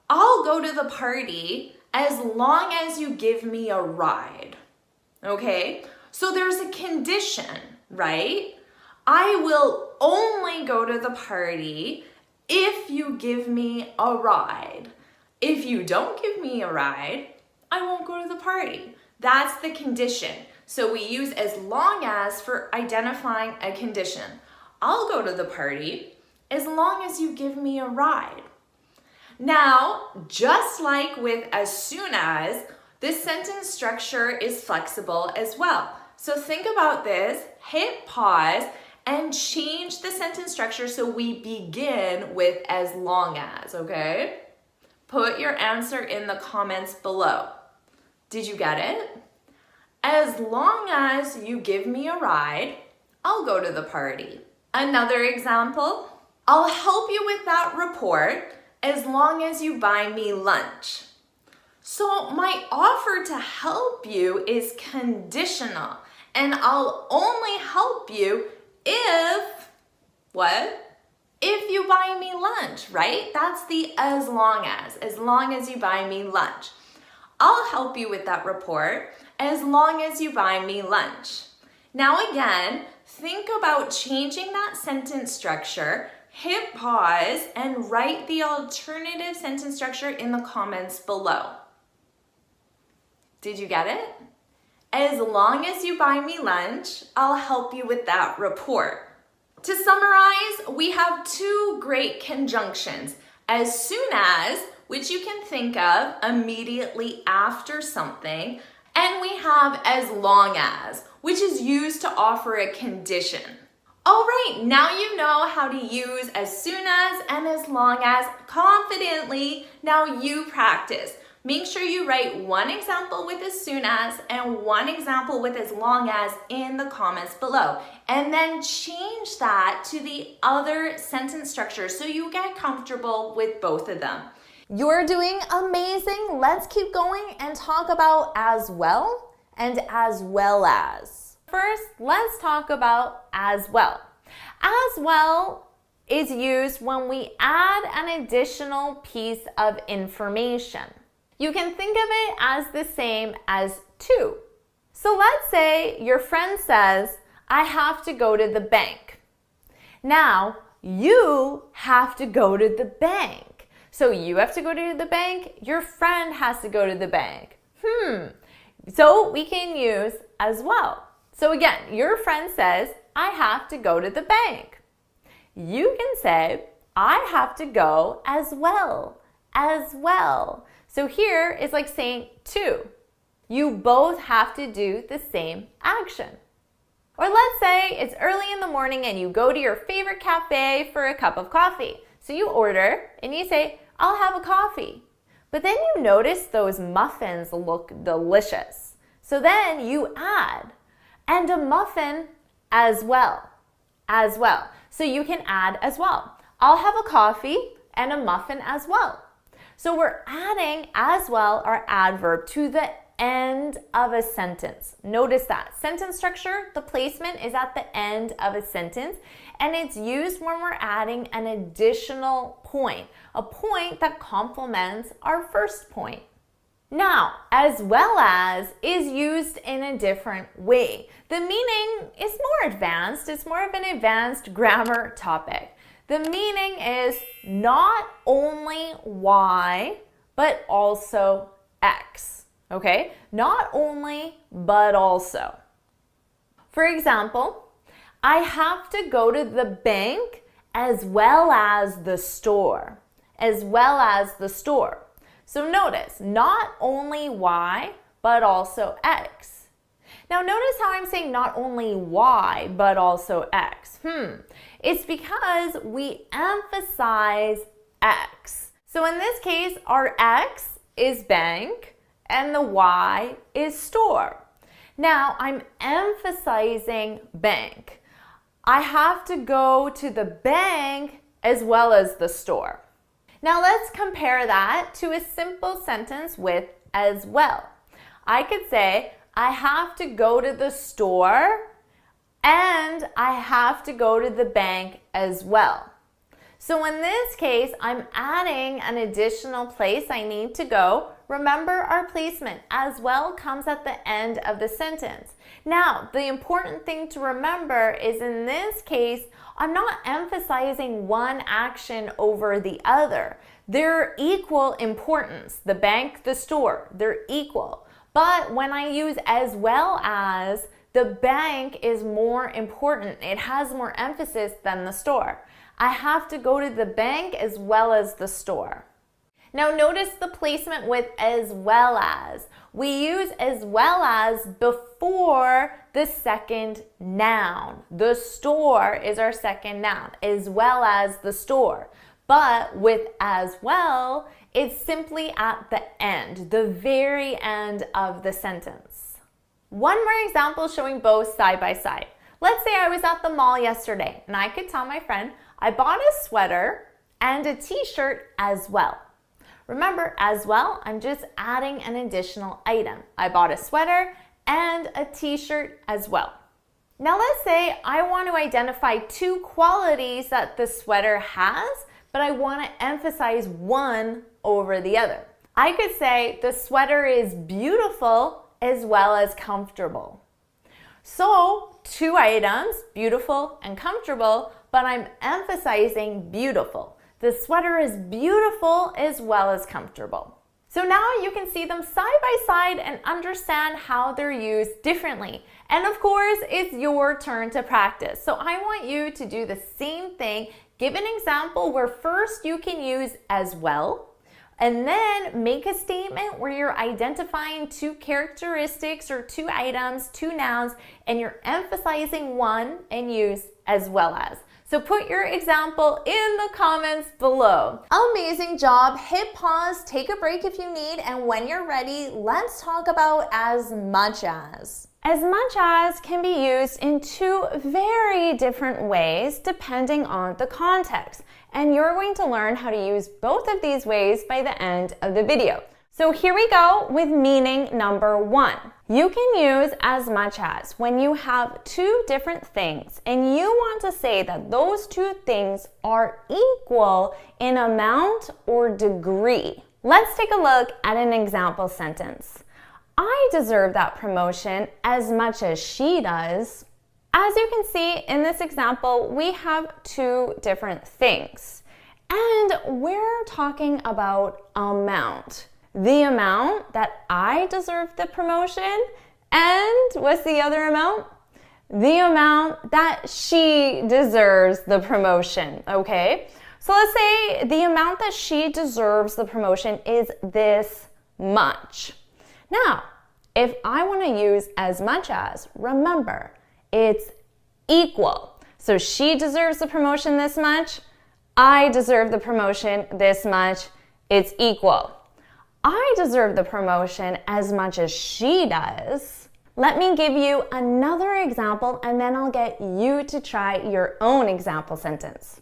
I'll go to the party as long as you give me a ride, okay? So there's a condition, right? I will only go to the party if you give me a ride. If you don't give me a ride, I won't go to the party. That's the condition. So we use as long as for identifying a condition. I'll go to the party as long as you give me a ride. Now, just like with as soon as, this sentence structure is flexible as well. So think about this, hit pause, and change the sentence structure so we begin with as long as, okay? Put your answer in the comments below. Did you get it? As long as you give me a ride, I'll go to the party. Another example, I'll help you with that report as long as you buy me lunch. So my offer to help you is conditional, and I'll only help you if, what? If you buy me lunch, right? That's the as long as you buy me lunch. I'll help you with that report as long as you buy me lunch. Now again, think about changing that sentence structure, hit pause, and write the alternative sentence structure in the comments below. Did you get it? As long as you buy me lunch, I'll help you with that report. To summarize, we have two great conjunctions. As soon as, which you can think of immediately after something, and we have as long as, which is used to offer a condition. All right, now you know how to use as soon as and as long as confidently. Now you practice. Make sure you write one example with as soon as and one example with as long as in the comments below. And then change that to the other sentence structure so you get comfortable with both of them. You're doing amazing. Let's keep going and talk about as well and as well as. First, let's talk about as well. As well is used when we add an additional piece of information. You can think of it as the same as to. So let's say your friend says, I have to go to the bank. Now, you have to go to the bank. So you have to go to the bank, your friend has to go to the bank. So we can use as well. So again, your friend says, I have to go to the bank. You can say, I have to go as well, as well. So here is like saying to. You both have to do the same action. Or let's say it's early in the morning and you go to your favorite cafe for a cup of coffee. So you order and you say, I'll have a coffee. But then you notice those muffins look delicious. So then you add, and a muffin as well, as well. So you can add as well. I'll have a coffee and a muffin as well. So we're adding as well, our adverb, to the end of a sentence. Notice that. Sentence structure, the placement is at the end of a sentence, and it's used when we're adding an additional point, a point that complements our first point. Now, as well as is used in a different way. The meaning is more advanced. It's more of an advanced grammar topic. The meaning is not only Y, but also X. Okay? Not only, but also. For example, I have to go to the bank as well as the store. As well as the store. So notice, not only Y, but also X. Now notice how I'm saying not only Y, but also X. It's because we emphasize X. So in this case, our X is bank and the Y is store. Now I'm emphasizing bank. I have to go to the bank as well as the store. Now let's compare that to a simple sentence with as well. I could say, I have to go to the store and I have to go to the bank as well. So in this case, I'm adding an additional place I need to go. Remember our placement, as well comes at the end of the sentence. Now, the important thing to remember is in this case, I'm not emphasizing one action over the other. They're equal importance. The bank, the store, they're equal. But when I use as well as, the bank is more important. It has more emphasis than the store. I have to go to the bank as well as the store. Now notice the placement with as well as. We use as well as before the second noun. The store is our second noun, as well as the store. But with as well, it's simply at the end, the very end of the sentence. One more example showing both side by side. Let's say I was at the mall yesterday and I could tell my friend, I bought a sweater and a t-shirt as well. Remember, as well, I'm just adding an additional item. I bought a sweater and a t-shirt as well. Now let's say I want to identify two qualities that the sweater has, but I want to emphasize one over the other. I could say the sweater is beautiful as well as comfortable. So, two items, beautiful and comfortable, but I'm emphasizing beautiful. The sweater is beautiful as well as comfortable. So now you can see them side by side and understand how they're used differently. And of course, it's your turn to practice. So I want you to do the same thing. Give an example where first you can use as well, and then make a statement where you're identifying two characteristics or two items, two nouns, and you're emphasizing one and use as well as. So put your example in the comments below. Amazing job. Hit pause, take a break if you need, and when you're ready, let's talk about as much as. As much as can be used in two very different ways depending on the context. And you're going to learn how to use both of these ways by the end of the video. So here we go with meaning number one. You can use as much as when you have two different things and you want to say that those two things are equal in amount or degree. Let's take a look at an example sentence. I deserve that promotion as much as she does. As you can see in this example, we have two different things. And we're talking about amount. The amount that I deserve the promotion, and what's the other amount? The amount that she deserves the promotion, okay? So let's say the amount that she deserves the promotion is this much. Now, if I want to use as much as, remember, it's equal. So she deserves the promotion this much, I deserve the promotion this much, it's equal. I deserve the promotion as much as she does. Let me give you another example and then I'll get you to try your own example sentence.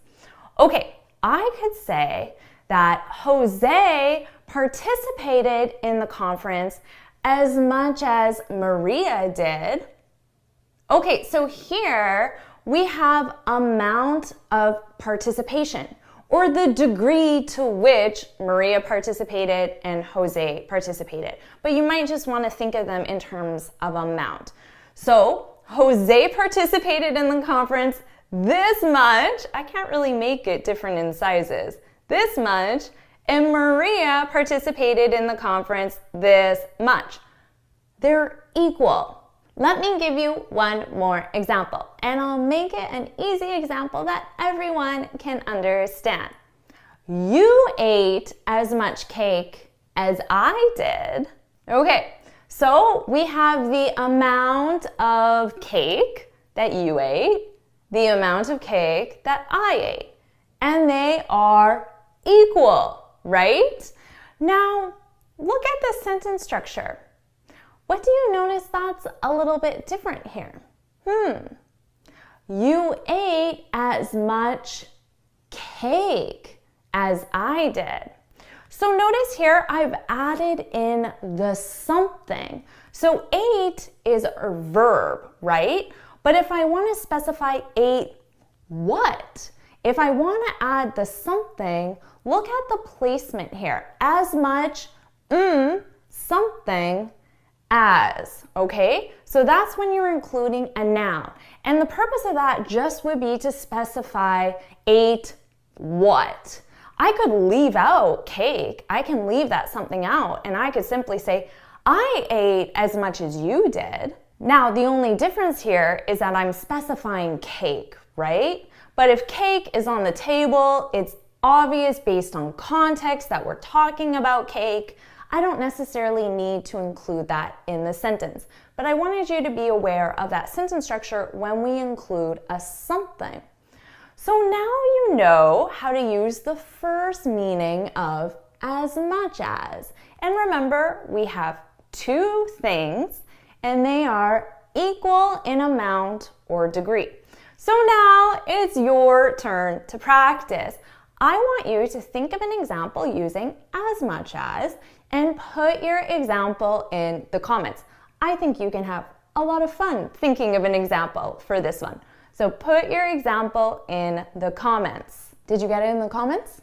Okay, I could say that Jose participated in the conference as much as Maria did. Okay, so here we have amount of participation, or the degree to which Maria participated and Jose participated. But you might just want to think of them in terms of amount. So Jose participated in the conference this much. I can't really make it different in sizes. This much. And Maria participated in the conference this much. They're equal. Let me give you one more example, and I'll make it an easy example that everyone can understand. You ate as much cake as I did. Okay, so we have the amount of cake that you ate, the amount of cake that I ate, and they are equal, right? Now, look at the sentence structure. What do you notice that's a little bit different here? You ate as much cake as I did. So notice here I've added in the something. So ate is a verb, right? But if I want to specify ate what? If I want to add the something, look at the placement here. As much, something, as, okay? So that's when you're including a noun. And the purpose of that just would be to specify ate what. I could leave out cake. I can leave that something out, and I could simply say, I ate as much as you did. Now, the only difference here is that I'm specifying cake, right? But if cake is on the table, it's obvious based on context that we're talking about cake. I don't necessarily need to include that in the sentence, but I wanted you to be aware of that sentence structure when we include a something. So now you know how to use the first meaning of as much as. And remember, we have two things, and they are equal in amount or degree. So now it's your turn to practice. I want you to think of an example using as much as and put your example in the comments. I think you can have a lot of fun thinking of an example for this one. So put your example in the comments. Did you get it in the comments?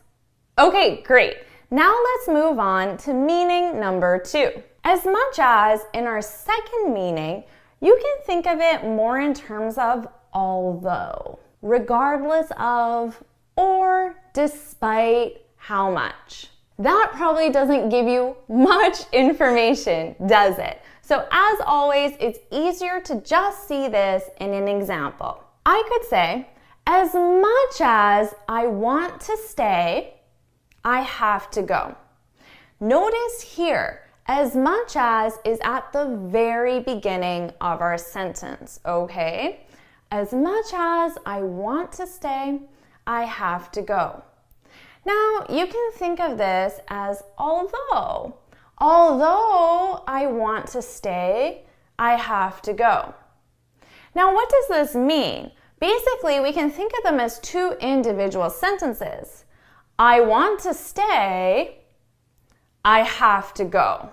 Okay, great. Now let's move on to meaning number 2. As much as in our second meaning, you can think of it more in terms of although, regardless of, or despite how much. That probably doesn't give you much information, does it? So as always, it's easier to just see this in an example. I could say, as much as I want to stay, I have to go. Notice here, as much as is at the very beginning of our sentence, okay? As much as I want to stay, I have to go. Now, you can think of this as although. Although I want to stay, I have to go. Now, what does this mean? Basically, we can think of them as two individual sentences. I want to stay, I have to go.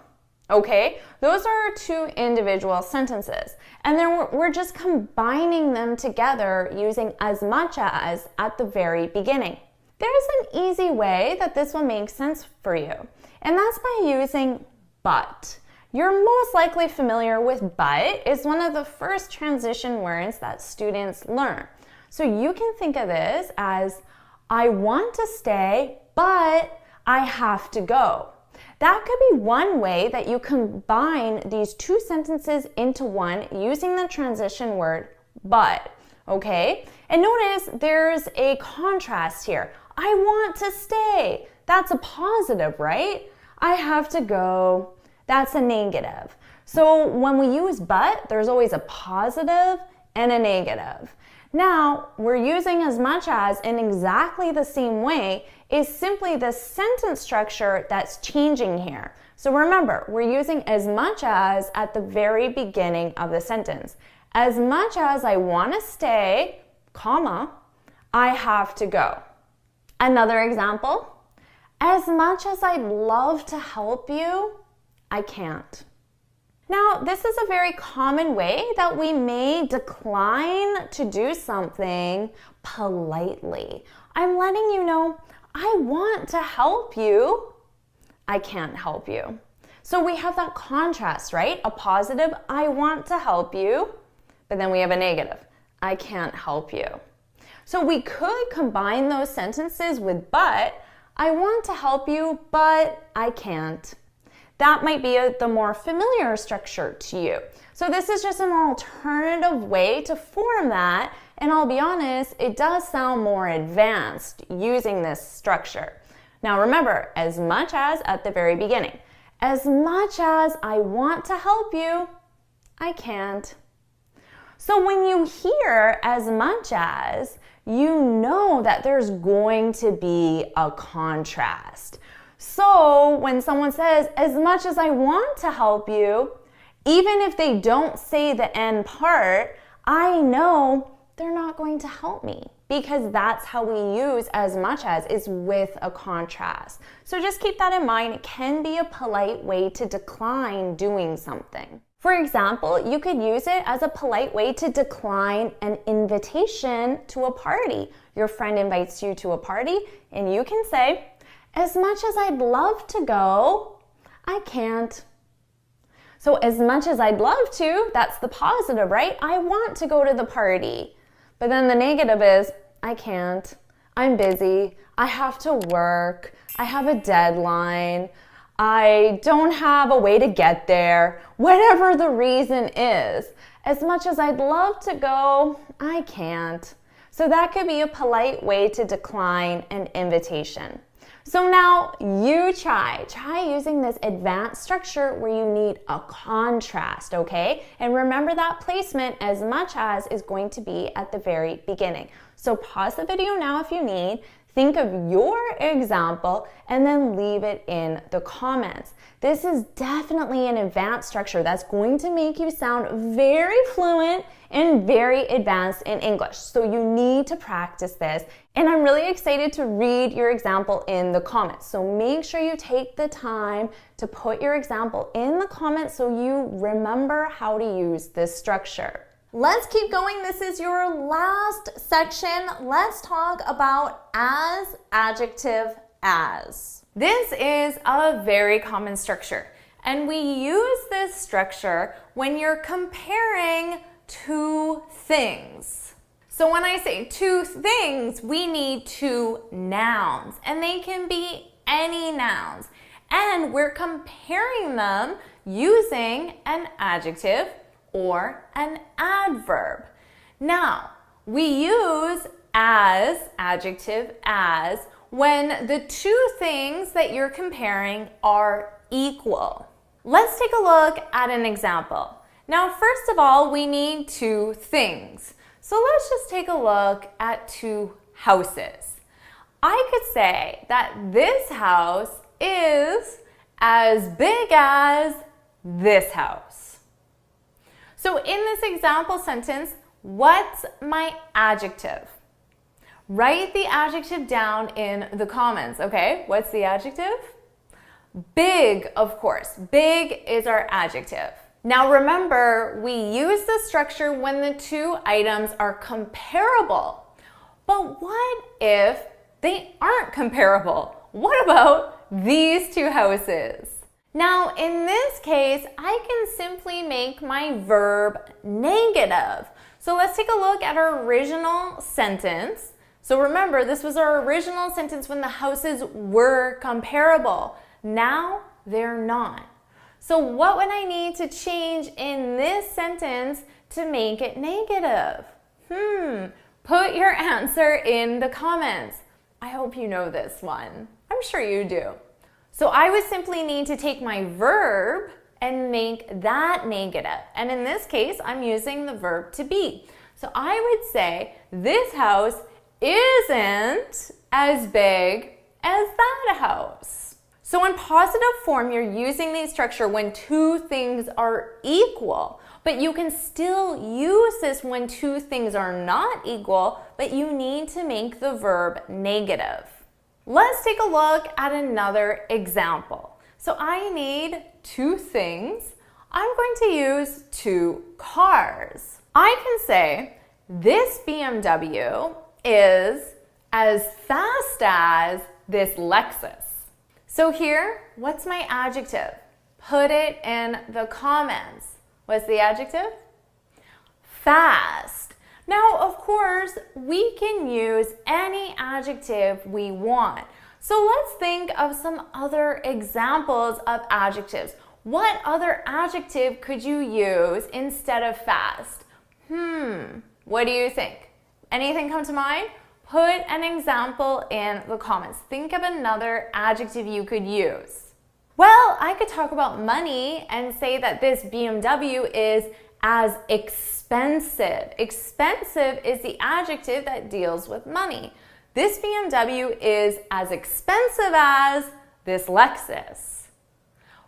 Okay? Those are two individual sentences. And then we're just combining them together using as much as at the very beginning. There's an easy way that this will make sense for you, and that's by using but. You're most likely familiar with but. It's one of the first transition words that students learn. So you can think of this as I want to stay, but I have to go. That could be one way that you combine these two sentences into one using the transition word but, okay? And notice there's a contrast here. I want to stay. That's a positive, right? I have to go. That's a negative. So when we use but, there's always a positive and a negative. Now, we're using as much as in exactly the same way. Is simply the sentence structure that's changing here. So remember, we're using as much as at the very beginning of the sentence. As much as I want to stay, comma, I have to go. Another example, as much as I'd love to help you, I can't. Now, this is a very common way that we may decline to do something politely. I'm letting you know, I want to help you, I can't help you. So we have that contrast, right? A positive, I want to help you, but then we have a negative, I can't help you. So we could combine those sentences with but, I want to help you, but I can't. That might be the more familiar structure to you. So this is just an alternative way to form that, and I'll be honest, it does sound more advanced using this structure. Now remember, as much as at the very beginning. As much as I want to help you, I can't. So when you hear as much as, you know that there's going to be a contrast. So when someone says, as much as I want to help you, even if they don't say the end part, I know they're not going to help me, because that's how we use as much as, is with a contrast. So just keep that in mind. It can be a polite way to decline doing something. For example, you could use it as a polite way to decline an invitation to a party. Your friend invites you to a party, and you can say, as much as I'd love to go, I can't. So as much as I'd love to, that's the positive, right? I want to go to the party. But then the negative is, I can't. I'm busy. I have to work. I have a deadline. I don't have a way to get there. Whatever the reason is, as much as I'd love to go, I can't. So that could be a polite way to decline an invitation. So now you try using this advanced structure where you need a contrast, okay? And remember that placement, as much as, is going to be at the very beginning. So pause the video now if you need, think of your example, and then leave it in the comments. This is definitely an advanced structure that's going to make you sound very fluent and very advanced in English. So you need to practice this. And I'm really excited to read your example in the comments. So make sure you take the time to put your example in the comments so you remember how to use this structure. Let's keep going. This is your last section. Let's talk about as, adjective as. This is a very common structure, and we use this structure when you're comparing two things. So when I say two things, we need two nouns, and they can be any nouns. And we're comparing them using an adjective or an adverb. Now, we use as, adjective as, when the two things that you're comparing are equal. Let's take a look at an example. Now, first of all, we need two things. So let's just take a look at two houses. I could say that this house is as big as this house. So in this example sentence, what's my adjective? Write the adjective down in the comments, okay? What's the adjective? Big, of course. Big is our adjective. Now remember, we use this structure when the two items are comparable. But what if they aren't comparable? What about these two houses? Now, in this case, I can simply make my verb negative. So let's take a look at our original sentence. So remember, this was our original sentence when the houses were comparable. Now they're not. So what would I need to change in this sentence to make it negative? Put your answer in the comments. I hope you know this one. I'm sure you do. So I would simply need to take my verb and make that negative. And in this case, I'm using the verb to be. So I would say, this house isn't as big as that house. So in positive form, you're using the structure when two things are equal. But you can still use this when two things are not equal, but you need to make the verb negative. Let's take a look at another example. So I need two things. I'm going to use two cars. I can say, this BMW is as fast as this Lexus. So here, what's my adjective? Put it in the comments. What's the adjective? Fast. Now, of course, we can use any adjective we want. So let's think of some other examples of adjectives. What other adjective could you use instead of fast? What do you think? Anything come to mind? Put an example in the comments. Think of another adjective you could use. Well, I could talk about money and say that this BMW is as expensive. Expensive is the adjective that deals with money. This BMW is as expensive as this Lexus.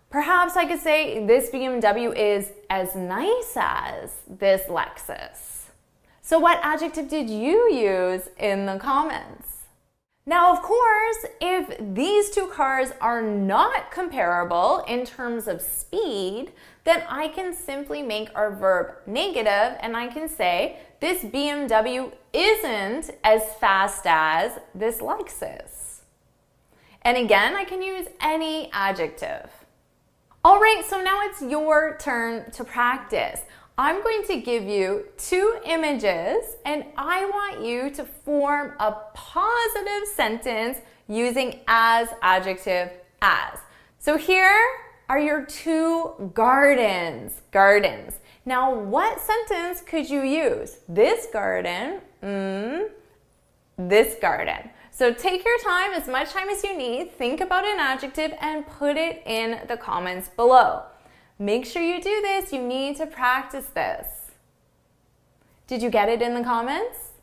Perhaps I could say this BMW is as nice as this Lexus. So what adjective did you use in the comments? Now, of course, if these two cars are not comparable in terms of speed, then I can simply make our verb negative and I can say this BMW isn't as fast as this Lexus. And again, I can use any adjective. All right, so now it's your turn to practice. I'm going to give you two images and I want you to form a positive sentence using as, adjective, as. So here are your two gardens. Now, what sentence could you use? This garden, this garden. So take your time, as much time as you need, think about an adjective and put it in the comments below. Make sure you do this. You need to practice this. Did you get it in the comments?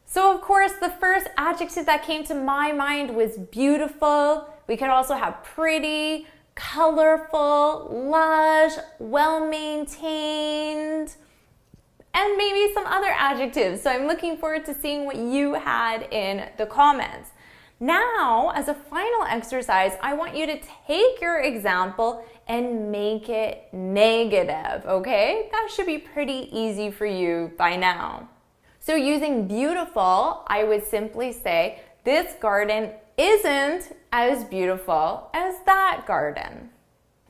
So of course, the first adjective that came to my mind was beautiful. We could also have pretty, colorful, lush, well-maintained, and maybe some other adjectives. So I'm looking forward to seeing what you had in the comments. Now, as a final exercise, I want you to take your example and make it negative, okay? That should be pretty easy for you by now. So using beautiful, I would simply say, this garden isn't as beautiful as that garden.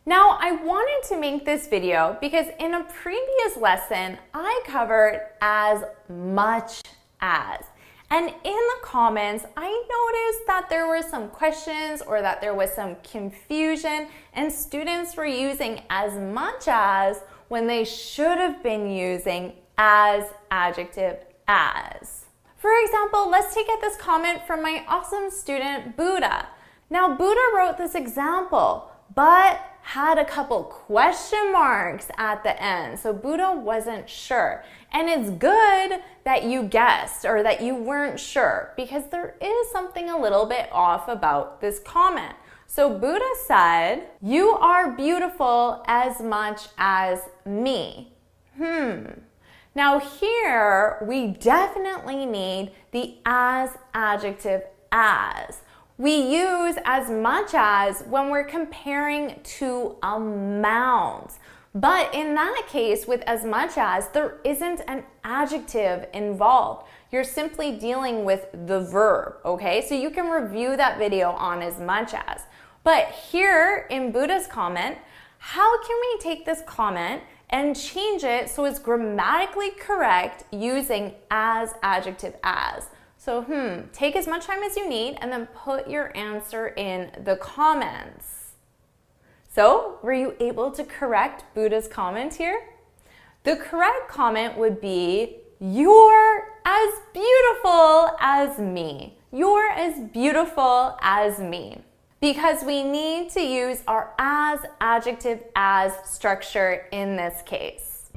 Now, I wanted to make this video because in a previous lesson, I covered as much as. And in the comments, I noticed that there were some questions or that there was some confusion and students were using as much as when they should have been using as, adjective, as. For example, let's take this comment from my awesome student, Buddha. Now, Buddha wrote this example, but had a couple question marks at the end. So Buddha wasn't sure. And it's good that you guessed or that you weren't sure because there is something a little bit off about this comment. So Buddha said, "You are beautiful as much as me." Now here, we definitely need the as, adjective, as. We use as much as when we're comparing two amounts. But in that case, with as much as, there isn't an adjective involved. You're simply dealing with the verb, okay? So you can review that video on as much as. But here in Buddha's comment, how can we take this comment and change it so it's grammatically correct using as, adjective, as? So, take as much time as you need and then put your answer in the comments. So, were you able to correct Buddha's comment here? The correct comment would be, "You're as beautiful as me." You're as beautiful as me. Because we need to use our as, adjective, as structure in this case.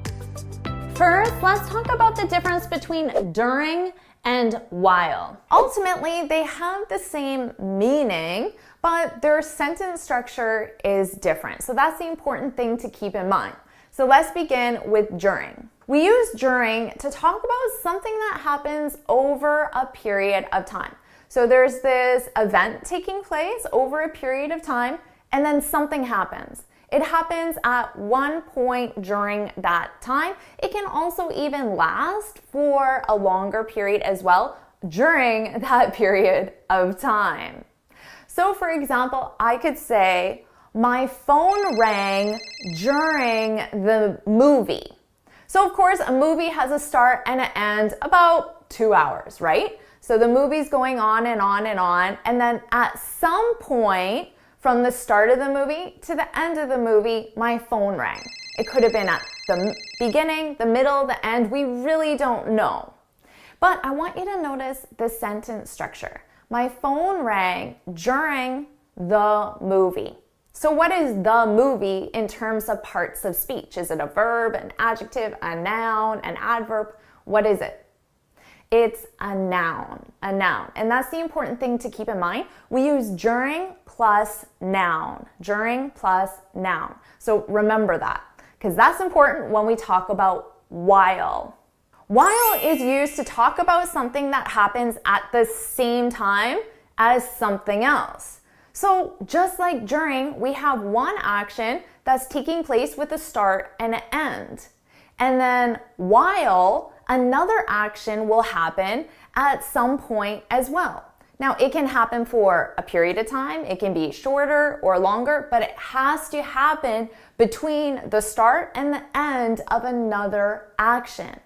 First, let's talk about the difference between during and while. Ultimately, they have the same meaning, but their sentence structure is different. So that's the important thing to keep in mind. So let's begin with during. We use during to talk about something that happens over a period of time. So there's this event taking place over a period of time, and then something happens. It happens at one point during that time. It can also even last for a longer period as well during that period of time. So for example, I could say, "My phone rang during the movie." So of course, a movie has a start and an end about 2 hours, right? So the movie's going on and on and on, and then at some point from the start of the movie to the end of the movie, my phone rang. It could have been at the beginning, the middle, the end. We really don't know. But I want you to notice the sentence structure. My phone rang during the movie. So what is the movie in terms of parts of speech? Is it a verb, an adjective, a noun, an adverb? What is it? It's a noun, And that's the important thing to keep in mind. We use during plus noun, So remember that, because that's important when we talk about while. While is used to talk about something that happens at the same time as something else. So just like during, we have one action that's taking place with a start and an end. And then while, another action will happen at some point as well. Now, it can happen for a period of time, it can be shorter or longer, but it has to happen between the start and the end of another action.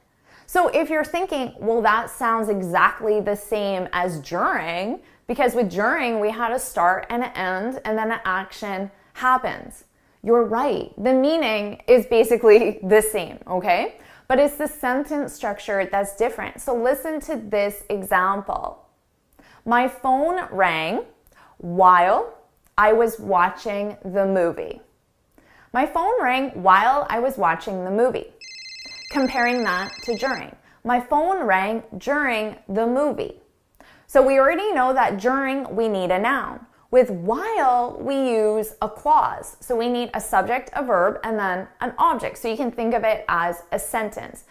So if you're thinking, well, that sounds exactly the same as during, because with during, we had a start and an end, and then an action happens. You're right. The meaning is basically the same, okay? But it's the sentence structure that's different. So listen to this example. My phone rang while I was watching the movie. My phone rang while I was watching the movie. Comparing that to during. My phone rang during the movie. So we already know that during we need a noun. With while, we use a clause. So we need a subject, a verb, and then an object. So you can think of it as a sentence.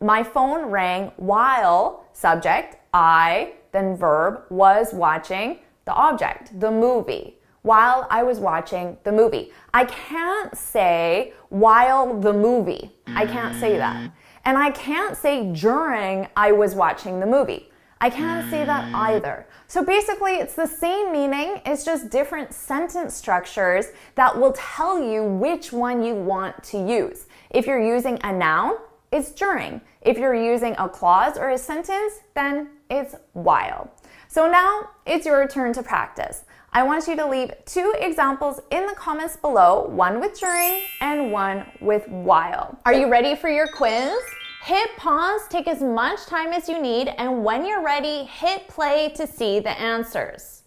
My phone rang while, subject, I, then verb, was watching the object, the movie. While I was watching the movie. I can't say while the movie. I can't say that. And I can't say during I was watching the movie. I can't say that either. So basically, it's the same meaning, it's just different sentence structures that will tell you which one you want to use. If you're using a noun, it's during. If you're using a clause or a sentence, then it's while. So now it's your turn to practice. I want you to leave 2 examples in the comments below, one with during and one with while. Are you ready for your quiz? Hit pause, take as much time as you need, and when you're ready, hit play to see the answers.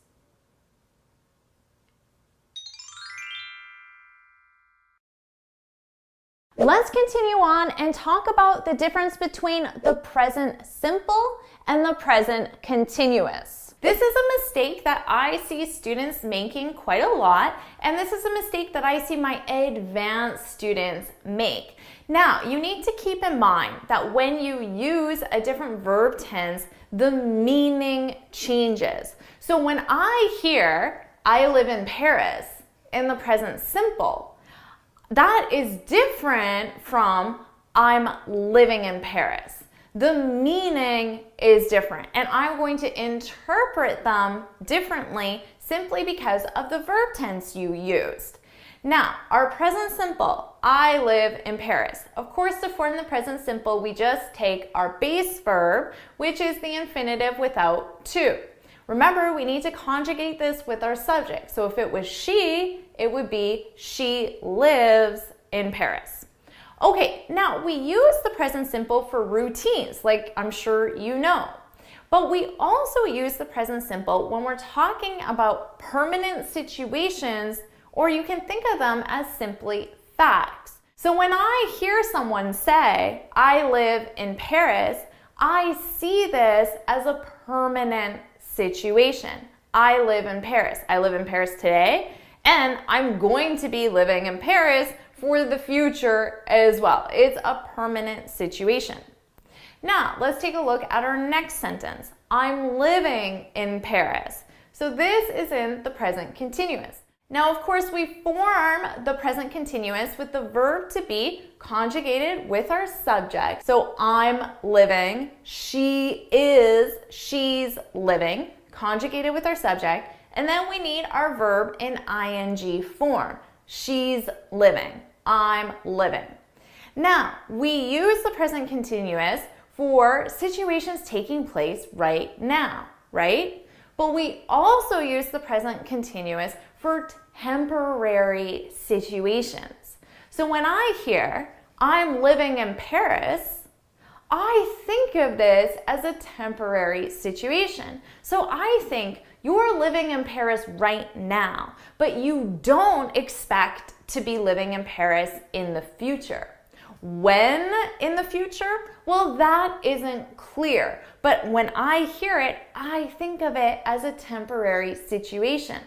Let's continue on and talk about the difference between the present simple and the present continuous. This is a mistake that I see students making quite a lot, and this is a mistake that I see my advanced students make. Now, you need to keep in mind that when you use a different verb tense, the meaning changes. So when I hear, I live in Paris, in the present simple, that is different from I'm living in Paris. The meaning is different, and I'm going to interpret them differently simply because of the verb tense you used. Now, our present simple, I live in Paris. Of course, to form the present simple, we just take our base verb, which is the infinitive without to. Remember, we need to conjugate this with our subject. So if it was she, it would be she lives in Paris. Okay, now we use the present simple for routines, like I'm sure you know. But we also use the present simple when we're talking about permanent situations, or you can think of them as simply facts. So when I hear someone say, I live in Paris, I see this as a permanent situation. I live in Paris. I live in Paris today, and I'm going to be living in Paris for the future as well. It's a permanent situation. Now, let's take a look at our next sentence. I'm living in Paris. So this is in the present continuous. Now, of course, we form the present continuous with the verb to be conjugated with our subject. So I'm living, she is, she's living, conjugated with our subject. And then we need our verb in ing form. She's living. I'm living. Now, we use the present continuous for situations taking place right now, right? But we also use the present continuous for temporary situations. So when I hear, I'm living in Paris, I think of this as a temporary situation. So I think you're living in Paris right now, but you don't expect to be living in Paris in the future. When in the future? Well, that isn't clear. But when I hear it, I think of it as a temporary situation.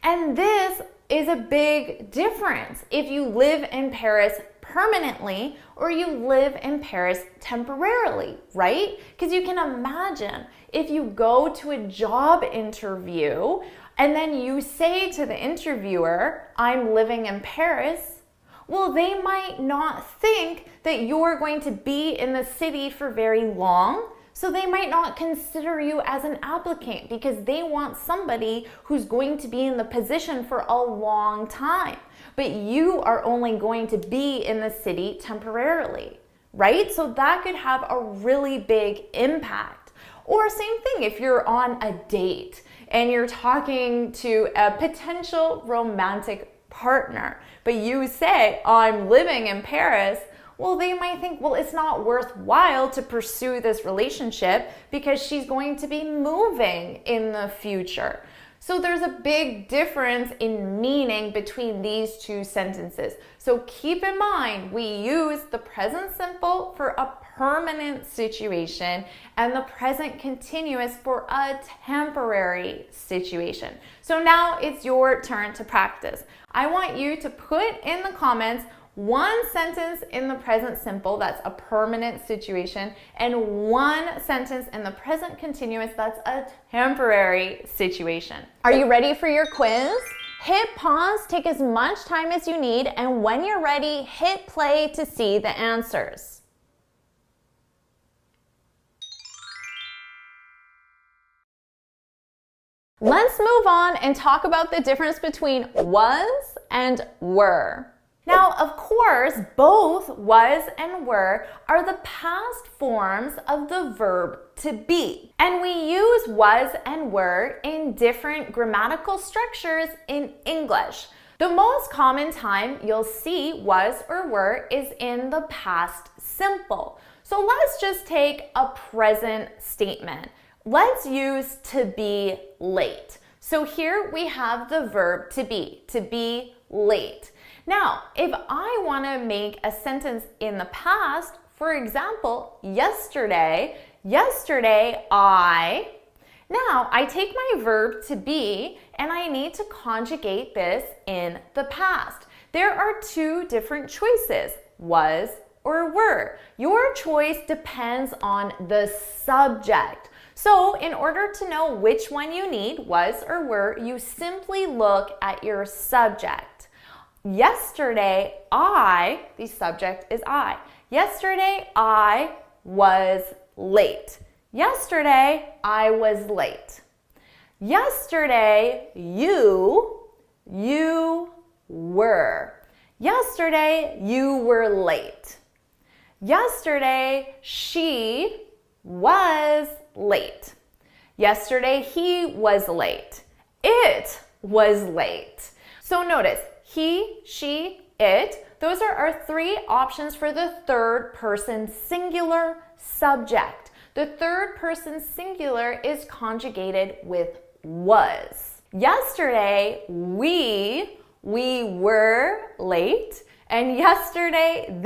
And this is a big difference if you live in Paris permanently or you live in Paris temporarily, right? Because you can imagine if you go to a job interview and then you say to the interviewer, I'm living in Paris, well, they might not think that you're going to be in the city for very long. So they might not consider you as an applicant because they want somebody who's going to be in the position for a long time. But you are only going to be in the city temporarily, right? So that could have a really big impact. Or same thing if you're on a date and you're talking to a potential romantic partner, but you say, I'm living in Paris. Well, they might think, well, it's not worthwhile to pursue this relationship because she's going to be moving in the future. So there's a big difference in meaning between these two sentences. So keep in mind, we use the present simple for a permanent situation and the present continuous for a temporary situation. So now it's your turn to practice. I want you to put in the comments one sentence in the present simple that's a permanent situation and one sentence in the present continuous that's a temporary situation. Are you ready for your quiz? Hit pause, take as much time as you need, and when you're ready, hit play to see the answers. Let's move on and talk about the difference between was and were. Now, of course, both was and were are the past forms of the verb to be. And we use was and were in different grammatical structures in English. The most common time you'll see was or were is in the past simple. So let's just take a present statement. Let's use to be late. So here we have the verb to be late. Now, if I want to make a sentence in the past, for example, yesterday I. Now, I take my verb to be and I need to conjugate this in the past. There are two different choices, was or were. Your choice depends on the subject. So in order to know which one you need, was or were, you simply look at your subject. Yesterday, the subject is I. Yesterday, I was late. Yesterday, I was late. Yesterday, you were. Yesterday, you were late. Yesterday, she was late. Yesterday, he was late. It was late. So notice, he, she, it, those are our three options for the third person singular subject. The third person singular is conjugated with was. Yesterday, we were late, and yesterday,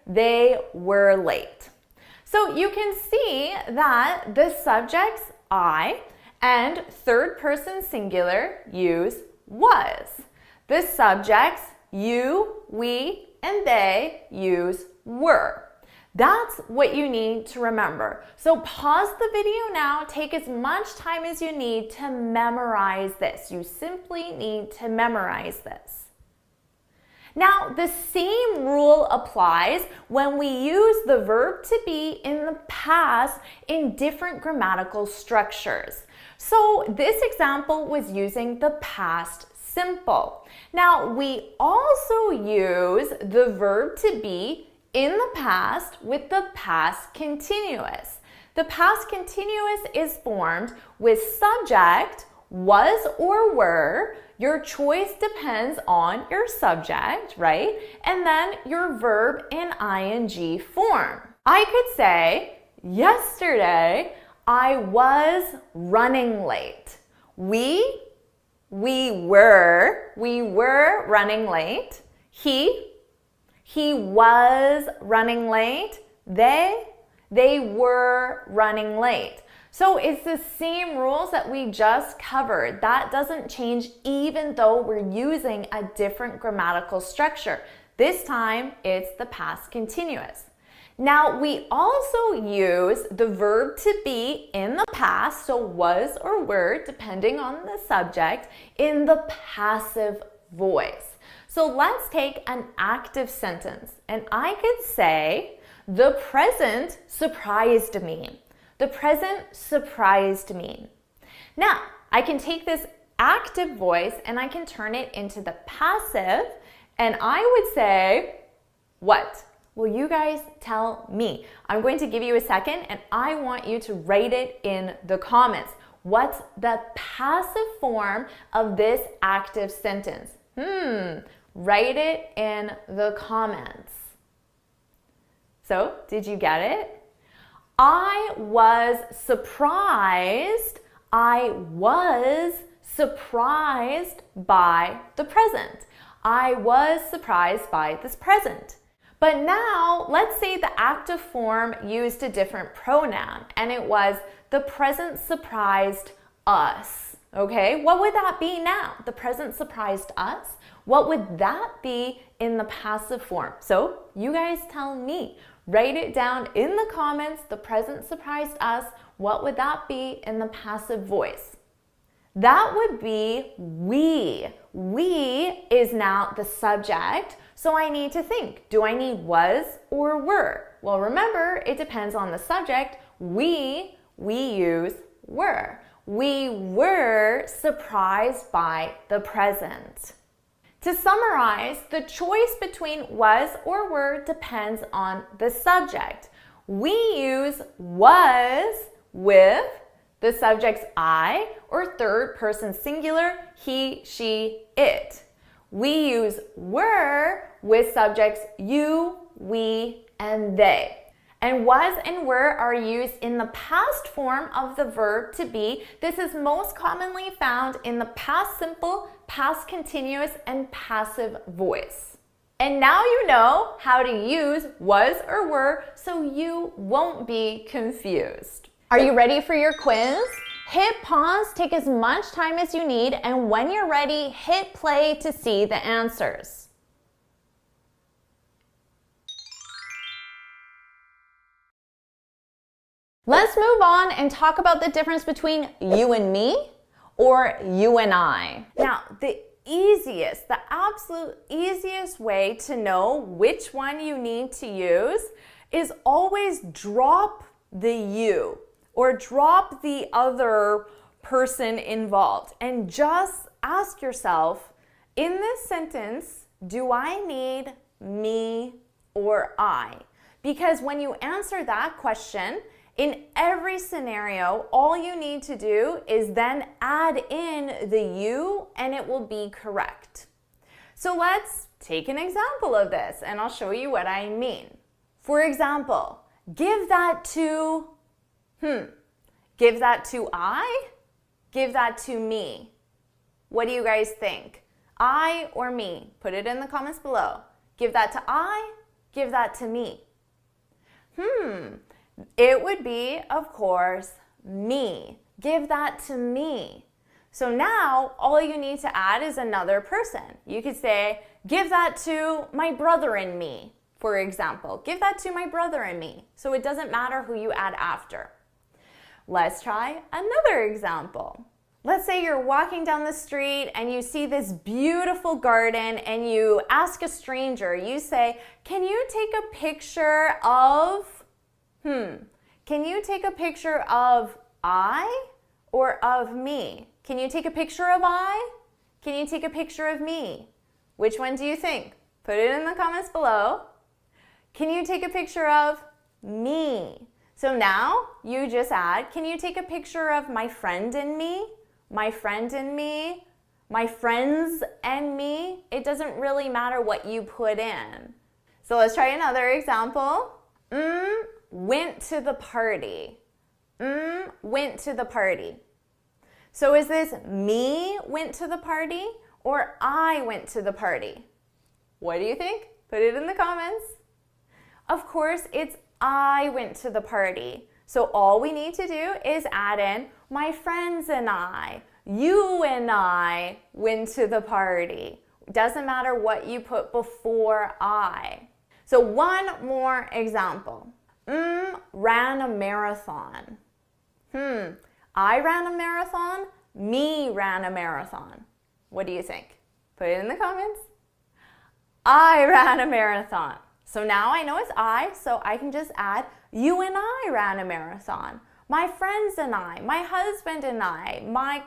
they were late. So you can see that the subjects I and third person singular use was. The subjects you, we, and they use were. That's what you need to remember. So pause the video now, take as much time as you need to memorize this. You simply need to memorize this. Now, the same rule applies when we use the verb to be in the past in different grammatical structures. So this example was using the past simple. Now, we also use the verb to be in the past with the past continuous. The past continuous is formed with subject, was or were. Your choice depends on your subject, right? And then your verb in ing form. I could say, yesterday I was running late. We were running late. He was running late. They were running late. So it's the same rules that we just covered. That doesn't change even though we're using a different grammatical structure. This time it's the past continuous. Now we also use the verb to be in the past, so was or were, depending on the subject, in the passive voice. So let's take an active sentence, and I could say, the present surprised me. The present surprised me. Now, I can take this active voice and I can turn it into the passive, and I would say, what? Well, you guys tell me. I'm going to give you a second and I want you to write it in the comments. What's the passive form of this active sentence? Write it in the comments. So, did you get it? I was surprised. I was surprised by the present. I was surprised by this present. But now, let's say the active form used a different pronoun, and it was the present surprised us. Okay, what would that be now? The present surprised us? What would that be in the passive form? So, you guys tell me. Write it down in the comments, the present surprised us. What would that be in the passive voice? That would be we. We is now the subject, so I need to think. Do I need was or were? Well, remember, it depends on the subject. We use were. We were surprised by the present. To summarize, the choice between was or were depends on the subject. We use was with the subjects I or third person singular, he, she, it. We use were with subjects you, we, and they. And was and were are used in the past form of the verb to be. This is most commonly found in the past simple, past continuous, and passive voice. And now you know how to use was or were so you won't be confused. Are you ready for your quiz? Hit pause, take as much time as you need, and when you're ready, hit play to see the answers. Let's move on and talk about the difference between you and me or you and I. Now, the absolute easiest way to know which one you need to use is always drop the you or drop the other person involved and just ask yourself, in this sentence, do I need me or I? Because when you answer that question, in every scenario, all you need to do is then add in the you and it will be correct. So let's take an example of this and I'll show you what I mean. For example, give that to, give that to I, give that to me. What do you guys think? I or me? Put it in the comments below. Give that to I, give that to me. It would be, of course, me. Give that to me. So now, all you need to add is another person. You could say, give that to my brother and me, for example. Give that to my brother and me. So it doesn't matter who you add after. Let's try another example. Let's say you're walking down the street and you see this beautiful garden and you ask a stranger, you say, can you take a picture of... Can you take a picture of I or of me? Can you take a picture of I? Can you take a picture of me? Which one do you think? Put it in the comments below. Can you take a picture of me? So now you just add, can you take a picture of my friend and me? My friend and me? My friends and me? It doesn't really matter what you put in. So let's try another example. Went to the party. Went to the party. So is this me went to the party or I went to the party? What do you think? Put it in the comments. Of course, it's I went to the party. So all we need to do is add in my friends and I. You and I went to the party. Doesn't matter what you put before I. So one more example. Ran a marathon. I ran a marathon. Me ran a marathon. What do you think? Put it in the comments. I ran a marathon. So now I know it's I, so I can just add you and I ran a marathon. My friends and I, my husband and I, my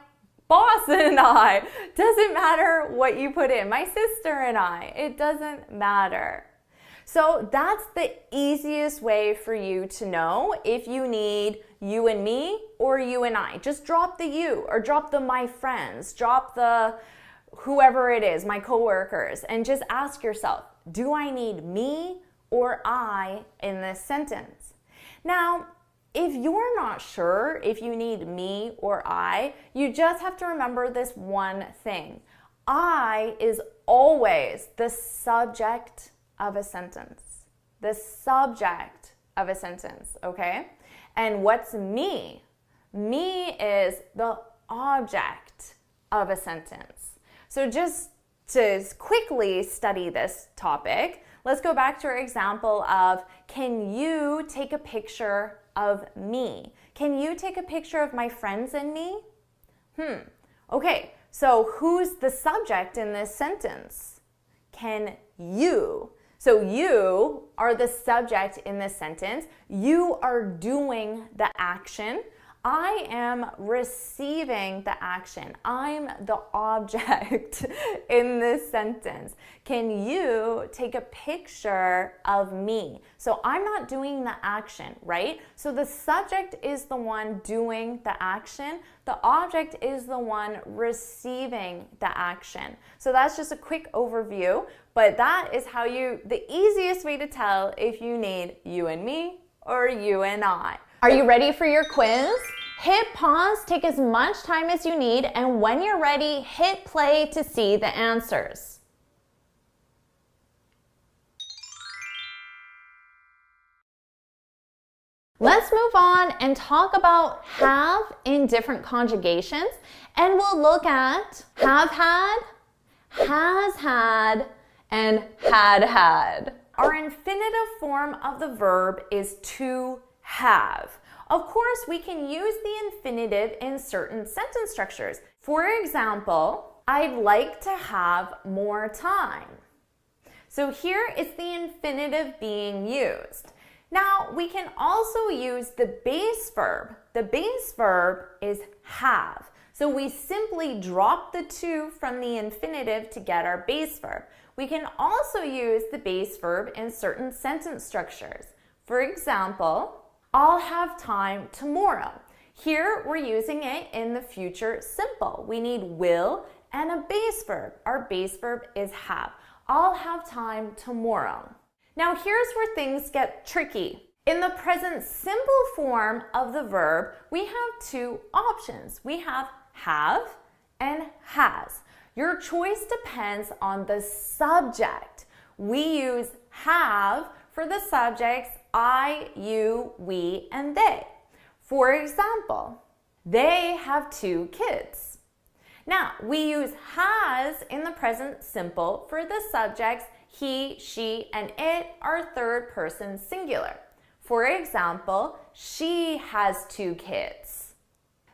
boss and I. Doesn't matter what you put in. My sister and I. It doesn't matter. So that's the easiest way for you to know if you need you and me or you and I. Just drop the you or drop the my friends, drop the whoever it is, my coworkers, and just ask yourself, do I need me or I in this sentence? Now, if you're not sure if you need me or I, you just have to remember this one thing. I is always the subject of a sentence. The subject of a sentence, okay? And what's me? Me is the object of a sentence. So just to quickly study this topic, let's go back to our example of, can you take a picture of me? Can you take a picture of my friends and me? Okay, so who's the subject in this sentence? Can you? So you are the subject in this sentence. You are doing the action. I am receiving the action. I'm the object in this sentence. Can you take a picture of me? So I'm not doing the action, right? So the subject is the one doing the action. The object is the one receiving the action. So that's just a quick overview, but that is how the easiest way to tell if you need you and me or you and I. Are you ready for your quiz? Hit pause, take as much time as you need, and when you're ready, hit play to see the answers. Let's move on and talk about have in different conjugations, and we'll look at have had, has had, and had had. Our infinitive form of the verb is to have. Of course, we can use the infinitive in certain sentence structures. For example, I'd like to have more time. So here is the infinitive being used. Now, we can also use the base verb. The base verb is have. So we simply drop the to from the infinitive to get our base verb. We can also use the base verb in certain sentence structures. For example, I'll have time tomorrow. Here we're using it in the future simple. We need will and a base verb. Our base verb is have. I'll have time tomorrow. Now here's where things get tricky. In the present simple form of the verb, we have two options. We have and has. Your choice depends on the subject. We use have for the subjects I, you, we, and they. For example, they have 2 kids. Now, we use has in the present simple for the subjects he, she, and it are third person singular. For example, she has 2 kids.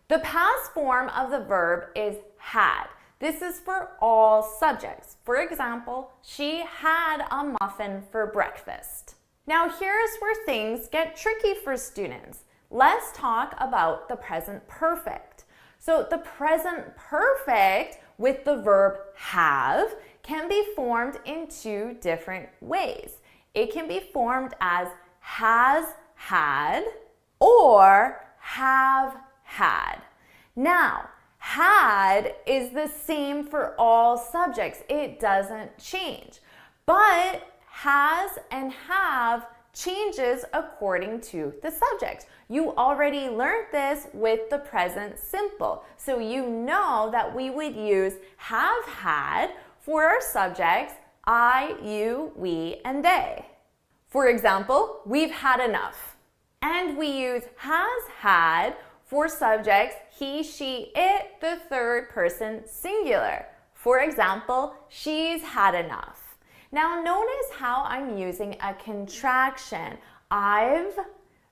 The past form of the verb is had. This is for all subjects. For example, she had a muffin for breakfast. Now here's where things get tricky for students. Let's talk about the present perfect. So the present perfect with the verb have can be formed in 2 different ways. it can be formed as has had or have had. Now, had is the same for all subjects. It doesn't change. But has and have changes according to the subject. You already learned this with the present simple. So you know that we would use have had for our subjects I, you, we, and they. For example, we've had enough. And we use has had for subjects he, she, it, the third person singular. For example, she's had enough. Now notice how I'm using a contraction. I've,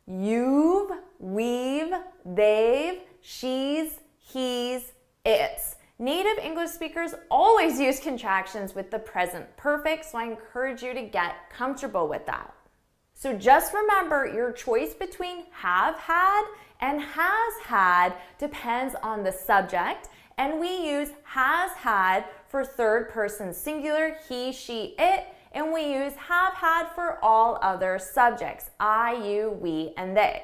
you've, we've, they've, she's, he's, it's. Native English speakers always use contractions with the present perfect, so I encourage you to get comfortable with that. So just remember, your choice between have had and has had depends on the subject, and we use has had for third person singular, he, she, it, and we use have had for all other subjects, I, you, we, and they.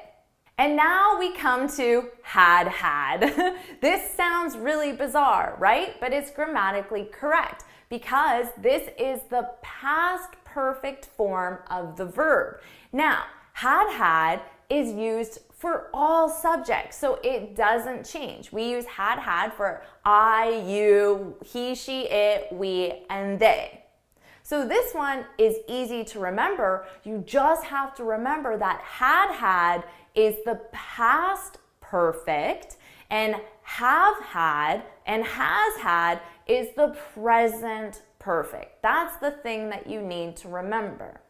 And now we come to had had. This sounds really bizarre, right? But it's grammatically correct because this is the past perfect form of the verb. Now, had is used for all subjects, so it doesn't change. We use had for I, you, he, she, it, we, and they. So this one is easy to remember. You just have to remember that had is the past perfect, and have had and has had is the present perfect. That's the thing that you need to remember.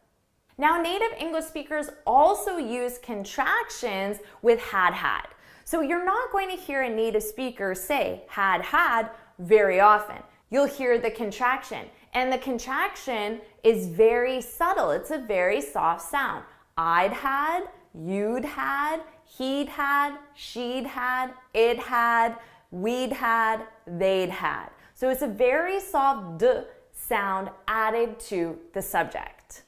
Now, native English speakers also use contractions with had. So you're not going to hear a native speaker say had very often. You'll hear the contraction, and the contraction is very subtle. It's a very soft sound. I'd had, you'd had, he'd had, she'd had, it had, we'd had, they'd had. So it's a very soft d sound added to the subject.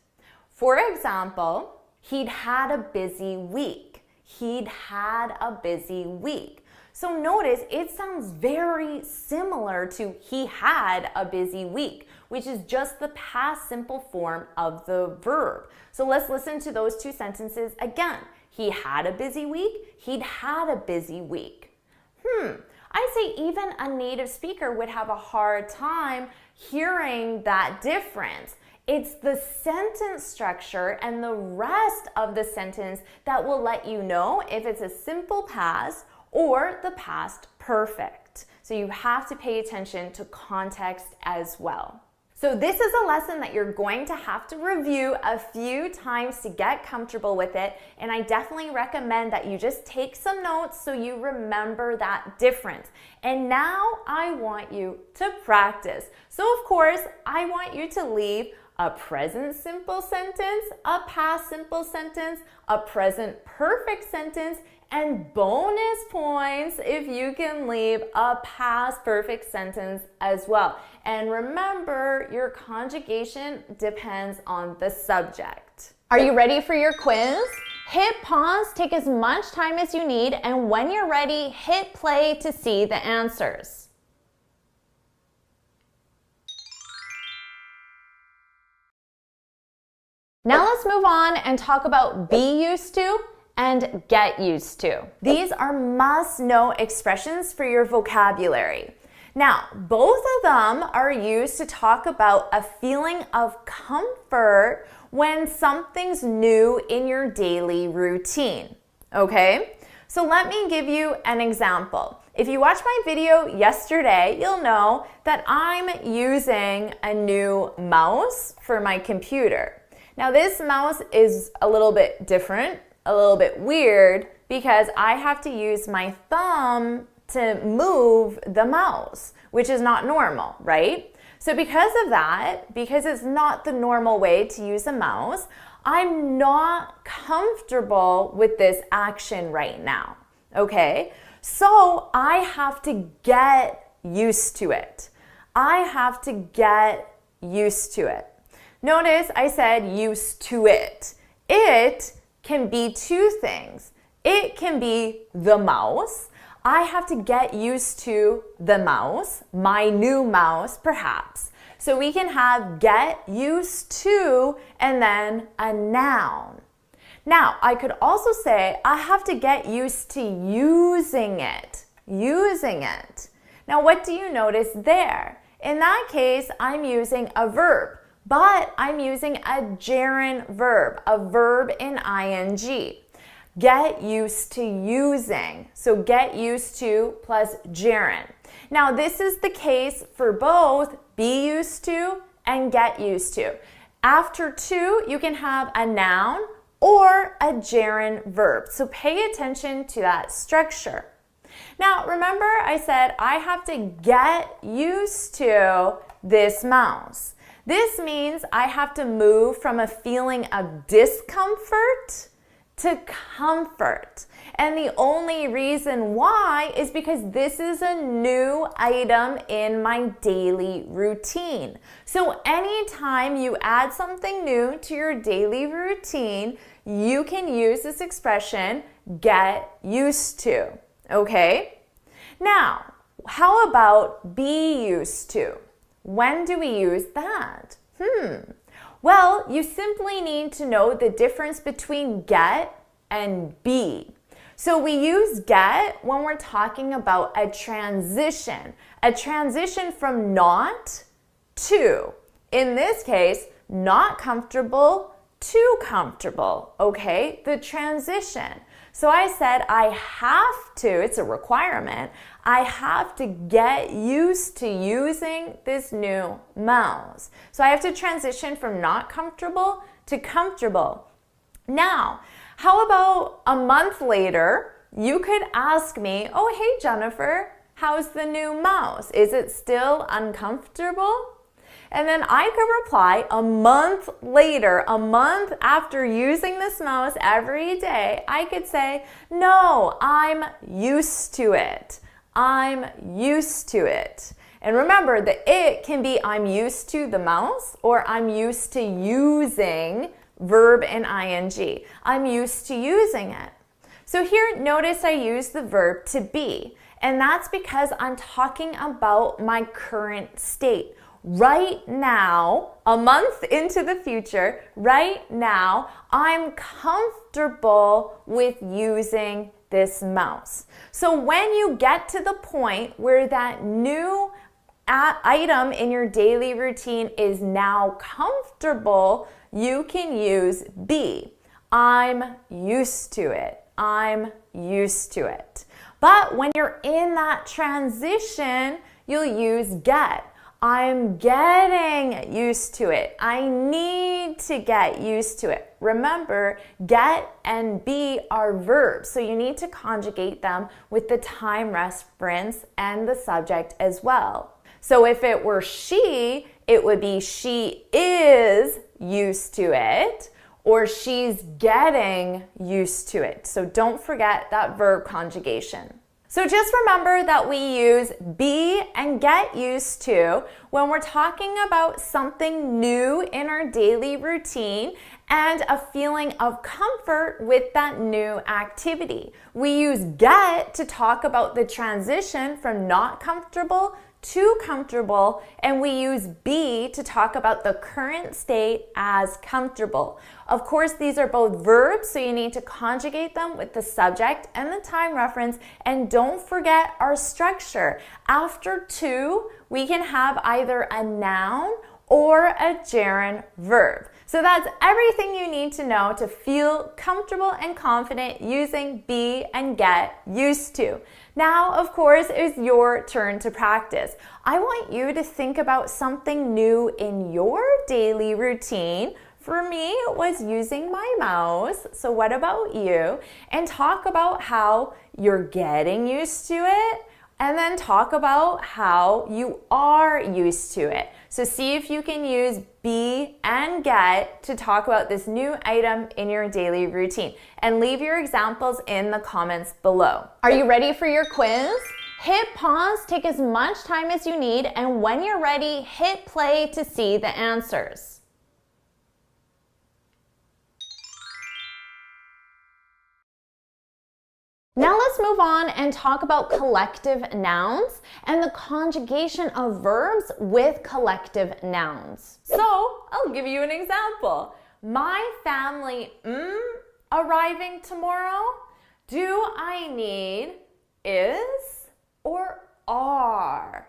For example, he'd had a busy week. He'd had a busy week. So notice it sounds very similar to he had a busy week, which is just the past simple form of the verb. So let's listen to those two sentences again. He had a busy week. He'd had a busy week. I'd say even a native speaker would have a hard time hearing that difference. It's the sentence structure and the rest of the sentence that will let you know if it's a simple past or the past perfect. So you have to pay attention to context as well. So this is a lesson that you're going to have to review a few times to get comfortable with it, and I definitely recommend that you just take some notes so you remember that difference. And now I want you to practice. So of course, I want you to leave a present simple sentence, a past simple sentence, a present perfect sentence, and bonus points if you can leave a past perfect sentence as well. And remember, your conjugation depends on the subject. Are you ready for your quiz? Hit pause, take as much time as you need, and when you're ready, hit play to see the answers. Now let's move on and talk about be used to and get used to. These are must-know expressions for your vocabulary. Now, both of them are used to talk about a feeling of comfort when something's new in your daily routine, okay? So let me give you an example. If you watched my video yesterday, you'll know that I'm using a new mouse for my computer. Now this mouse is a little bit different, a little bit weird, because I have to use my thumb to move the mouse, which is not normal, right? So because of that, because it's not the normal way to use a mouse, I'm not comfortable with this action right now, okay? So I have to get used to it. I have to get used to it. Notice I said used to it. It can be two things. It can be the mouse. I have to get used to the mouse, my new mouse, perhaps. So we can have get used to and then a noun. Now, I could also say I have to get used to using it. Using it. Now, what do you notice there? In that case, I'm using a verb, but I'm using a gerund verb, a verb in ing. Get used to using. So get used to plus gerund. Now, this is the case for both be used to and get used to. After to, you can have a noun or a gerund verb. So pay attention to that structure. Now, remember I said I have to get used to this mouse. This means I have to move from a feeling of discomfort to comfort. And the only reason why is because this is a new item in my daily routine. So anytime you add something new to your daily routine, you can use this expression, get used to, okay? Now, how about be used to? When do we use that? Well, you simply need to know the difference between get and be. So we use get when we're talking about a transition from not to. In this case, not comfortable to comfortable, okay? The transition. So I said I have to, it's a requirement, I have to get used to using this new mouse. So I have to transition from not comfortable to comfortable. Now, how about a month later, you could ask me, oh, hey, Jennifer, how's the new mouse? Is it still uncomfortable? And then I could reply a month later, a month after using this mouse every day, I could say, no, I'm used to it. I'm used to it. And remember, the it can be I'm used to the mouse or I'm used to using verb in ing. I'm used to using it. So here, notice I use the verb to be. And that's because I'm talking about my current state. Right now, a month into the future, right now, I'm comfortable with using this mouse. So when you get to the point where that new item in your daily routine is now comfortable, you can use be. I'm used to it. I'm used to it. But when you're in that transition, you'll use get. I'm getting used to it. I need to get used to it. Remember, get and be are verbs, so you need to conjugate them with the time reference and the subject as well. So if it were she, it would be she is used to it, or she's getting used to it. So don't forget that verb conjugation. So just remember that we use be and get used to when we're talking about something new in our daily routine and a feeling of comfort with that new activity. We use get to talk about the transition from not comfortable to comfortable, and we use be to talk about the current state as comfortable. Of course, these are both verbs, so you need to conjugate them with the subject and the time reference, and don't forget our structure. After to, we can have either a noun or a gerund verb. So that's everything you need to know to feel comfortable and confident using be and get used to. Now, of course, it's your turn to practice. I want you to think about something new in your daily routine. For me, it was using my mouse. So what about you? And talk about how you're getting used to it, and then talk about how you are used to it. So see if you can use be and get to talk about this new item in your daily routine. And leave your examples in the comments below. Are you ready for your quiz? Hit pause, take as much time as you need, and when you're ready, hit play to see the answers. let's move on and talk about collective nouns and the conjugation of verbs with collective nouns. So I'll give you an example. My family arriving tomorrow. Do I need is or are?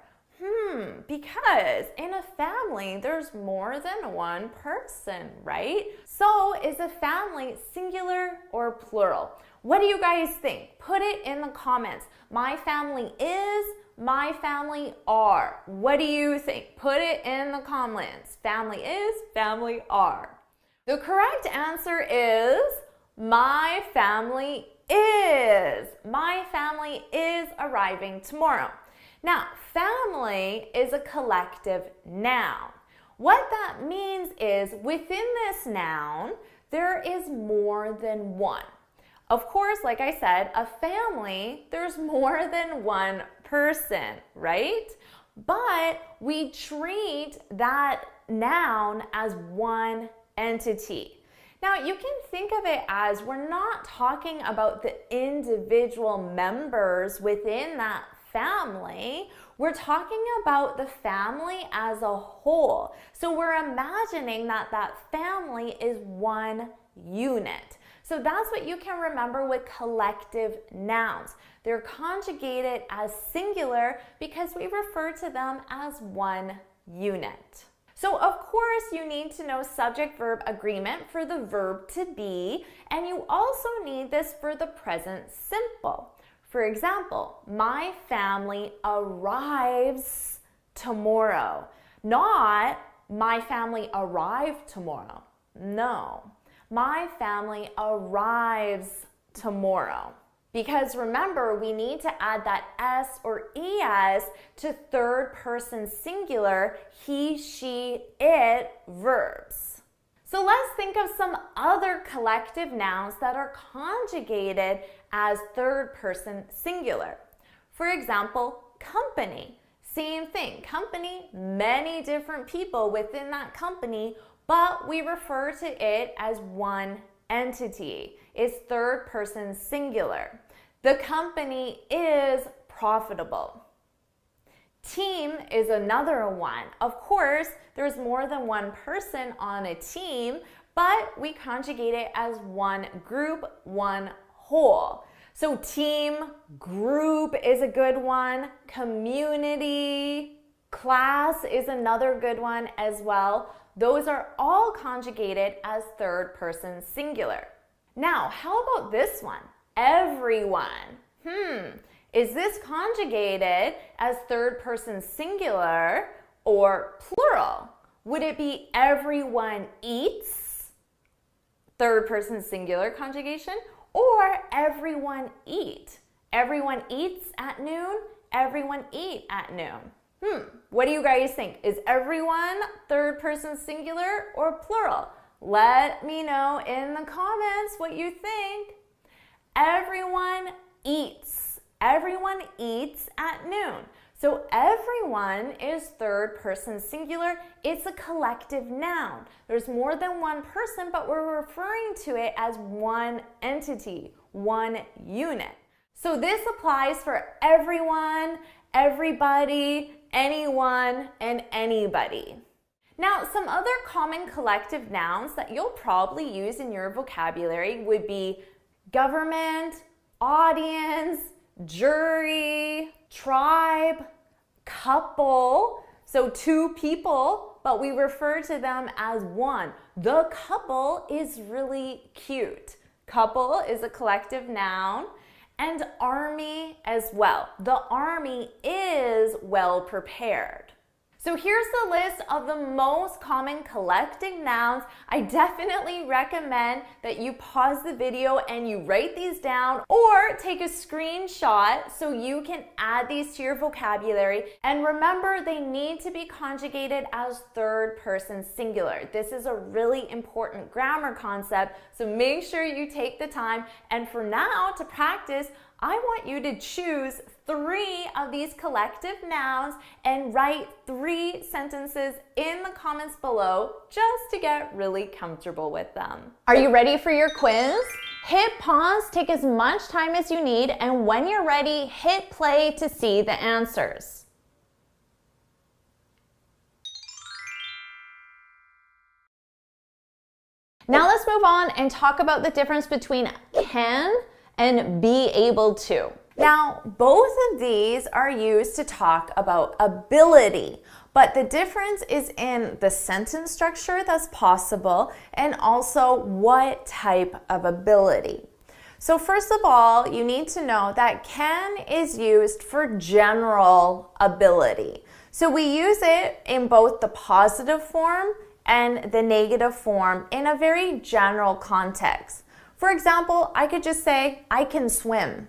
Because in a family, there's more than one person, right? So is a family singular or plural? What do you guys think? Put it in the comments. My family is, my family are. What do you think? Put it in the comments. Family is, family are. The correct answer is my family is. My family is arriving tomorrow. Now, family is a collective noun. What that means is within this noun, there is more than one. Of course, like I said, a family, there's more than one person, right? But we treat that noun as one entity. Now, you can think of it as we're not talking about the individual members within that family. We're talking about the family as a whole. So we're imagining that that family is one unit. So that's what you can remember with collective nouns. They're conjugated as singular because we refer to them as one unit. So of course you need to know subject-verb agreement for the verb to be, and you also need this for the present simple. For example, my family arrives tomorrow. Not my family arrived tomorrow. No, my family arrives tomorrow. Because remember, we need to add that S or ES to third person singular, he, she, it verbs. So let's think of some other collective nouns that are conjugated as third person singular. For example, company. Same thing, company, many different people within that company, but we refer to it as one entity. It's third person singular. The company is profitable. Team is another one. Of course, there's more than one person on a team, but we conjugate it as one group, one whole. So team, group is a good one. Community, class is another good one as well. Those are all conjugated as third person singular. Now, how about this one? Everyone. Is this conjugated as third person singular or plural? Would it be everyone eats, third person singular conjugation, or everyone eat? Everyone eats at noon, everyone eat at noon. What do you guys think? Is everyone third person singular or plural? Let me know in the comments what you think. Everyone eats. Everyone eats at noon. So everyone is third person singular. It's a collective noun. There's more than one person, but we're referring to it as one entity, one unit. So this applies for everyone, everybody, anyone, and anybody. Now, some other common collective nouns that you'll probably use in your vocabulary would be government, audience, jury, tribe, couple. So two people, but we refer to them as one. The couple is really cute. Couple is a collective noun. And army as well. The army is well prepared. So here's the list of the most common collective nouns. I definitely recommend that you pause the video and you write these down or take a screenshot so you can add these to your vocabulary. And remember, they need to be conjugated as third person singular. This is a really important grammar concept, so make sure you take the time. And for now, to practice, I want you to choose 3 of these collective nouns and write 3 sentences in the comments below just to get really comfortable with them. Are you ready for your quiz? Hit pause, take as much time as you need, and when you're ready, hit play to see the answers. Now let's move on and talk about the difference between can and be able to. Now, both of these are used to talk about ability, but the difference is in the sentence structure that's possible and also what type of ability. So first of all, you need to know that can is used for general ability. So we use it in both the positive form and the negative form in a very general context. For example, I could just say, I can swim.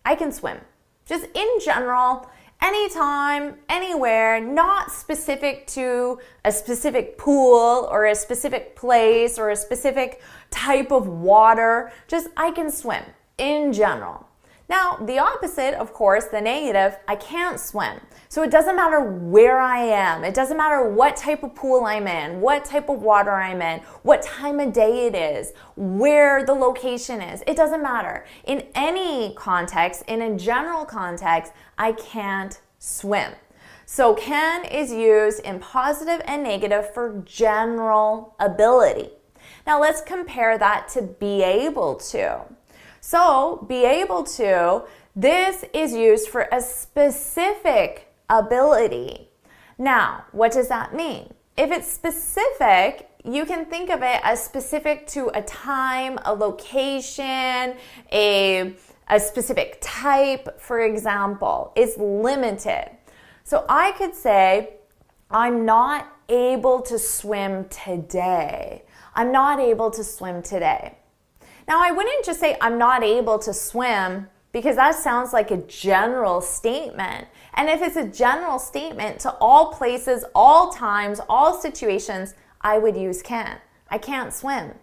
I can swim. Just in general, anytime, anywhere, not specific to a specific pool or a specific place or a specific type of water. Just I can swim in general. Now, the opposite, of course, the negative, I can't swim. So it doesn't matter where I am. It doesn't matter what type of pool I'm in, what type of water I'm in, what time of day it is, where the location is. It doesn't matter. In any context, in a general context, I can't swim. So can is used in positive and negative for general ability. Now let's compare that to be able to. So be able to, this is used for a specific ability. Now, what does that mean? If it's specific, you can think of it as specific to a time, a location, a specific type, for example. It's limited. So I could say, I'm not able to swim today. I'm not able to swim today. Now, I wouldn't just say I'm not able to swim because that sounds like a general statement. And if it's a general statement to all places, all times, all situations, I would use can. I can't swim.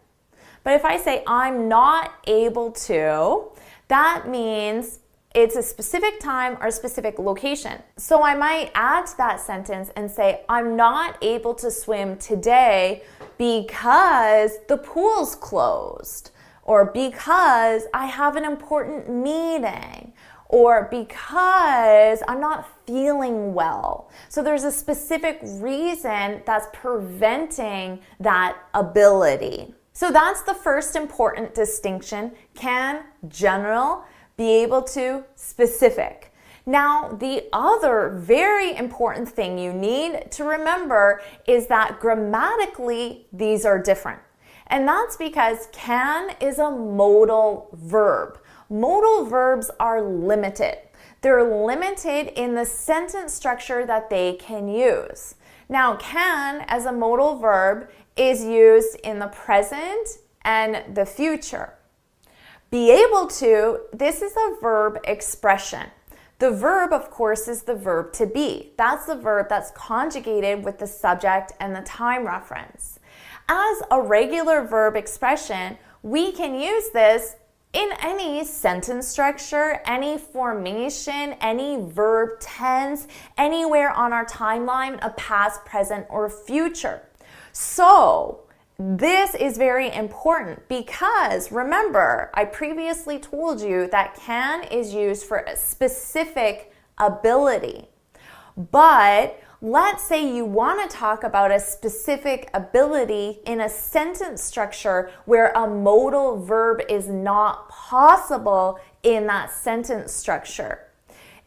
But if I say I'm not able to, that means it's a specific time or a specific location. So I might add to that sentence and say, I'm not able to swim today because the pool's closed, or because I have an important meeting, or because I'm not feeling well. So there's a specific reason that's preventing that ability. So that's the first important distinction. Can, general, be able to, specific. Now, the other very important thing you need to remember is that grammatically, these are different. And that's because can is a modal verb. Modal verbs are limited. They're limited in the sentence structure that they can use. Now, can as a modal verb is used in the present and the future. Be able to, this is a verb expression. The verb, of course, is the verb to be. That's the verb that's conjugated with the subject and the time reference. As a regular verb expression, we can use this in any sentence structure, any formation, any verb tense, anywhere on our timeline of past, present, or future. So, this is very important because remember, I previously told you that can is used for a specific ability. But let's say you want to talk about a specific ability in a sentence structure where a modal verb is not possible in that sentence structure.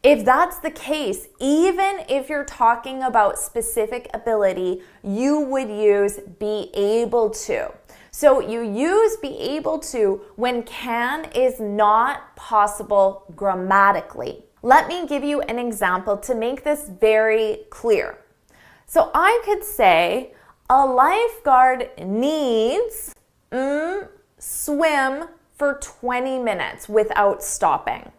If that's the case, even if you're talking about specific ability, you would use be able to. So you use be able to when can is not possible grammatically. Let me give you an example to make this very clear. So I could say a lifeguard needs swim for 20 minutes without stopping.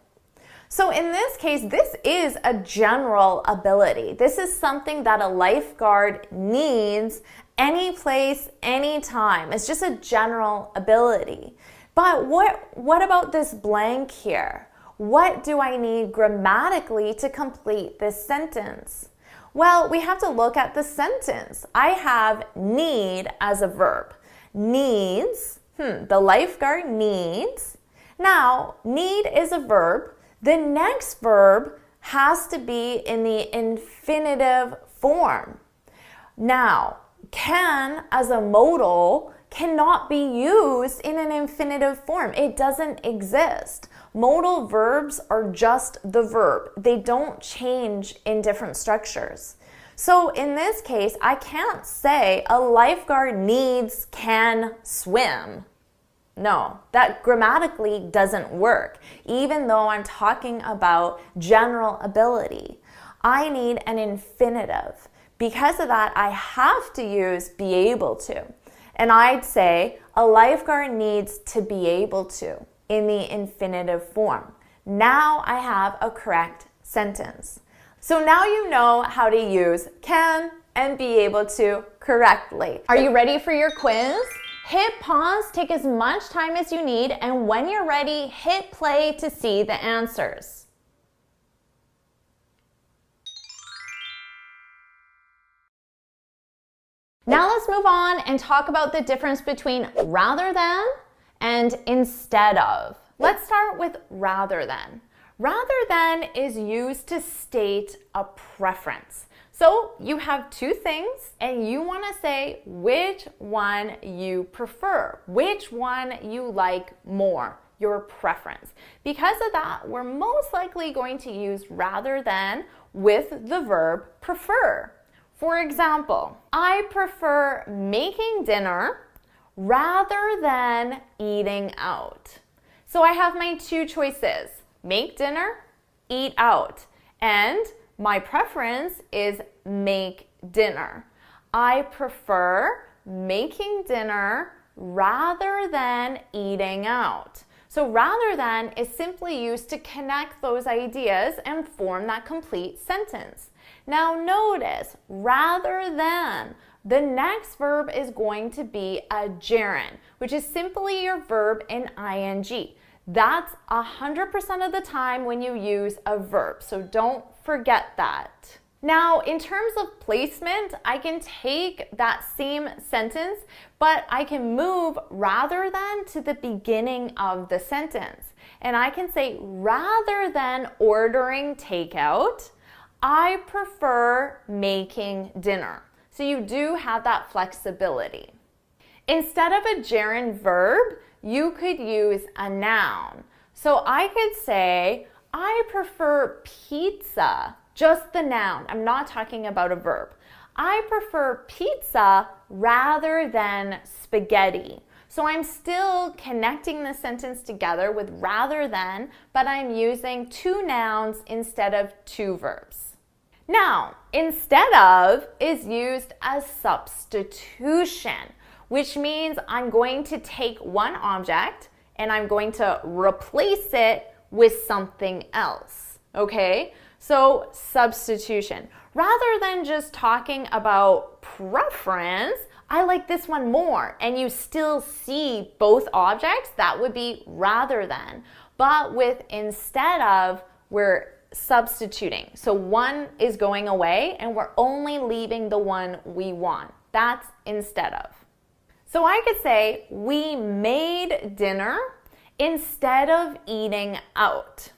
So in this case, this is a general ability. This is something that a lifeguard needs any place, anytime. It's just a general ability. But what about this blank here? What do I need grammatically to complete this sentence? Well, we have to look at the sentence. I have need as a verb. Needs, The lifeguard needs. Now, need is a verb. The next verb has to be in the infinitive form. Now, can as a modal cannot be used in an infinitive form. It doesn't exist. Modal verbs are just the verb. They don't change in different structures. So in this case, I can't say a lifeguard can swim. No, that grammatically doesn't work, even though I'm talking about general ability. I need an infinitive. Because of that, I have to use be able to. And I'd say a lifeguard needs to be able to in the infinitive form. Now I have a correct sentence. So now you know how to use can and be able to correctly. Are you ready for your quiz? Hit pause, take as much time as you need, and when you're ready, hit play to see the answers. Now let's move on and talk about the difference between rather than and instead of. Let's start with rather than. Rather than is used to state a preference. So you have two things and you want to say which one you prefer, which one you like more, your preference. Because of that, we're most likely going to use rather than with the verb prefer. For example, I prefer making dinner rather than eating out. So I have my two choices, make dinner, eat out, and my preference is make dinner. I prefer making dinner rather than eating out. So rather than is simply used to connect those ideas and form that complete sentence. Now notice, rather than, the next verb is going to be a gerund, which is simply your verb in ing. That's 100% of the time when you use a verb, so don't forget that. Now, in terms of placement, I can take that same sentence, but I can move rather than to the beginning of the sentence. And I can say, rather than ordering takeout, I prefer making dinner. So you do have that flexibility. Instead of a gerund verb, you could use a noun. So I could say, I prefer pizza, just the noun. I'm not talking about a verb. I prefer pizza rather than spaghetti. So I'm still connecting the sentence together with rather than, but I'm using two nouns instead of two verbs. Now, instead of is used as substitution, which means I'm going to take one object and I'm going to replace it with something else, okay? So substitution. Rather than just talking about preference, I like this one more, and you still see both objects, that would be rather than. But with instead of, we're substituting. So one is going away and we're only leaving the one we want. That's instead of. So I could say, we made dinner instead of eating out.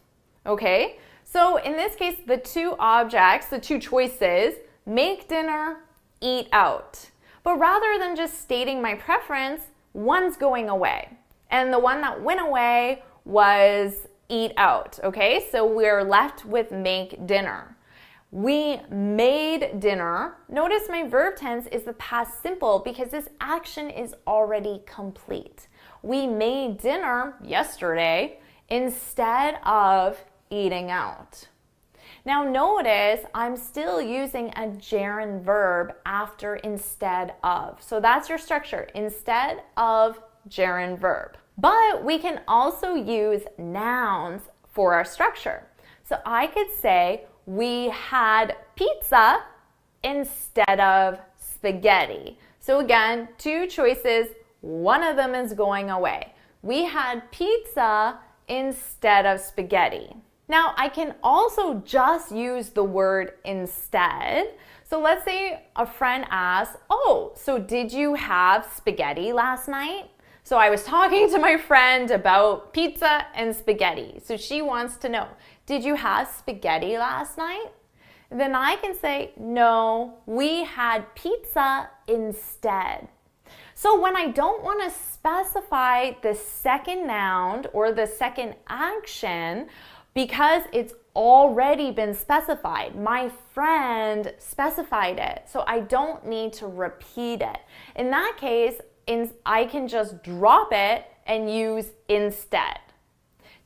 Okay? So in this case, the two objects, the two choices, make dinner, eat out. But rather than just stating my preference, one's going away. And the one that went away was eat out, okay? So we're left with make dinner. We made dinner. Notice my verb tense is the past simple because this action is already complete. We made dinner yesterday instead of eating out. Now notice I'm still using a gerund verb after instead of. So that's your structure, instead of gerund verb. But we can also use nouns for our structure. So I could say, we had pizza instead of spaghetti. So again, two choices, one of them is going away. We had pizza instead of spaghetti. Now I can also just use the word instead. So let's say a friend asks, oh, so did you have spaghetti last night? So I was talking to my friend about pizza and spaghetti. So she wants to know, did you have spaghetti last night? Then I can say, no, we had pizza instead. So when I don't want to specify the second noun or the second action because it's already been specified, my friend specified it, so I don't need to repeat it. In that case, I can just drop it and use instead.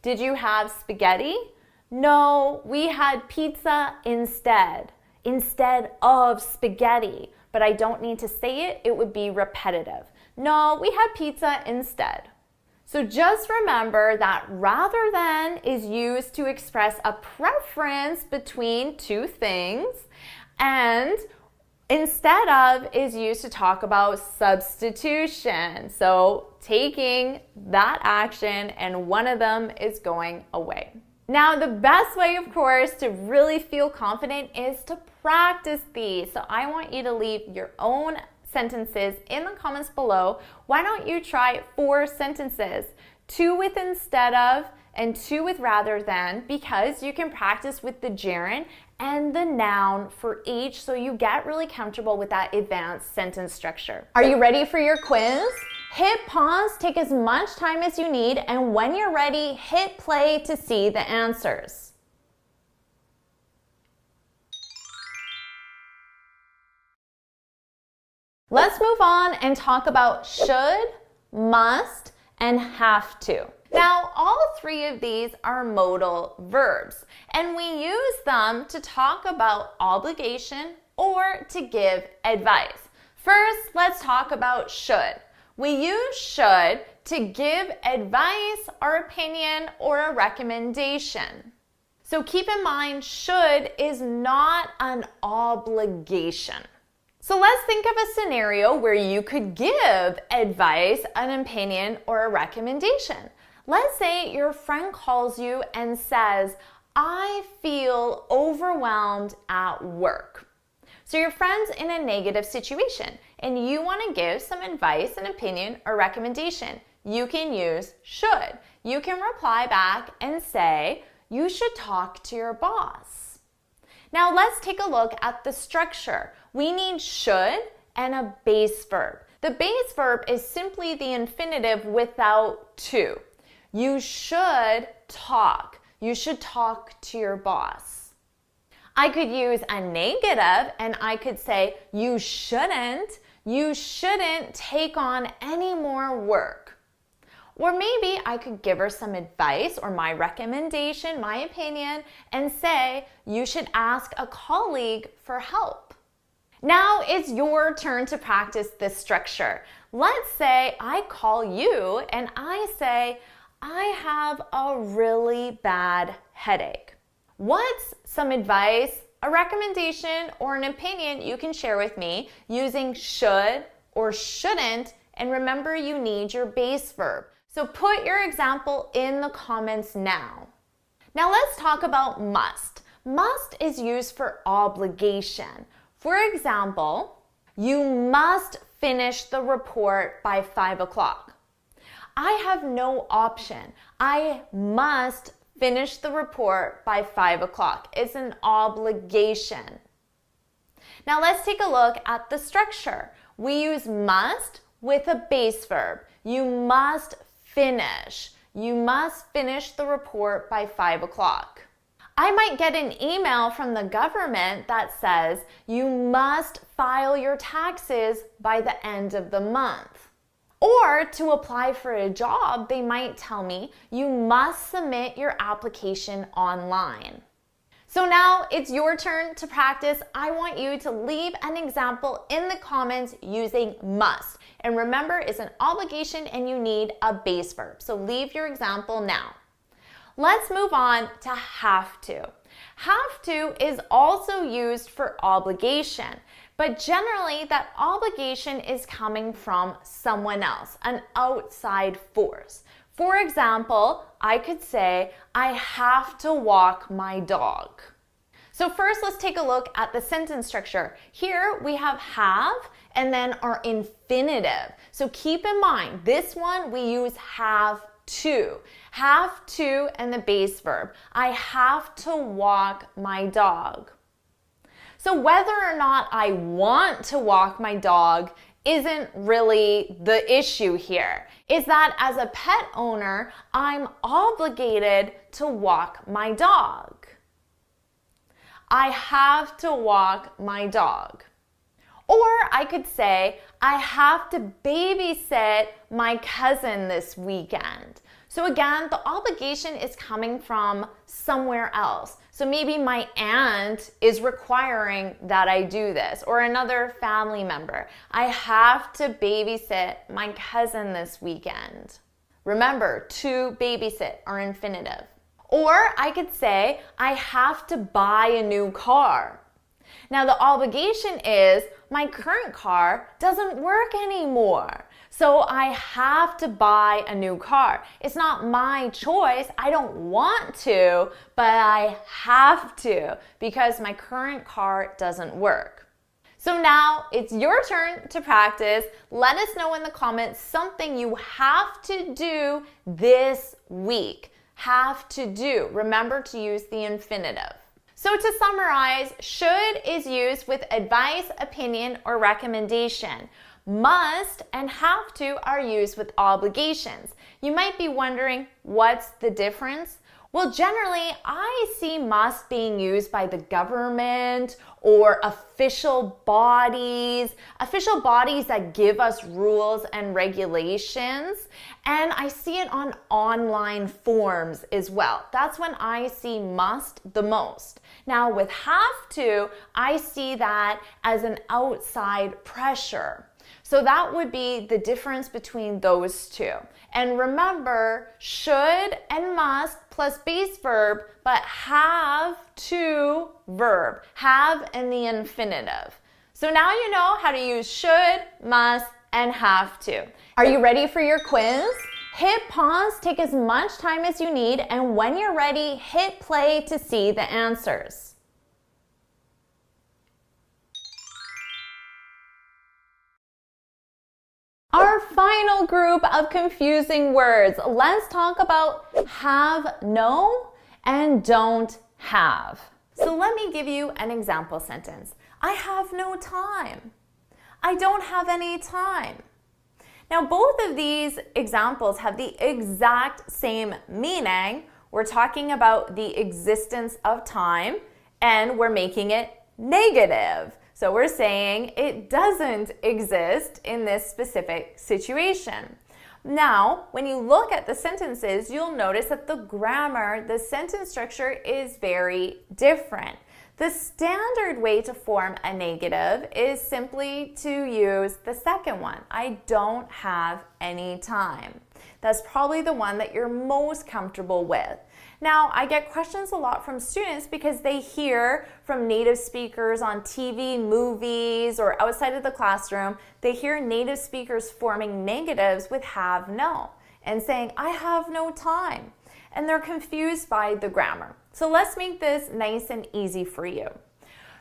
Did you have spaghetti? No, we had pizza instead of spaghetti. But I don't need to say it, it would be repetitive. No, we had pizza instead. So just remember that rather than is used to express a preference between two things, and instead of is used to talk about substitution. So taking that action and one of them is going away. Now, the best way, of course, to really feel confident is to practice these. So I want you to leave your own sentences in the comments below. Why don't you try 4 sentences? 2 with instead of and 2 with rather than, because you can practice with the gerund and the noun for each so you get really comfortable with that advanced sentence structure. Are you ready for your quiz? Hit pause, take as much time as you need, and when you're ready, hit play to see the answers. Let's move on and talk about should, must, and have to. Now, all 3 of these are modal verbs, and we use them to talk about obligation or to give advice. First, let's talk about should. We use should to give advice or opinion or a recommendation. So keep in mind, should is not an obligation. So let's think of a scenario where you could give advice, an opinion, or a recommendation. Let's say your friend calls you and says, I feel overwhelmed at work. So your friend's in a negative situation and you want to give some advice, an opinion, or recommendation. You can use should. You can reply back and say, you should talk to your boss. Now let's take a look at the structure. We need should and a base verb. The base verb is simply the infinitive without to. You should talk. You should talk to your boss. I could use a negative and I could say, you shouldn't take on any more work. Or maybe I could give her some advice or my recommendation, my opinion, and say, you should ask a colleague for help. Now it's your turn to practice this structure. Let's say I call you and I say, I have a really bad headache. What's some advice, a recommendation, or an opinion you can share with me using should or shouldn't? And remember, you need your base verb. So put your example in the comments now. Now let's talk about must. Must is used for obligation. For example, you must finish the report by 5 o'clock. I have no option. I must finish the report by 5 o'clock. It's an obligation. Now let's take a look at the structure. We use must with a base verb. You must finish. You must finish the report by 5 o'clock. I might get an email from the government that says you must file your taxes by the end of the month. Or to apply for a job, they might tell me you must submit your application online. So now it's your turn to practice. I want you to leave an example in the comments using must. And remember, it's an obligation and you need a base verb. So leave your example now. Let's move on to have to. Have to is also used for obligation, but generally that obligation is coming from someone else, an outside force. For example, I could say, I have to walk my dog. So first, let's take a look at the sentence structure. Here we have and then our infinitive. So keep in mind, this one we use have to. Have to and the base verb. I have to walk my dog. So whether or not I want to walk my dog isn't really the issue here. Is that as a pet owner, I'm obligated to walk my dog. I have to walk my dog. Or I could say, I have to babysit my cousin this weekend. So again, the obligation is coming from somewhere else. So maybe my aunt is requiring that I do this, or another family member. I have to babysit my cousin this weekend. Remember, to babysit are infinitive. Or I could say, I have to buy a new car. Now the obligation is my current car doesn't work anymore. So I have to buy a new car. It's not my choice. I don't want to, but I have to because my current car doesn't work. So now it's your turn to practice. Let us know in the comments something you have to do this week. Have to do. Remember to use the infinitive. So to summarize, should is used with advice, opinion, or recommendation. Must and have to are used with obligations. You might be wondering, what's the difference? Well, generally, I see must being used by the government or official bodies that give us rules and regulations. And I see it on online forms as well. That's when I see must the most. Now with have to, I see that as an outside pressure. So that would be the difference between those two. And remember, should and must plus base verb, but have to verb. Have and the infinitive. So now you know how to use should, must, and have to. Are you ready for your quiz? Hit pause, take as much time as you need, and when you're ready, hit play to see the answers. Our final group of confusing words. Let's talk about have no and don't have. So let me give you an example sentence. I have no time. I don't have any time. Now both of these examples have the exact same meaning. We're talking about the existence of time and we're making it negative. So we're saying it doesn't exist in this specific situation. Now, when you look at the sentences, you'll notice that the grammar, the sentence structure is very different. The standard way to form a negative is simply to use the second one. I don't have any time. That's probably the one that you're most comfortable with. Now, I get questions a lot from students because they hear from native speakers on TV, movies, or outside of the classroom, they hear native speakers forming negatives with have no and saying, I have no time. And they're confused by the grammar. So let's make this nice and easy for you.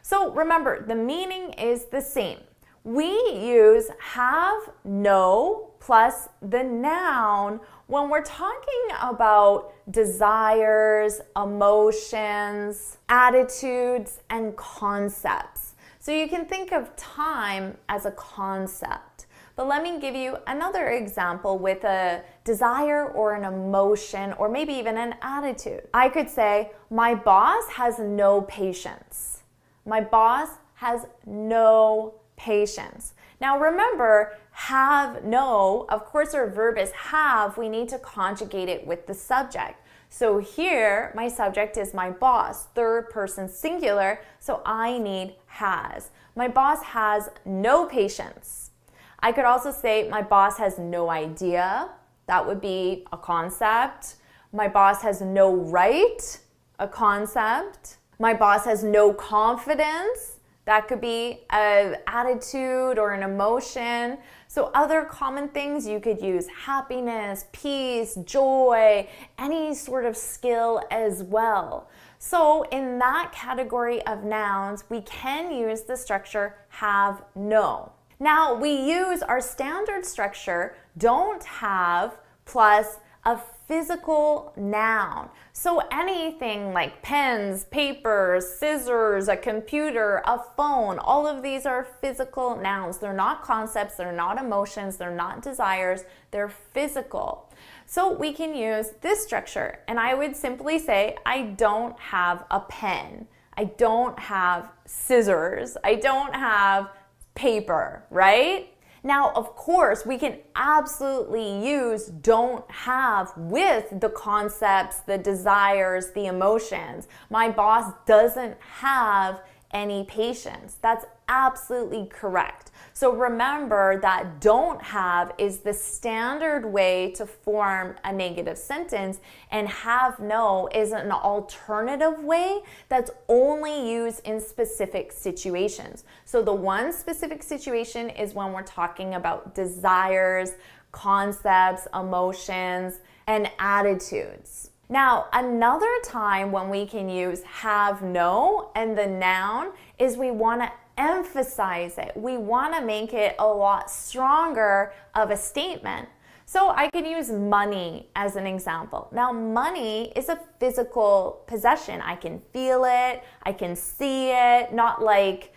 So remember, the meaning is the same. We use have no plus the noun when we're talking about desires, emotions, attitudes, and concepts. So you can think of time as a concept. But let me give you another example with a desire or an emotion or maybe even an attitude. I could say, my boss has no patience. My boss has no patience. Now remember, have no, of course our verb is have, we need to conjugate it with the subject. So here, my subject is my boss, third person singular, so I need has. My boss has no patience. I could also say my boss has no idea. That would be a concept. My boss has no right, a concept. My boss has no confidence. That could be an attitude or an emotion. So other common things you could use happiness, peace, joy, any sort of skill as well. So in that category of nouns, we can use the structure have no. Now, we use our standard structure, don't have plus a physical noun. So anything like pens, paper, scissors, a computer, a phone, all of these are physical nouns. They're not concepts, they're not emotions, they're not desires, they're physical. So we can use this structure, and I would simply say, I don't have a pen. I don't have scissors. I don't have paper, right? Now, of course, we can absolutely use don't have with the concepts, the desires, the emotions. My boss doesn't have any patience. That's absolutely correct. So remember that don't have is the standard way to form a negative sentence, and have no is an alternative way that's only used in specific situations. So the one specific situation is when we're talking about desires, concepts, emotions, and attitudes. Now, another time when we can use have no and the noun is we want to emphasize it. We want to make it a lot stronger of a statement. So I could use money as an example. Now, money is a physical possession. I can feel it, I can see it, not like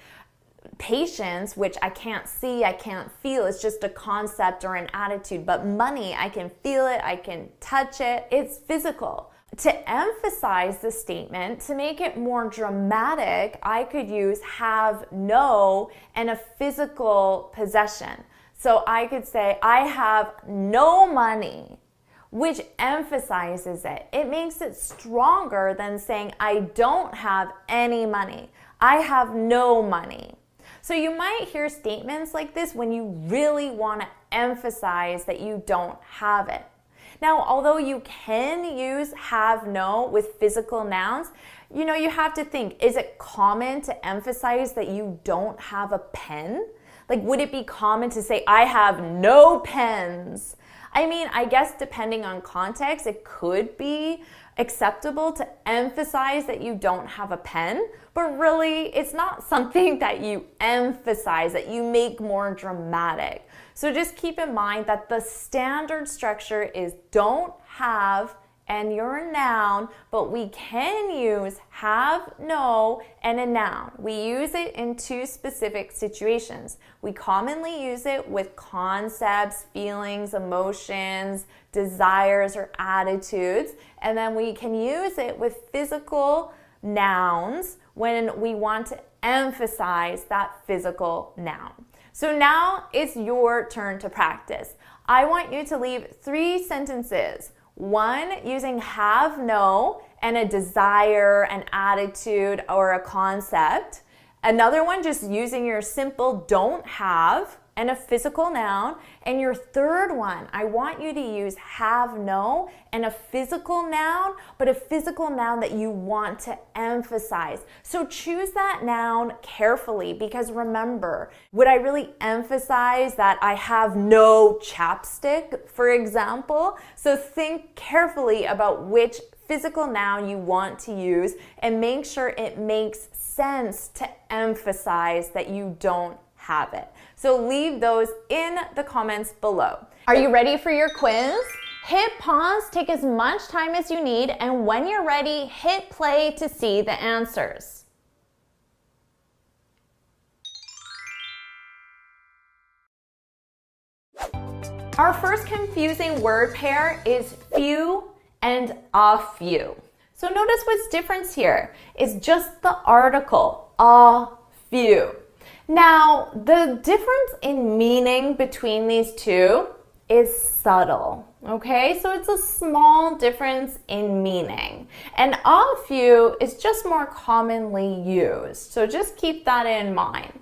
patience, which I can't see, I can't feel. It's just a concept or an attitude. But money, I can feel it, I can touch it. It's physical. To emphasize the statement, to make it more dramatic, I could use have no and a physical possession. So I could say, I have no money, which emphasizes it. It makes it stronger than saying, I don't have any money. I have no money. So you might hear statements like this when you really want to emphasize that you don't have it. Now, although you can use have no with physical nouns, you have to think, is it common to emphasize that you don't have a pen? Like, would it be common to say, I have no pens? I mean, I guess depending on context, it could be acceptable to emphasize that you don't have a pen, but really, it's not something that you emphasize, that you make more dramatic. So just keep in mind that the standard structure is don't have and you're a noun, but we can use have, no, and a noun. We use it in two specific situations. We commonly use it with concepts, feelings, emotions, desires, or attitudes, and then we can use it with physical nouns when we want to emphasize that physical noun. So now it's your turn to practice. I want you to leave 3 sentences. One using have, no, and a desire, an attitude, or a concept. Another one just using your simple don't have and a physical noun. And your third one, I want you to use have, no, and a physical noun, but a physical noun that you want to emphasize. So choose that noun carefully, because remember, would I really emphasize that I have no chapstick, for example? So think carefully about which physical noun you want to use and make sure it makes sense to emphasize that you don't have it. So leave those in the comments below. Are you ready for your quiz? Hit pause, take as much time as you need, and when you're ready, hit play to see the answers. Our first confusing word pair is few and a few. So notice what's different here. It's just the article, a few. Now, the difference in meaning between these two is subtle, okay? So it's a small difference in meaning. And a few is just more commonly used. So just keep that in mind.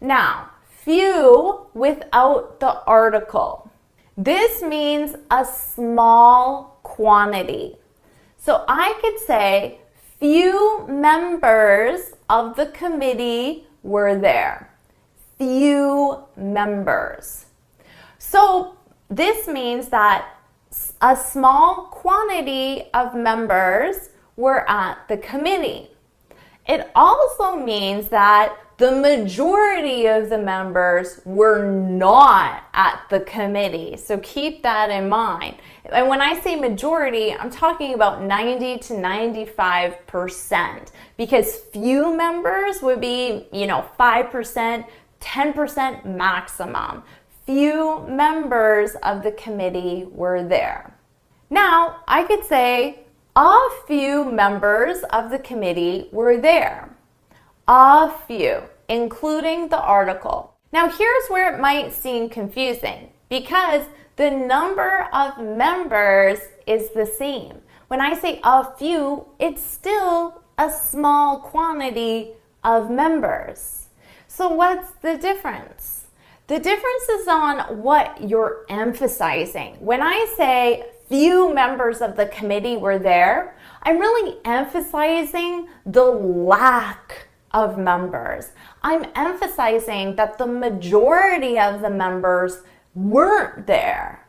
Now, few without the article. This means a small quantity. So I could say few members of the committee were there. Few members. So this means that a small quantity of members were at the committee. It also means that the majority of the members were not at the committee. So keep that in mind. And when I say majority, I'm talking about 90 to 95%, because few members would be, 5%, 10% maximum. Few members of the committee were there. Now, I could say a few members of the committee were there. A few, including the article. Now, here's where it might seem confusing, because the number of members is the same. When I say a few, it's still a small quantity of members. So what's the difference? The difference is on what you're emphasizing. When I say few members of the committee were there, I'm really emphasizing the lack of members. I'm emphasizing that the majority of the members weren't there.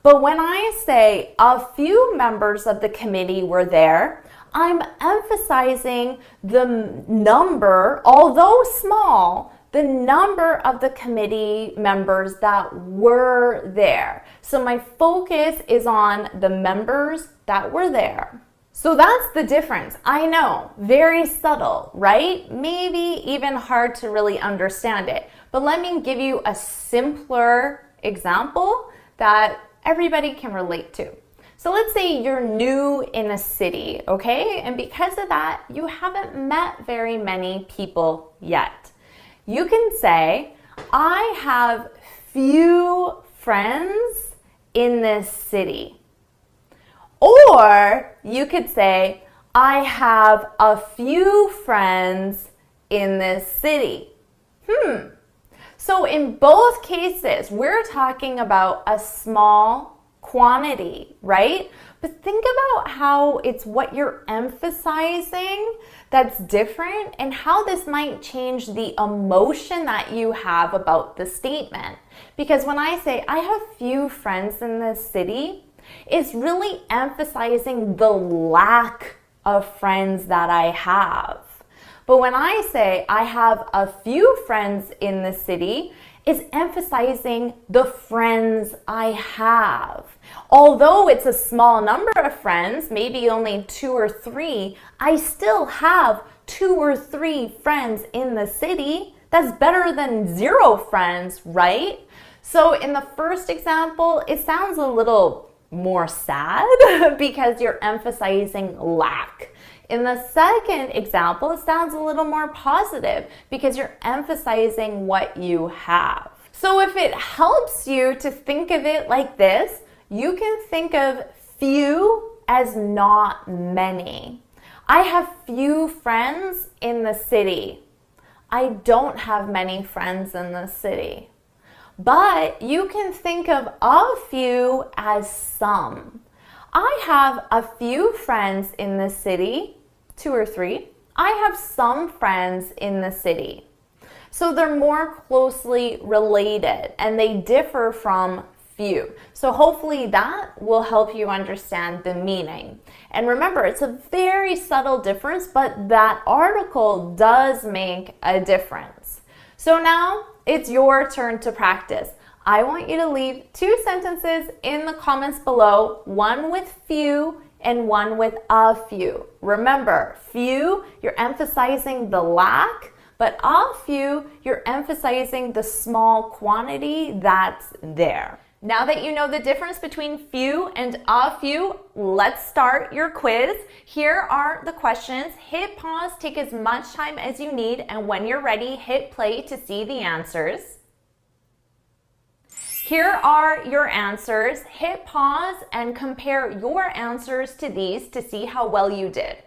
But when I say a few members of the committee were there, I'm emphasizing the number, although small, the number of the committee members that were there. So my focus is on the members that were there. So that's the difference. I know, very subtle, right? Maybe even hard to really understand it. But let me give you a simpler example that everybody can relate to. So let's say you're new in a city, okay? And because of that, you haven't met very many people yet. You can say, I have few friends in this city. Or you could say, I have a few friends in this city. So in both cases, we're talking about a small quantity, right? But think about how it's what you're emphasizing that's different, and how this might change the emotion that you have about the statement. Because when I say, I have few friends in this city, it's really emphasizing the lack of friends that I have. But when I say I have a few friends in the city, it's emphasizing the friends I have. Although it's a small number of friends, maybe only 2 or 3, I still have 2 or 3 friends in the city. That's better than 0 friends, right? So in the first example, it sounds a little more sad because you're emphasizing lack. In the second example, it sounds a little more positive because you're emphasizing what you have. So if it helps you to think of it like this, you can think of few as not many. I have few friends in the city. I don't have many friends in the city. But you can think of a few as some. I have a few friends in the city, 2 or 3. I have some friends in the city. So they're more closely related and they differ from few. So hopefully that will help you understand the meaning. And remember, it's a very subtle difference, but that article does make a difference. So now it's your turn to practice. I want you to leave 2 sentences in the comments below, one with few and one with a few. Remember, few, you're emphasizing the lack, but a few, you're emphasizing the small quantity that's there. Now that you know the difference between few and a few, let's start your quiz. Here are the questions. Hit pause, take as much time as you need, and when you're ready, hit play to see the answers. Here are your answers. Hit pause and compare your answers to these to see how well you did.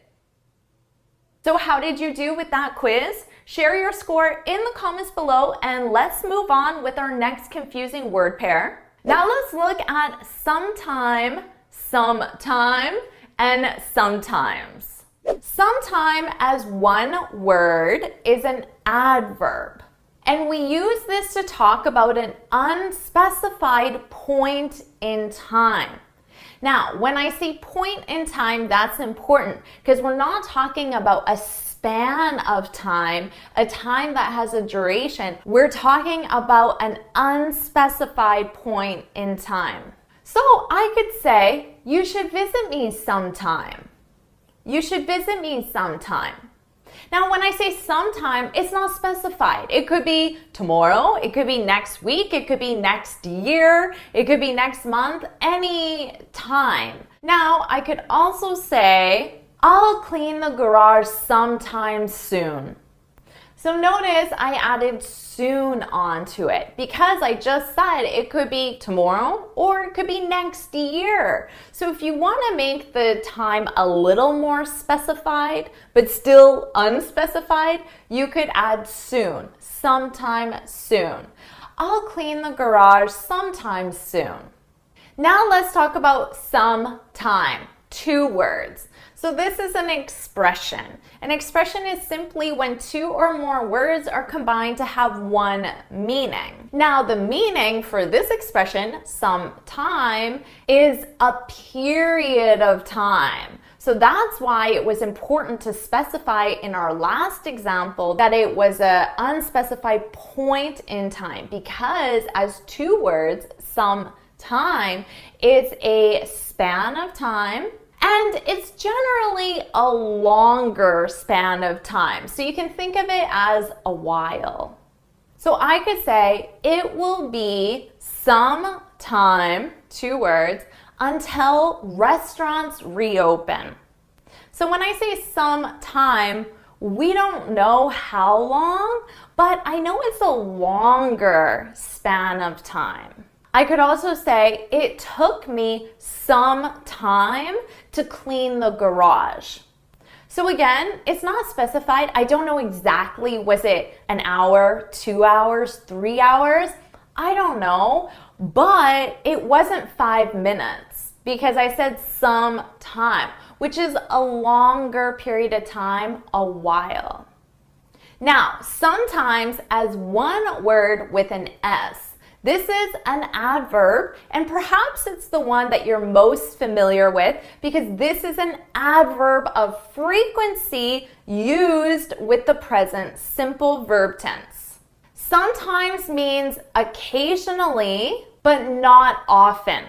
So how did you do with that quiz? Share your score in the comments below, and let's move on with our next confusing word pair. Now let's look at sometime, sometime, and sometimes. Sometime as one word is an adverb. And we use this to talk about an unspecified point in time. Now, when I say point in time, that's important because we're not talking about a span of time, a time that has a duration. We're talking about an unspecified point in time. So I could say, you should visit me sometime. You should visit me sometime. Now, when I say sometime, it's not specified. It could be tomorrow, it could be next week, it could be next year, it could be next month, any time. Now, I could also say, I'll clean the garage sometime soon. So notice I added soon onto it because I just said it could be tomorrow or it could be next year. So if you want to make the time a little more specified but still unspecified, you could add soon, sometime soon. I'll clean the garage sometime soon. Now let's talk about sometime. 2 words. So this is an expression. An expression is simply when 2 or more words are combined to have one meaning. Now the meaning for this expression, sometime, is a period of time. So that's why it was important to specify in our last example that it was an unspecified point in time, because as 2 words, sometime, it's a span of time. And it's generally a longer span of time. So you can think of it as a while. So I could say, it will be some time, 2 words, until restaurants reopen. So when I say some time, we don't know how long, but I know it's a longer span of time. I could also say, it took me some time to clean the garage. So again, it's not specified. I don't know exactly, was it an hour, 2 hours, 3 hours? I don't know, but it wasn't 5 minutes because I said some time, which is a longer period of time, a while. Now, sometimes as one word with an S. This is an adverb, and perhaps it's the one that you're most familiar with because this is an adverb of frequency used with the present simple verb tense. Sometimes means occasionally, but not often.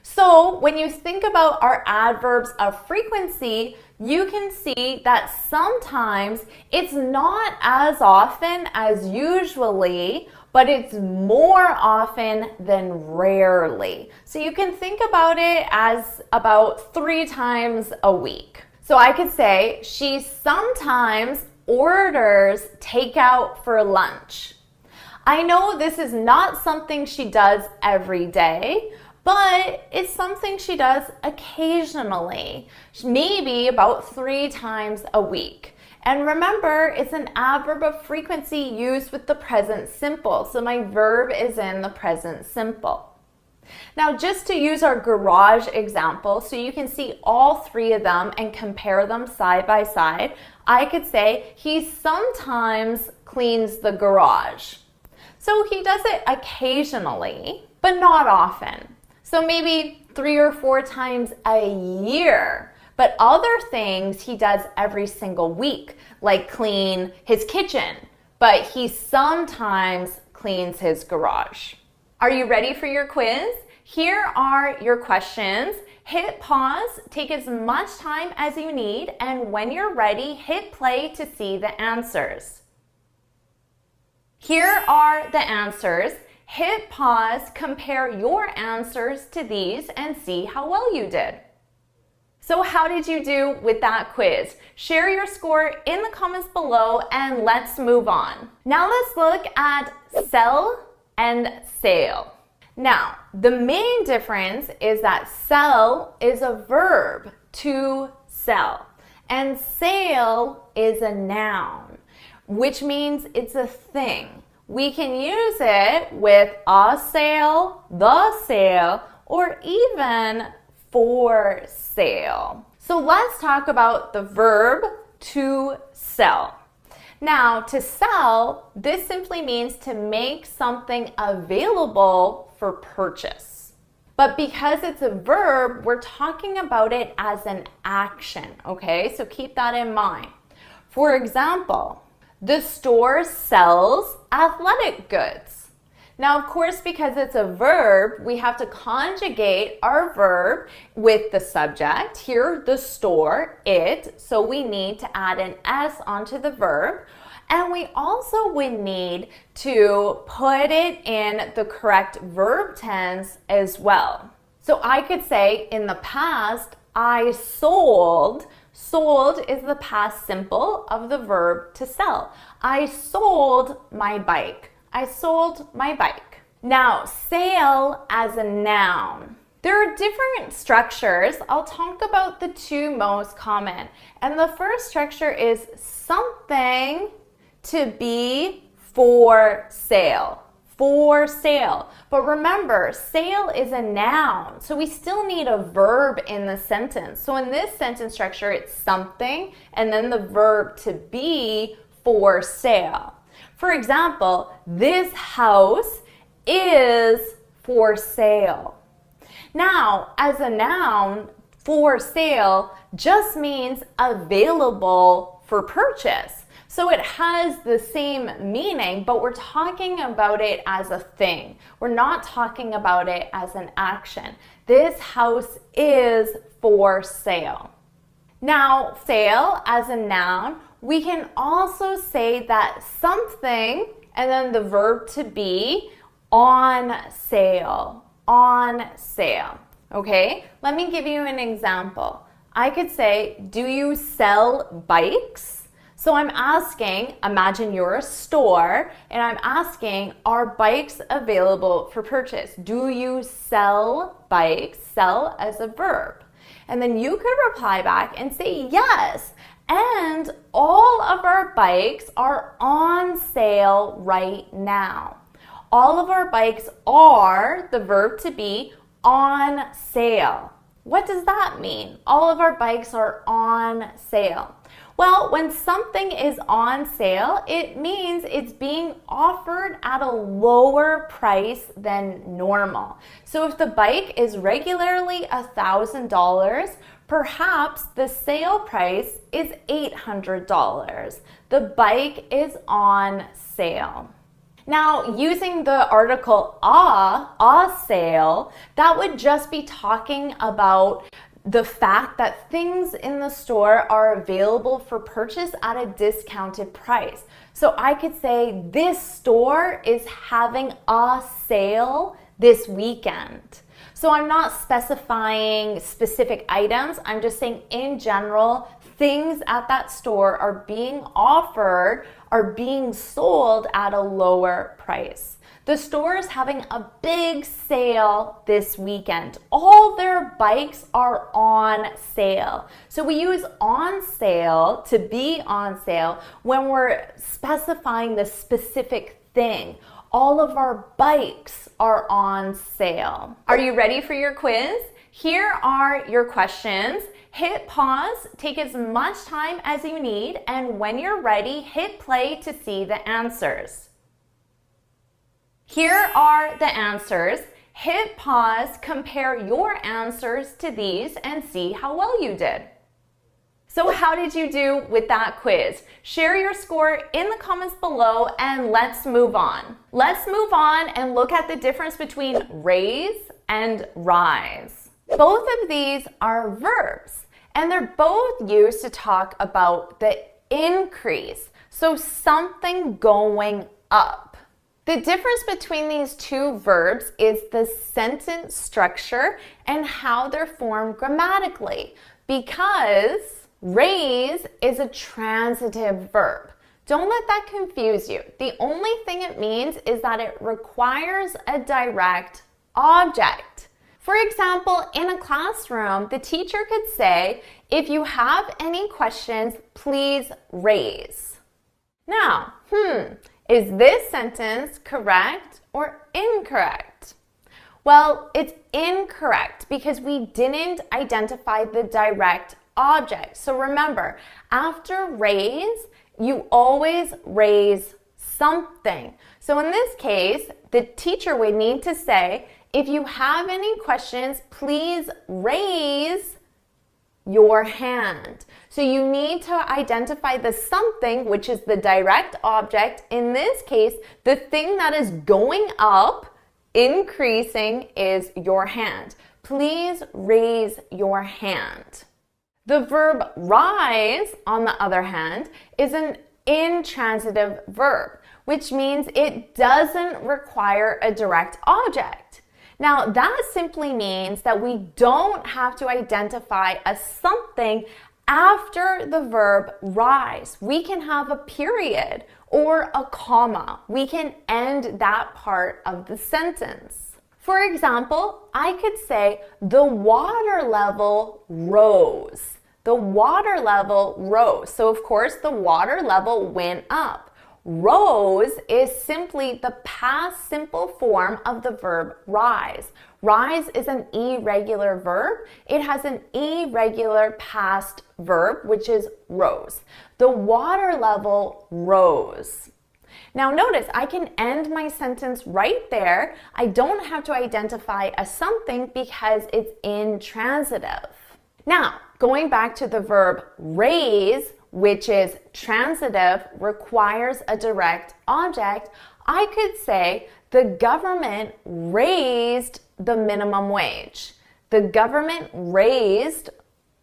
So when you think about our adverbs of frequency, you can see that sometimes it's not as often as usually, but it's more often than rarely. So you can think about it as about 3 times a week. So I could say, she sometimes orders takeout for lunch. I know this is not something she does every day, but it's something she does occasionally, maybe about 3 times a week. And remember, it's an adverb of frequency used with the present simple. So my verb is in the present simple. Now, just to use our garage example, so you can see all 3 of them and compare them side by side, I could say, he sometimes cleans the garage. So he does it occasionally, but not often. So maybe 3 or 4 times a year. But other things he does every single week, like clean his kitchen, but he sometimes cleans his garage. Are you ready for your quiz? Here are your questions. Hit pause, take as much time as you need, and when you're ready, hit play to see the answers. Here are the answers. Hit pause, compare your answers to these, and see how well you did. So how did you do with that quiz? Share your score in the comments below and let's move on. Now let's look at sell and sail. Now, the main difference is that sell is a verb, to sell, and sail is a noun, which means it's a thing. We can use it with a sail, the sail, or even for sale. So let's talk about the verb to sell. Now, to sell, this simply means to make something available for purchase. But because it's a verb, we're talking about it as an action, okay? So keep that in mind. For example, the store sells athletic goods. Now, of course, because it's a verb, we have to conjugate our verb with the subject. Here, the store, it, so we need to add an S onto the verb. And we also would need to put it in the correct verb tense as well. So I could say in the past, I sold. Sold is the past simple of the verb to sell. I sold my bike. I sold my bike. Now, sale as a noun. There are different structures. I'll talk about the two most common. And the first structure is something to be for sale. For sale. But remember, sale is a noun, so we still need a verb in the sentence. So in this sentence structure, it's something and then the verb to be for sale. For example, this house is for sale. Now, as a noun, for sale just means available for purchase. So it has the same meaning, but we're talking about it as a thing. We're not talking about it as an action. This house is for sale. Now, sale as a noun, we can also say that something and then the verb to be on sale. On sale. Okay? Let me give you an example. I could say, do you sell bikes? So I'm asking, imagine you're a store, and I'm asking, are bikes available for purchase? Do you sell bikes? Sell as a verb. And then you could reply back and say yes. And all of our bikes are on sale right now. All of our bikes are, the verb to be, on sale. What does that mean? All of our bikes are on sale. Well, when something is on sale, it means it's being offered at a lower price than normal. So if the bike is regularly $1,000, perhaps the sale price is $800. The bike is on sale. Now, using the article a sale, that would just be talking about the fact that things in the store are available for purchase at a discounted price. So I could say this store is having a sale this weekend. So I'm not specifying specific items. I'm just saying in general, things at that store are being offered, are being sold at a lower price. The store is having a big sale this weekend. All their bikes are on sale. So we use on sale to be on sale when we're specifying the specific thing. All of our bikes are on sale. Are you ready for your quiz? Here are your questions. Hit pause, take as much time as you need, and when you're ready, hit play to see the answers. Here are the answers. Hit pause, compare your answers to these, and see how well you did. So how did you do with that quiz? Share your score in the comments below and let's move on. Let's move on and look at the difference between raise and rise. Both of these are verbs and they're both used to talk about the increase. So something going up. The difference between these two verbs is the sentence structure and how they're formed grammatically, because raise is a transitive verb. Don't let that confuse you. The only thing it means is that it requires a direct object. For example, in a classroom, the teacher could say, if you have any questions, please raise. Now, is this sentence correct or incorrect? Well, it's incorrect because we didn't identify the direct object. So remember, after raise, you always raise something. So in this case, the teacher would need to say, if you have any questions, please raise your hand. So you need to identify the something, which is the direct object. In this case, the thing that is going up, increasing, is your hand. Please raise your hand. The verb rise, on the other hand, is an intransitive verb, which means it doesn't require a direct object. Now, that simply means that we don't have to identify a something after the verb rise. We can have a period or a comma. We can end that part of the sentence. For example, I could say the water level rose. The water level rose. So of course the water level went up. Rose is simply the past simple form of the verb rise. Rise is an irregular verb. It has an irregular past verb, which is rose. The water level rose. Now notice, I can end my sentence right there. I don't have to identify a something because it's intransitive. Now, going back to the verb raise, which is transitive, requires a direct object, I could say the government raised the minimum wage. The government raised,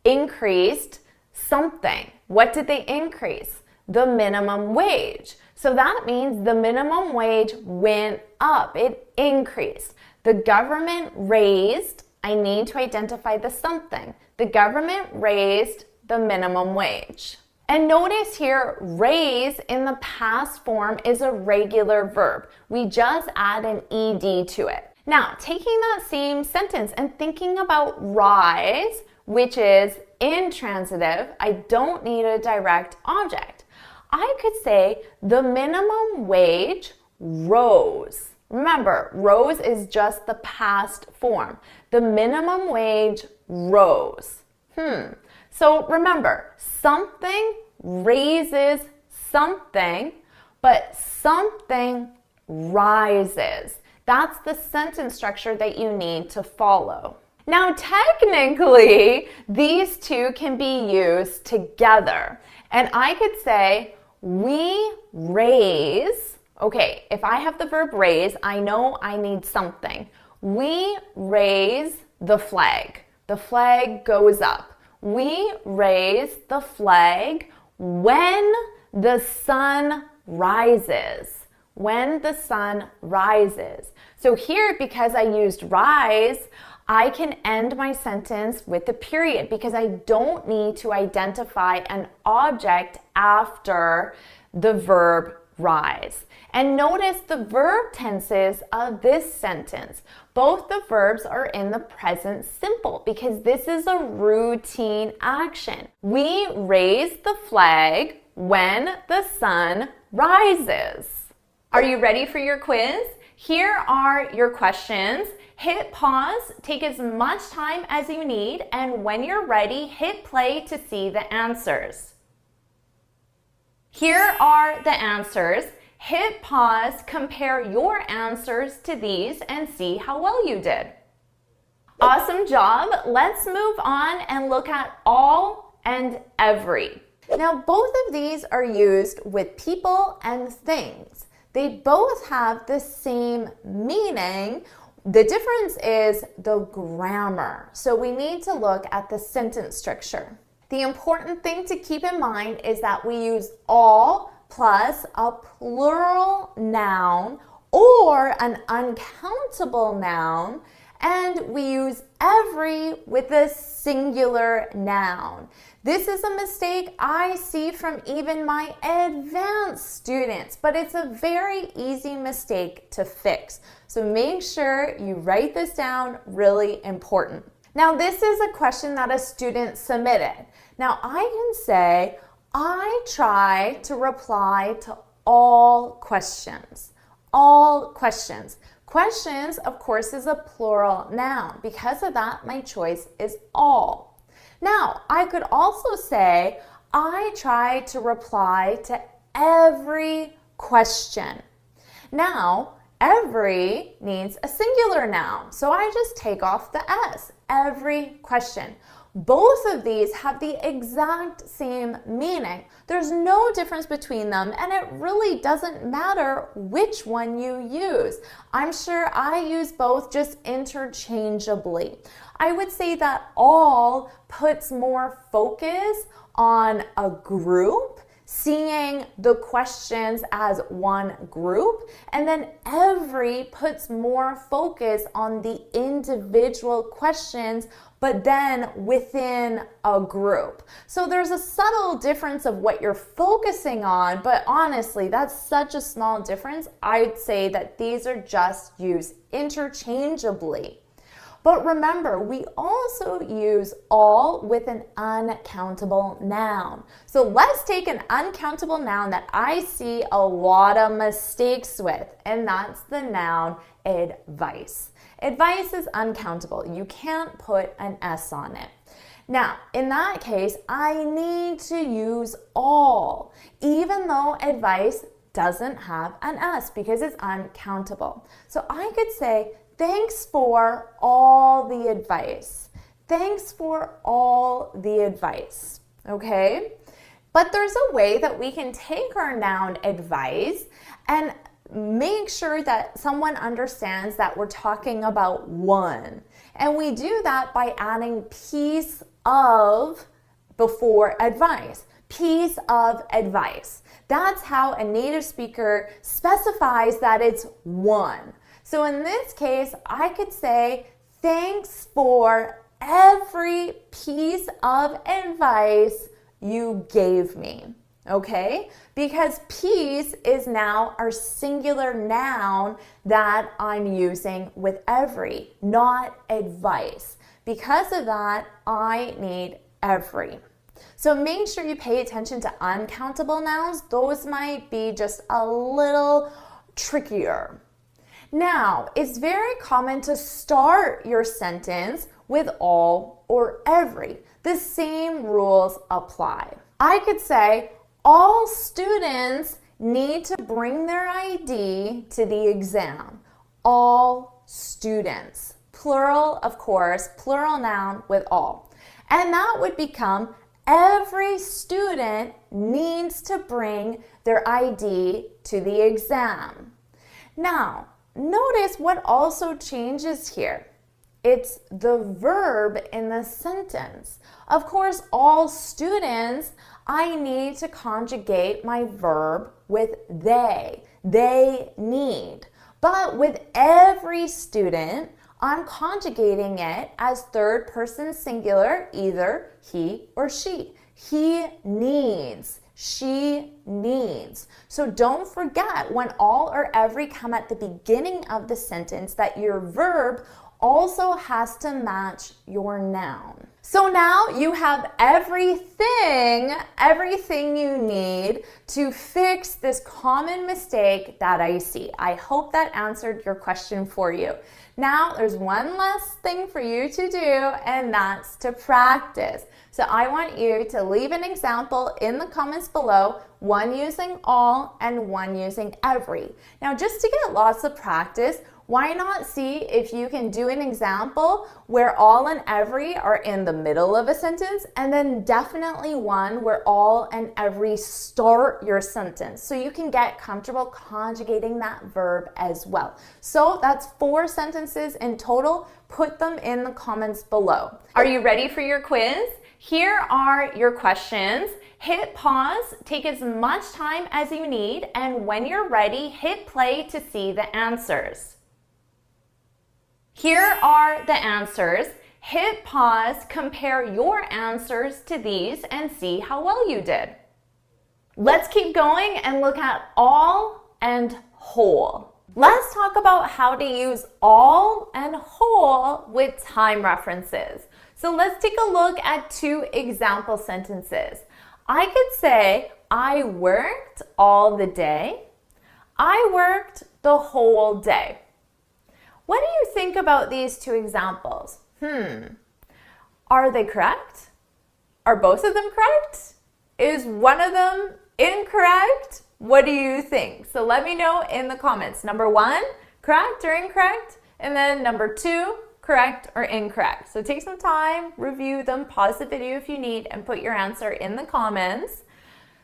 increased something. What did they increase? The minimum wage. So that means the minimum wage went up. It increased. The government raised, I need to identify the something. The government raised the minimum wage. And notice here, raise in the past form is a regular verb. We just add an ed to it. Now, taking that same sentence and thinking about rise, which is intransitive, I don't need a direct object. I could say the minimum wage rose. Remember, rose is just the past form. The minimum wage rose. So remember, something raises something, but something rises. That's the sentence structure that you need to follow. Now, technically, these two can be used together. And I could say, we raise. Okay, if I have the verb raise, I know I need something. We raise the flag. The flag goes up. We raise the flag when the sun rises. When the sun rises. So here, because I used rise, I can end my sentence with a period because I don't need to identify an object after the verb rise. And notice the verb tenses of this sentence. Both the verbs are in the present simple because this is a routine action. We raise the flag when the sun rises. Are you ready for your quiz? Here are your questions. Hit pause, take as much time as you need, and when you're ready, hit play to see the answers. Here are the answers. Hit pause, compare your answers to these, and see how well you did. Awesome job. Let's move on and look at all and every. Now, both of these are used with people and things. They both have the same meaning. The difference is the grammar. So we need to look at the sentence structure. The important thing to keep in mind is that we use all plus a plural noun or an uncountable noun, and we use every with a singular noun. This is a mistake I see from even my advanced students, but it's a very easy mistake to fix. So make sure you write this down, really important. Now, this is a question that a student submitted. Now, I can say, I try to reply to all questions. All questions. Questions, of course, is a plural noun. Because of that, my choice is all. Now, I could also say, I try to reply to every question. Now, every needs a singular noun, so I just take off the S. Every question. Both of these have the exact same meaning. There's no difference between them, and it really doesn't matter which one you use. I'm sure I use both just interchangeably. I would say that all puts more focus on a group, seeing the questions as one group, and then every puts more focus on the individual questions, but then within a group. So there's a subtle difference of what you're focusing on, but honestly, that's such a small difference. I'd say that these are just used interchangeably. But remember, we also use all with an uncountable noun. So let's take an uncountable noun that I see a lot of mistakes with, and that's the noun advice. Advice is uncountable. You can't put an S on it. Now, in that case, I need to use all, even though advice doesn't have an S because it's uncountable. So I could say, thanks for all the advice. Thanks for all the advice, okay? But there's a way that we can take our noun advice and make sure that someone understands that we're talking about one. And we do that by adding piece of before advice. Piece of advice. That's how a native speaker specifies that it's one. So in this case, I could say, thanks for every piece of advice you gave me, okay? Because piece is now our singular noun that I'm using with every, not advice. Because of that, I need every. So make sure you pay attention to uncountable nouns. Those might be just a little trickier. Now, it's very common to start your sentence with all or every. The same rules apply. I could say, all students need to bring their ID to the exam. All students. Plural, of course, plural noun with all. And that would become, every student needs to bring their ID to the exam. Now, notice what also changes here. It's the verb in the sentence. Of course, all students, I need to conjugate my verb with they. They need. But with every student, I'm conjugating it as third person singular, either he or she. He needs. She needs. So don't forget when all or every come at the beginning of the sentence that your verb also has to match your noun. So now you have everything you need to fix this common mistake that I see. I hope that answered your question for you. Now there's one last thing for you to do, and that's to practice. So I want you to leave an example in the comments below, one using all and one using every. Now just to get lots of practice, why not see if you can do an example where all and every are in the middle of a sentence, and then definitely one where all and every start your sentence, so you can get comfortable conjugating that verb as well. So that's 4 sentences in total. Put them in the comments below. Are you ready for your quiz? Here are your questions. Hit pause, take as much time as you need, and when you're ready, hit play to see the answers. Here are the answers. Hit pause, compare your answers to these, and see how well you did. Let's keep going and look at all and whole. Let's talk about how to use all and whole with time references. So let's take a look at 2 example sentences. I could say, I worked all the day. I worked the whole day. What do you think about these 2 examples? Are they correct? Are both of them correct? Is one of them incorrect? What do you think? So let me know in the comments. Number 1, correct or incorrect? And then number 2, correct, or incorrect. So take some time, review them, pause the video if you need, and put your answer in the comments.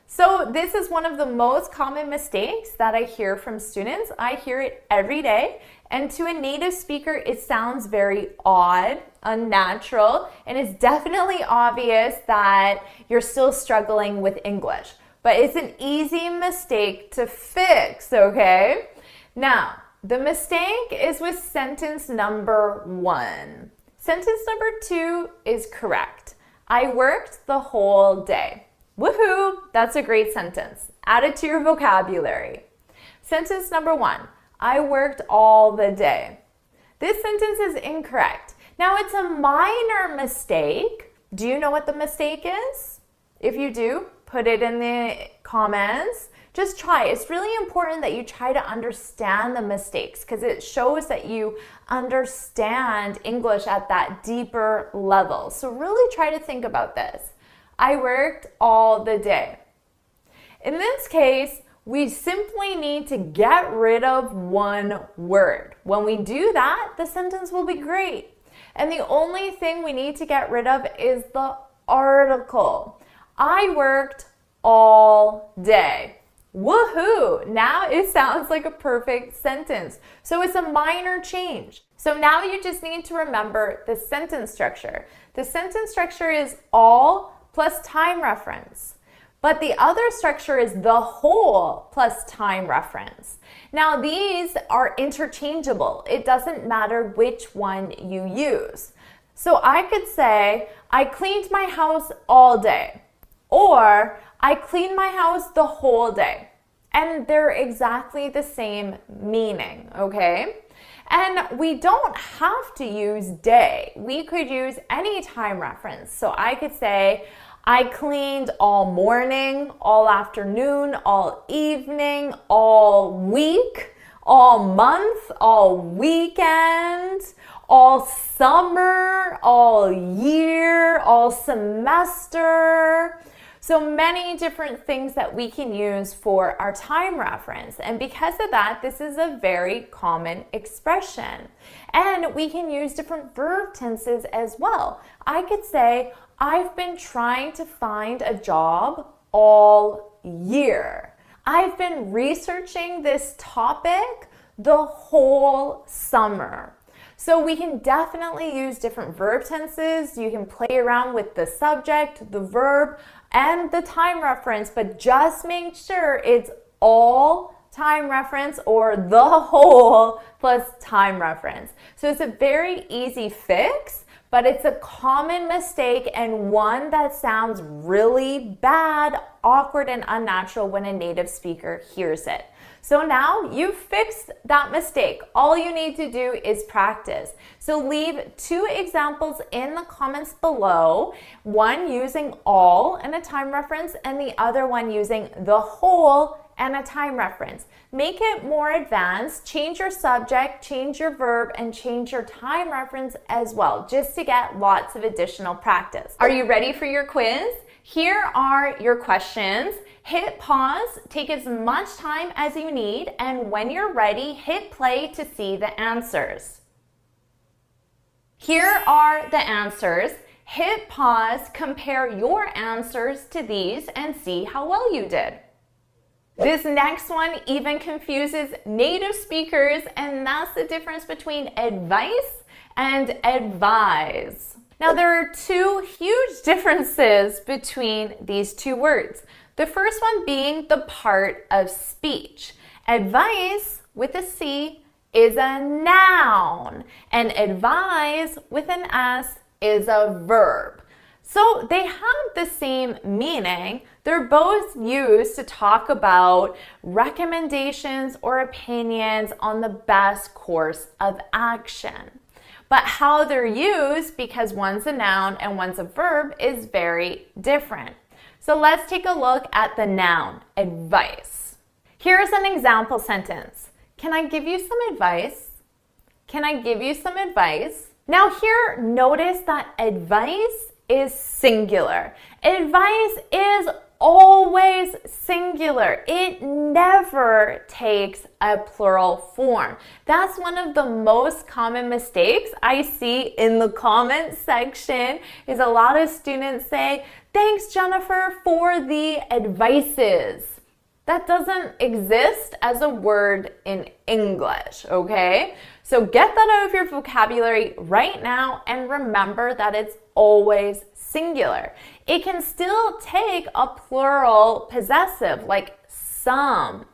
So this is one of the most common mistakes that I hear from students. I hear it every day, and to a native speaker, it sounds very odd, unnatural, and it's definitely obvious that you're still struggling with English. But it's an easy mistake to fix, okay? Now, the mistake is with sentence number 1. Sentence number 2 is correct. I worked the whole day. Woohoo! That's a great sentence. Add it to your vocabulary. Sentence number 1. I worked all the day. This sentence is incorrect. Now, it's a minor mistake. Do you know what the mistake is? If you do, put it in the comments. Just try. It's really important that you try to understand the mistakes because it shows that you understand English at that deeper level. So really try to think about this. I worked all the day. In this case, we simply need to get rid of one word. When we do that, the sentence will be great. And the only thing we need to get rid of is the article. I worked all day. Woohoo! Now it sounds like a perfect sentence. So it's a minor change. So now you just need to remember the sentence structure. The sentence structure is all plus time reference. But the other structure is the whole plus time reference. Now these are interchangeable. It doesn't matter which one you use. So I could say, I cleaned my house all day. Or, I cleaned my house the whole day. And they're exactly the same meaning, okay? And we don't have to use day. We could use any time reference. So I could say, I cleaned all morning, all afternoon, all evening, all week, all month, all weekend, all summer, all year, all semester. So many different things that we can use for our time reference. And because of that, this is a very common expression. And we can use different verb tenses as well. I could say, I've been trying to find a job all year. I've been researching this topic the whole summer. So we can definitely use different verb tenses. You can play around with the subject, the verb, and the time reference, but just make sure it's all time reference or the whole plus time reference. So it's a very easy fix, but it's a common mistake and one that sounds really bad, awkward, and unnatural when a native speaker hears it. So now you've fixed that mistake. All you need to do is practice. So leave 2 examples in the comments below, one using all and a time reference and the other one using the whole and a time reference. Make it more advanced, change your subject, change your verb, and change your time reference as well, just to get lots of additional practice. Are you ready for your quiz? Here are your questions. Hit pause, take as much time as you need, and when you're ready, hit play to see the answers. Here are the answers. Hit pause, compare your answers to these, and see how well you did. This next one even confuses native speakers, and that's the difference between advice and advise. Now, there are 2 huge differences between these 2 words. The first one being the part of speech. Advice with a C is a noun, and advise with an S is a verb. So they have the same meaning. They're both used to talk about recommendations or opinions on the best course of action. But how they're used, because one's a noun and one's a verb, is very different. So let's take a look at the noun, advice. Here's an example sentence. Can I give you some advice? Can I give you some advice? Now here, notice that advice is singular. Advice is always always singular. It never takes a plural form. That's one of the most common mistakes I see in the comments section is a lot of students say, "Thanks, Jennifer, for the advices." That doesn't exist as a word in English, okay? So get that out of your vocabulary right now and remember that it's always singular. It can still take a plural possessive like some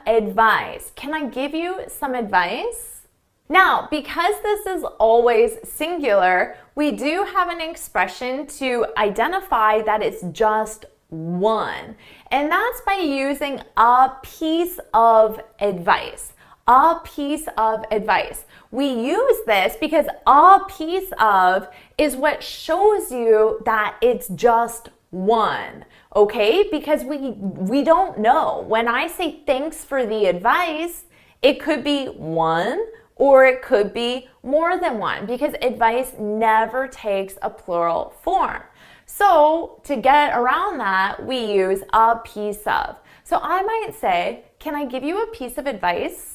advice. Can I give you some advice? Now, because this is always singular, we do have an expression to identify that it's just one. And that's by using a piece of advice. A piece of advice. We use this because a piece of is what shows you that it's just one, okay? Because we don't know. When I say thanks for the advice, it could be one or it could be more than one because advice never takes a plural form. So to get around that, we use a piece of. So I might say, "Can I give you a piece of advice?"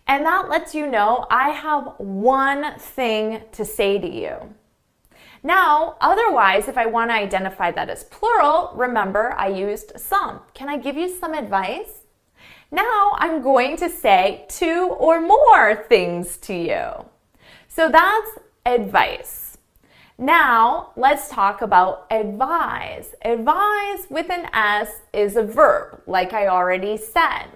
And that lets you know I have one thing to say to you. Now, otherwise, if I want to identify that as plural, remember I used some. Can I give you some advice? Now I'm going to say two or more things to you. So that's advice. Now, let's talk about advise. Advise with an S is a verb, like I already said.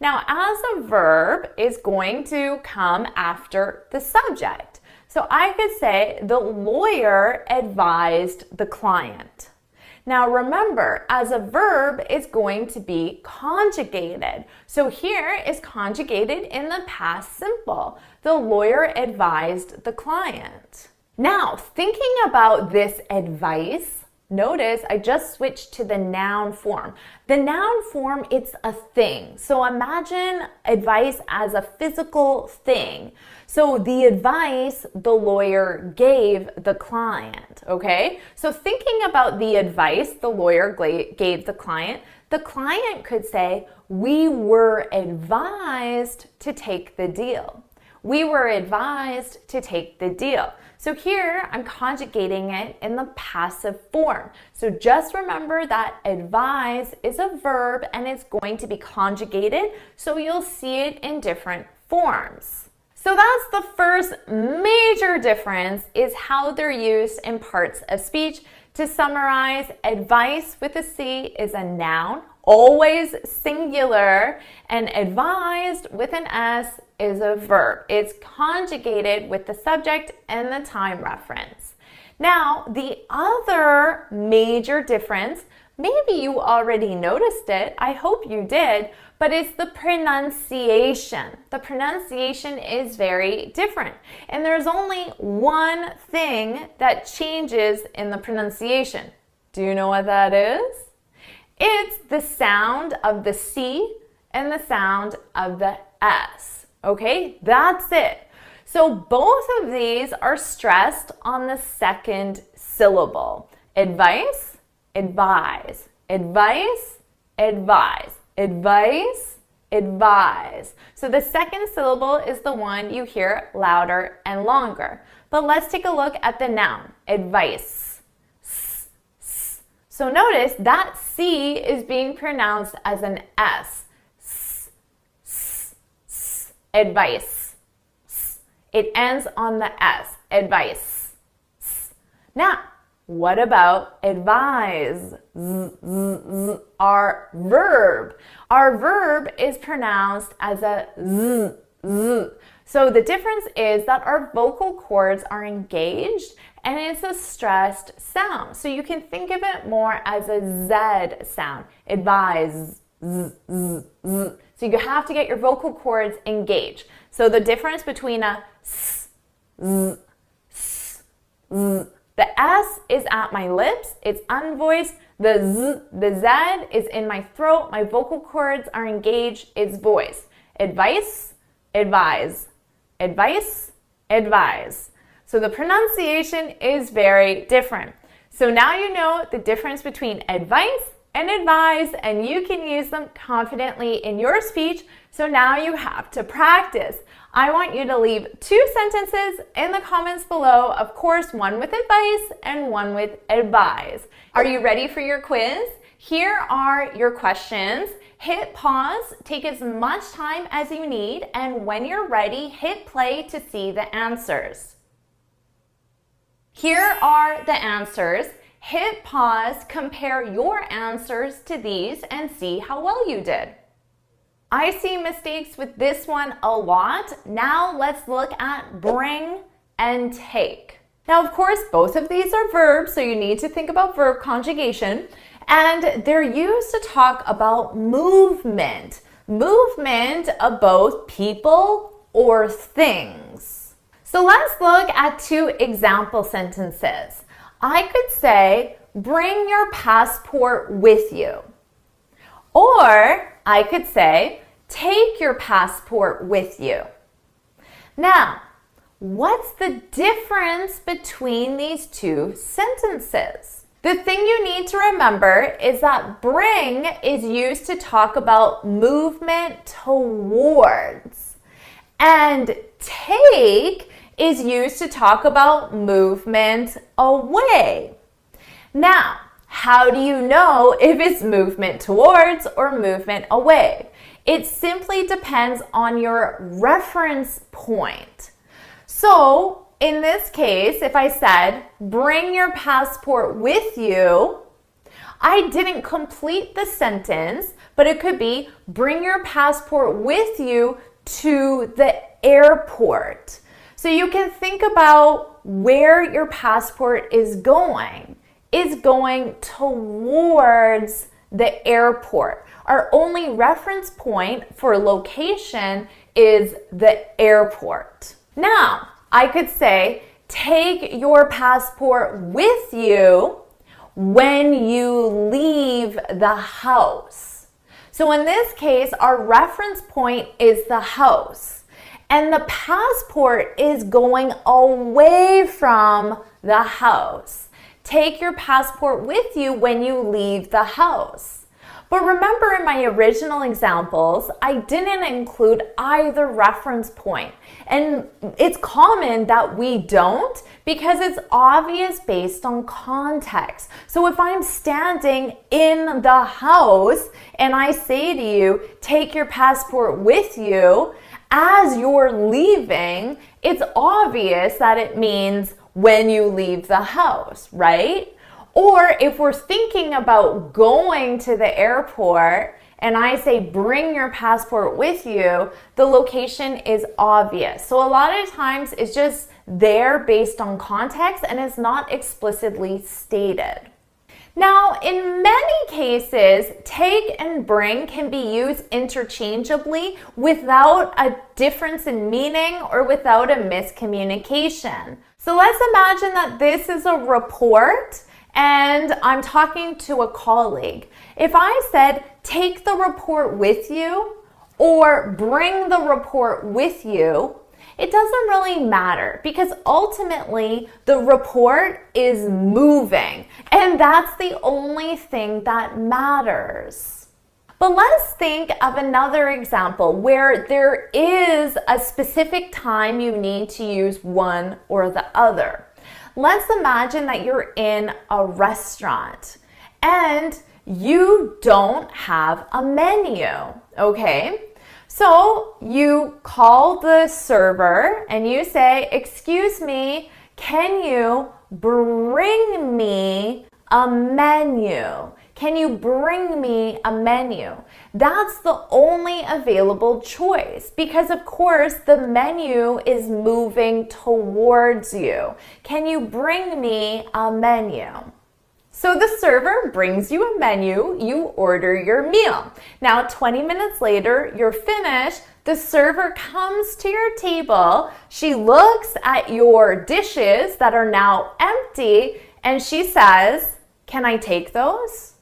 Now, as a verb is going to come after the subject. So I could say the lawyer advised the client. Now remember, as a verb, it's going to be conjugated. So here is conjugated in the past simple. The lawyer advised the client. Now, thinking about this advice, notice I just switched to the noun form. The noun form, it's a thing. So imagine advice as a physical thing. So the advice the lawyer gave the client, okay? So thinking about the advice the lawyer gave the client could say, "We were advised to take the deal." We were advised to take the deal. So here I'm conjugating it in the passive form. So just remember that advise is a verb and it's going to be conjugated, so you'll see it in different forms. So that's the first major difference is how they're used in parts of speech. To summarize, advice with a C is a noun, always singular, and advised with an S is a verb. It's conjugated with the subject and the time reference. Now, the other major difference, maybe you already noticed it, I hope you did, but it's the pronunciation. The pronunciation is very different. And there's only one thing that changes in the pronunciation. Do you know what that is? It's the sound of the C and the sound of the S. Okay, that's it. So both of these are stressed on the second syllable. Advice, advise, advice, advise, advice, advise. So the second syllable is the one you hear louder and longer. But let's take a look at the noun, advice. So notice that C is being pronounced as an S. Advice. It ends on the S. Advice. Now, what about advise? Our verb. Our verb is pronounced as a Z. So the difference is that our vocal cords are engaged and it's a stressed sound. So you can think of it more as a Z sound. Advise. So you have to get your vocal cords engaged. So the difference between a S, Z, S, Z. The S is at my lips, it's unvoiced. The Z is in my throat, my vocal cords are engaged, it's voiced. Advice, advise, advice, advise. So the pronunciation is very different. So now you know the difference between advice and advise, and you can use them confidently in your speech. So now you have to practice. I want you to leave 2 sentences in the comments below, of course, one with advice and one with advise. Are you ready for your quiz? Here are your questions. Hit pause, take as much time as you need, and when you're ready, hit play to see the answers. Here are the answers. Hit pause, compare your answers to these, and see how well you did. I see mistakes with this one a lot. Now let's look at bring and take. Now, of course, both of these are verbs, so you need to think about verb conjugation, and they're used to talk about movement. Movement of both people or things. So let's look at 2 example sentences. I could say, bring your passport with you. Or I could say, take your passport with you. Now, what's the difference between these 2 sentences? The thing you need to remember is that bring is used to talk about movement towards, and take is used to talk about movement away. Now, how do you know if it's movement towards or movement away? It simply depends on your reference point. So, in this case, if I said, bring your passport with you, I didn't complete the sentence, but it could be, bring your passport with you to the airport. So you can think about where your passport is going. It's going towards the airport. Our only reference point for location is the airport. Now, I could say, take your passport with you when you leave the house. So in this case, our reference point is the house. And the passport is going away from the house. Take your passport with you when you leave the house. But remember, in my original examples, I didn't include either reference point. And it's common that we don't because it's obvious based on context. So if I'm standing in the house and I say to you, take your passport with you, as you're leaving, it's obvious that it means when you leave the house, right? Or if we're thinking about going to the airport and I say bring your passport with you, the location is obvious. So a lot of times it's just there based on context and it's not explicitly stated. Now, in many cases, take and bring can be used interchangeably without a difference in meaning or without a miscommunication. So let's imagine that this is a report and I'm talking to a colleague. If I said, take the report with you or bring the report with you, it doesn't really matter because ultimately the report is moving and that's the only thing that matters. But let's think of another example where there is a specific time you need to use one or the other. Let's imagine that you're in a restaurant and you don't have a menu, okay? So you call the server and you say, excuse me, can you bring me a menu? Can you bring me a menu? That's the only available choice because of course the menu is moving towards you. Can you bring me a menu? So the server brings you a menu, you order your meal. Now 20 minutes later, you're finished, the server comes to your table, she looks at your dishes that are now empty, and she says, can I take those?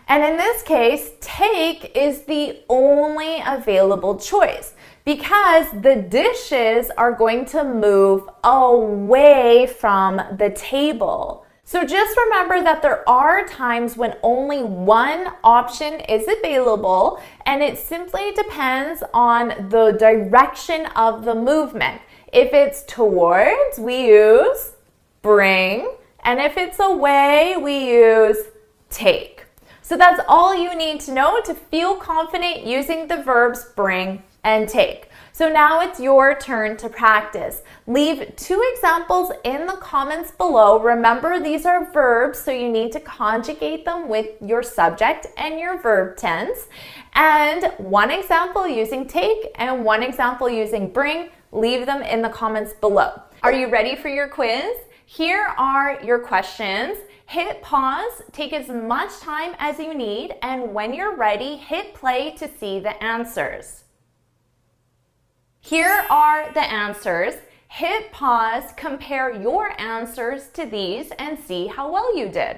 And in this case, take is the only available choice because the dishes are going to move away from the table. So just remember that there are times when only one option is available, and it simply depends on the direction of the movement. If it's towards, we use bring, and if it's away, we use take. So that's all you need to know to feel confident using the verbs bring and take. So now it's your turn to practice. Leave 2 examples in the comments below. Remember, these are verbs, so you need to conjugate them with your subject and your verb tense. And 1 example using take and 1 example using bring. Leave them in the comments below. Are you ready for your quiz? Here are your questions. Hit pause, take as much time as you need, and when you're ready, hit play to see the answers. Here are the answers. Hit pause, compare your answers to these, and see how well you did.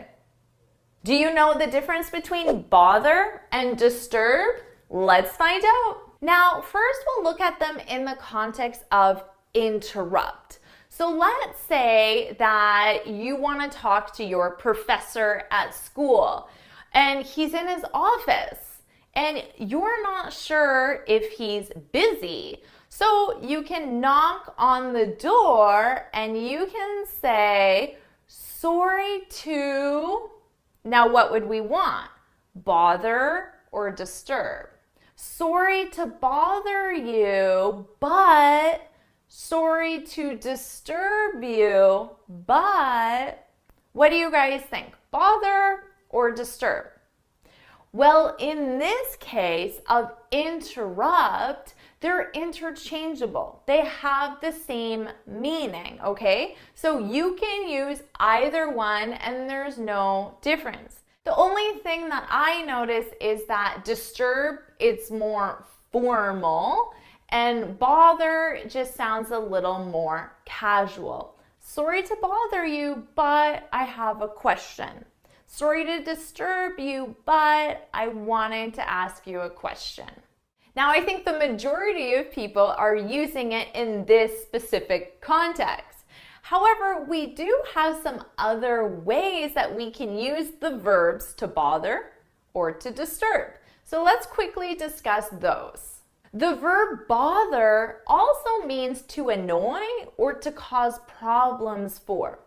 Do you know the difference between bother and disturb? Let's find out. Now, first we'll look at them in the context of interrupt. So let's say that you want to talk to your professor at school, and he's in his office, and you're not sure if he's busy. So you can knock on the door and you can say, sorry to, now what would we want? Bother or disturb? Sorry to bother you, but sorry to disturb you, but what do you guys think? Bother or disturb? Well, in this case of interrupt, they're interchangeable. They have the same meaning, okay? So you can use either one and there's no difference. The only thing that I notice is that disturb, it's more formal, and bother just sounds a little more casual. Sorry to bother you, but I have a question. Sorry to disturb you, but I wanted to ask you a question. Now, I think the majority of people are using it in this specific context. However, we do have some other ways that we can use the verbs to bother or to disturb. So let's quickly discuss those. The verb bother also means to annoy or to cause problems for.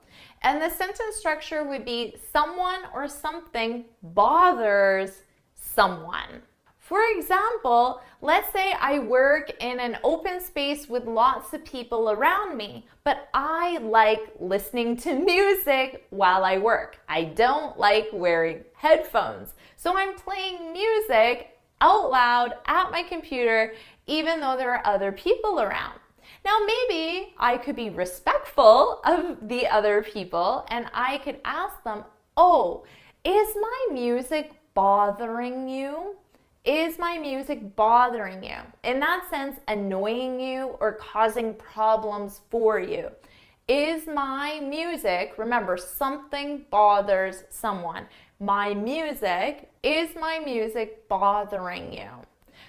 And the sentence structure would be someone or something bothers someone. For example, let's say I work in an open space with lots of people around me, but I like listening to music while I work. I don't like wearing headphones. So I'm playing music out loud at my computer, even though there are other people around. Now, maybe I could be respectful of the other people and I could ask them, oh, is my music bothering you? Is my music bothering you? In that sense, annoying you or causing problems for you. Is my music, remember, something bothers someone. My music, is my music bothering you?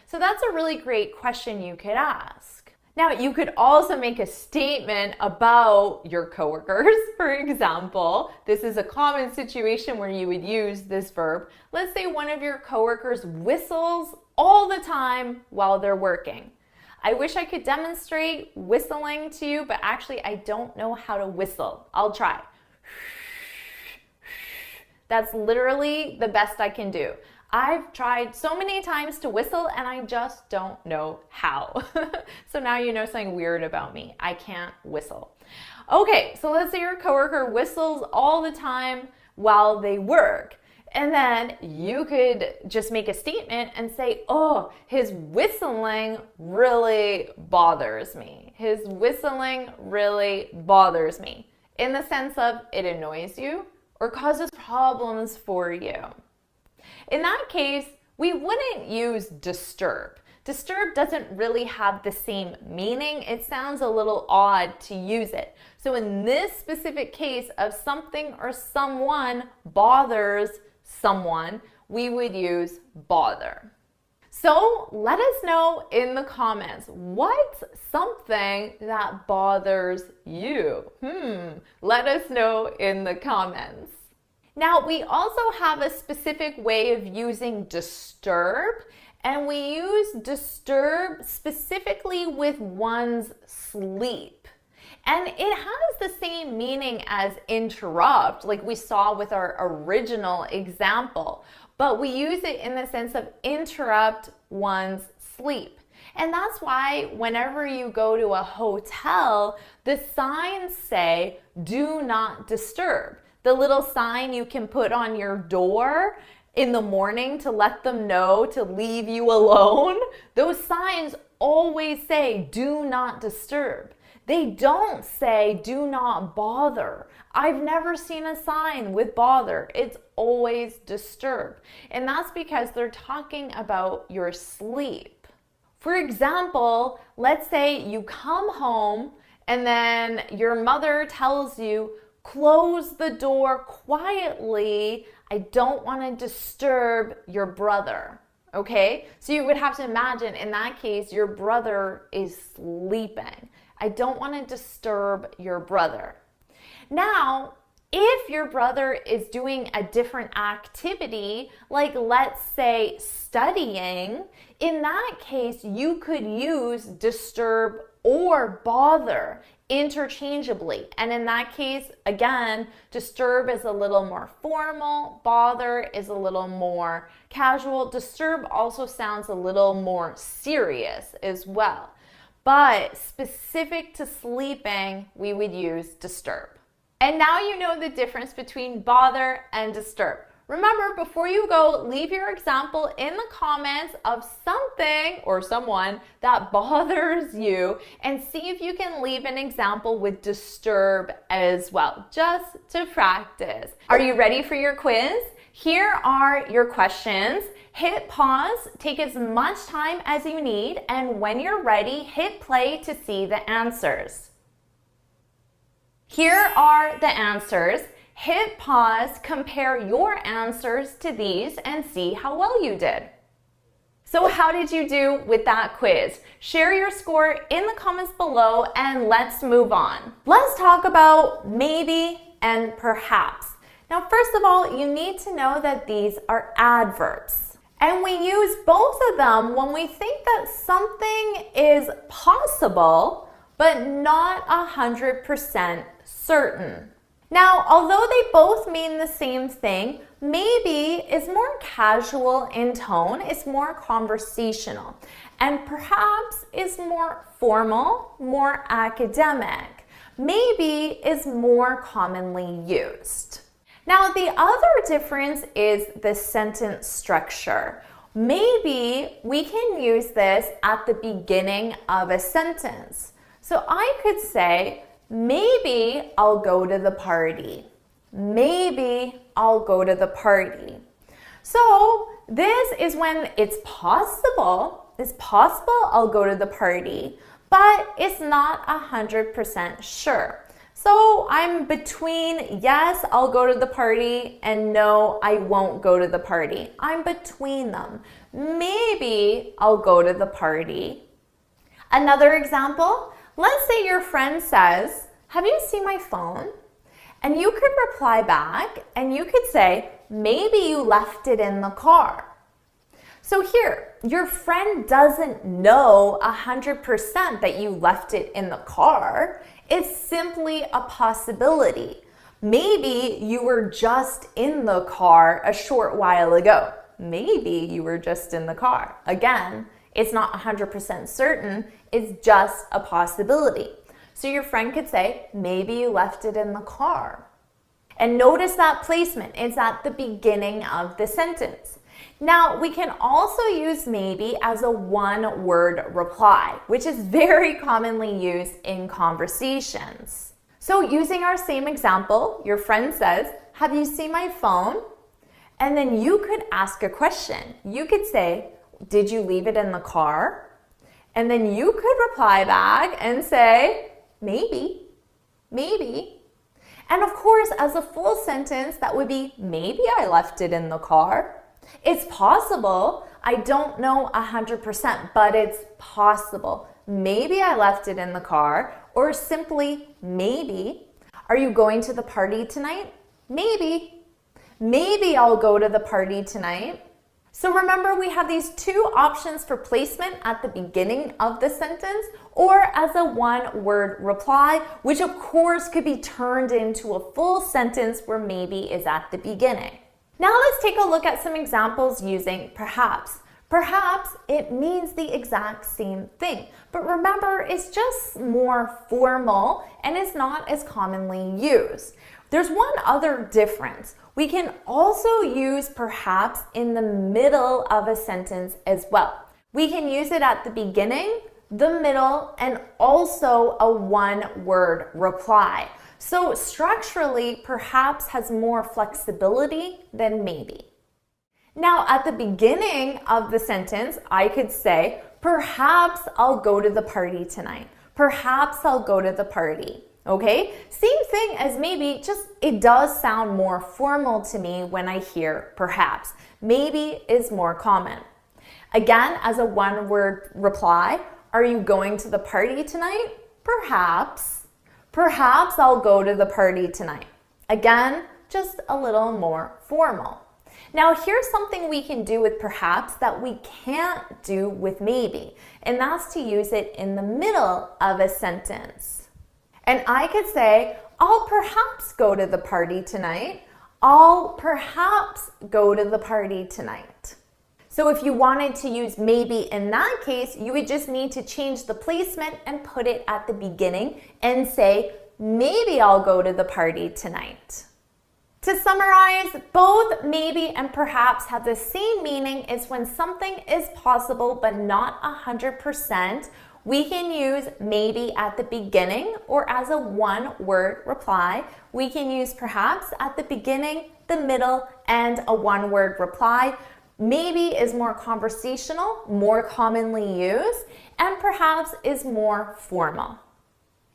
So that's a really great question you could ask. Now, you could also make a statement about your coworkers. For example, this is a common situation where you would use this verb. Let's say one of your coworkers whistles all the time while they're working. I wish I could demonstrate whistling to you, but actually I don't know how to whistle. I'll try. That's literally the best I can do. I've tried so many times to whistle and I just don't know how. So now you know something weird about me. I can't whistle. Okay, so let's say your coworker whistles all the time while they work. And then you could just make a statement and say, oh, his whistling really bothers me. His whistling really bothers me. In the sense of it annoys you or causes problems for you. In that case, we wouldn't use disturb. Disturb doesn't really have the same meaning. It sounds a little odd to use it. So in this specific case of something or someone bothers someone, we would use bother. So let us know in the comments, what's something that bothers you? Let us know in the comments. Now, we also have a specific way of using disturb, and we use disturb specifically with one's sleep. And it has the same meaning as interrupt, like we saw with our original example, but we use it in the sense of interrupt one's sleep. And that's why whenever you go to a hotel, the signs say, do not disturb. The little sign you can put on your door in the morning to let them know to leave you alone, those signs always say, do not disturb. They don't say, do not bother. I've never seen a sign with bother. It's always disturb. And that's because they're talking about your sleep. For example, let's say you come home and then your mother tells you, close the door quietly. I don't want to disturb your brother. Okay? So you would have to imagine in that case, your brother is sleeping. I don't want to disturb your brother. Now, if your brother is doing a different activity, like let's say studying, in that case, you could use disturb or bother interchangeably. And in that case, again, disturb is a little more formal, bother is a little more casual. Disturb also sounds a little more serious as well. But specific to sleeping, we would use disturb. And now you know the difference between bother and disturb. Remember, before you go, leave your example in the comments of something or someone that bothers you and see if you can leave an example with disturb as well, just to practice. Are you ready for your quiz? Here are your questions. Hit pause, take as much time as you need, and when you're ready, hit play to see the answers. Here are the answers. Hit pause, compare your answers to these, and see how well you did. So how did you do with that quiz? Share your score in the comments below, and let's move on. Let's talk about maybe and perhaps. Now, first of all, you need to know that these are adverbs. And we use both of them when we think that something is possible, but not 100% certain. Now, although they both mean the same thing, maybe is more casual in tone, it's more conversational, and perhaps is more formal, more academic. Maybe is more commonly used. Now, the other difference is the sentence structure. Maybe we can use this at the beginning of a sentence. So I could say, maybe I'll go to the party. Maybe I'll go to the party. So this is when it's possible I'll go to the party, but it's not 100% sure. So I'm between yes, I'll go to the party, and no, I won't go to the party. I'm between them. Maybe I'll go to the party. Another example, let's say your friend says, have you seen my phone? And you could reply back and you could say, maybe you left it in the car. So here, your friend doesn't know 100% that you left it in the car. It's simply a possibility. Maybe you were just in the car a short while ago. Maybe you were just in the car. Again, it's not 100% certain, it's just a possibility. So your friend could say, maybe you left it in the car. And notice that placement, it's at the beginning of the sentence. Now, we can also use maybe as a one-word reply, which is very commonly used in conversations. So using our same example, your friend says, have you seen my phone? And then you could ask a question. You could say, did you leave it in the car? And then you could reply back and say, maybe, maybe. And of course, as a full sentence, that would be, maybe I left it in the car. It's possible I don't know 100%, but it's possible. Maybe I left it in the car, or simply maybe. Are you going to the party tonight? Maybe. Maybe I'll go to the party tonight. So remember, we have these two options for placement at the beginning of the sentence or as a one-word reply, which of course could be turned into a full sentence where maybe is at the beginning. Now let's take a look at some examples using perhaps. Perhaps it means the exact same thing, but remember, it's just more formal and is not as commonly used. There's one other difference. We can also use perhaps in the middle of a sentence as well. We can use it at the beginning, the middle, and also a one-word reply. So structurally, perhaps has more flexibility than maybe. Now, at the beginning of the sentence, I could say, perhaps I'll go to the party tonight. Perhaps I'll go to the party. Okay? Same thing as maybe, just it does sound more formal to me when I hear perhaps. Maybe is more common. Again, as a one-word reply, are you going to the party tonight? Perhaps. Perhaps I'll go to the party tonight. Again, just a little more formal. Now, here's something we can do with perhaps that we can't do with maybe, and that's to use it in the middle of a sentence. And I could say, I'll perhaps go to the party tonight. I'll perhaps go to the party tonight. So if you wanted to use maybe in that case, you would just need to change the placement and put it at the beginning and say, maybe I'll go to the party tonight. To summarize, both maybe and perhaps have the same meaning as when something is possible but not 100%. We can use maybe at the beginning or as a one-word reply. We can use perhaps at the beginning, the middle, and a one-word reply. Maybe is more conversational, more commonly used, and perhaps is more formal.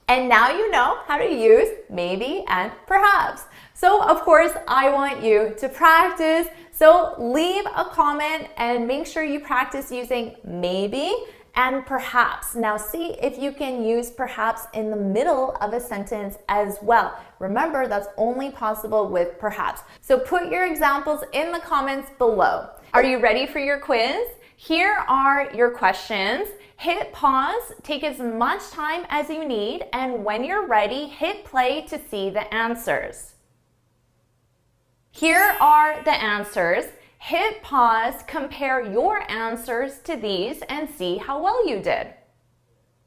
And now you know how to use maybe and perhaps. So of course, I want you to practice. So leave a comment and make sure you practice using maybe and perhaps. Now see if you can use perhaps in the middle of a sentence as well. Remember, that's only possible with perhaps. So put your examples in the comments below. Are you ready for your quiz? Here are your questions. Hit pause, take as much time as you need, and when you're ready, hit play to see the answers. Here are the answers. Hit pause, compare your answers to these, and see how well you did.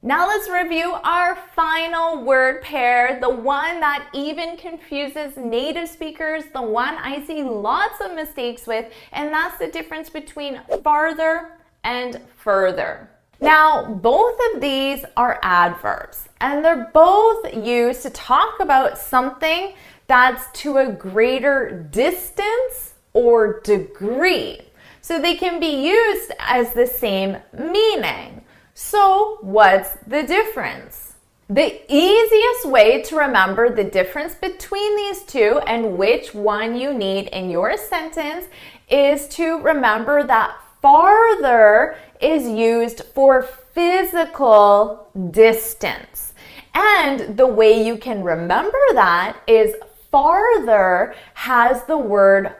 Now let's review our final word pair, the one that even confuses native speakers, the one I see lots of mistakes with, and that's the difference between farther and further. Now, both of these are adverbs, and they're both used to talk about something that's to a greater distance or degree. So they can be used as the same meaning. So what's the difference? The easiest way to remember the difference between these two and which one you need in your sentence is to remember that farther is used for physical distance. And the way you can remember that is farther has the word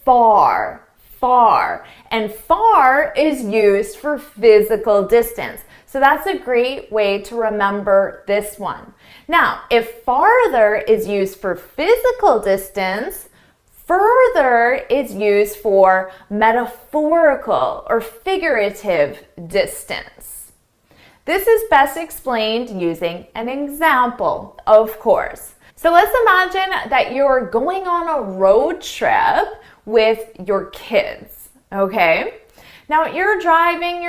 far, far, and far is used for physical distance. So that's a great way to remember this one. Now, if farther is used for physical distance, further is used for metaphorical or figurative distance. This is best explained using an example, of course. So let's imagine that you're going on a road trip with your kids, okay? Now you're driving.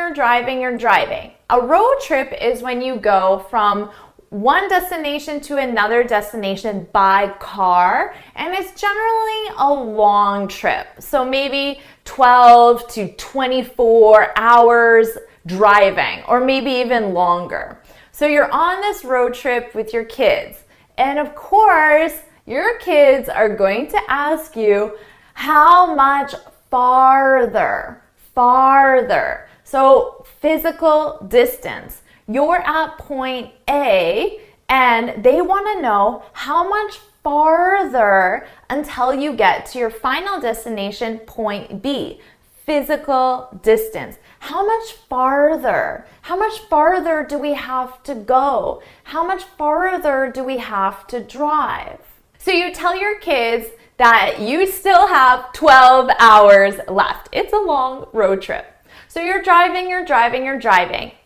A road trip is when you go from one destination to another destination by car, and it's generally a long trip. So maybe 12 to 24 hours driving, or maybe even longer. So you're on this road trip with your kids. And of course, your kids are going to ask you, how much farther? farther. So physical distance. You're at point A and they want to know how much farther until you get to your final destination, point B. Physical distance. How much farther? How much farther do we have to go? How much farther do we have to drive? So you tell your kids that you still have 12 hours left. It's a long road trip. So you're driving.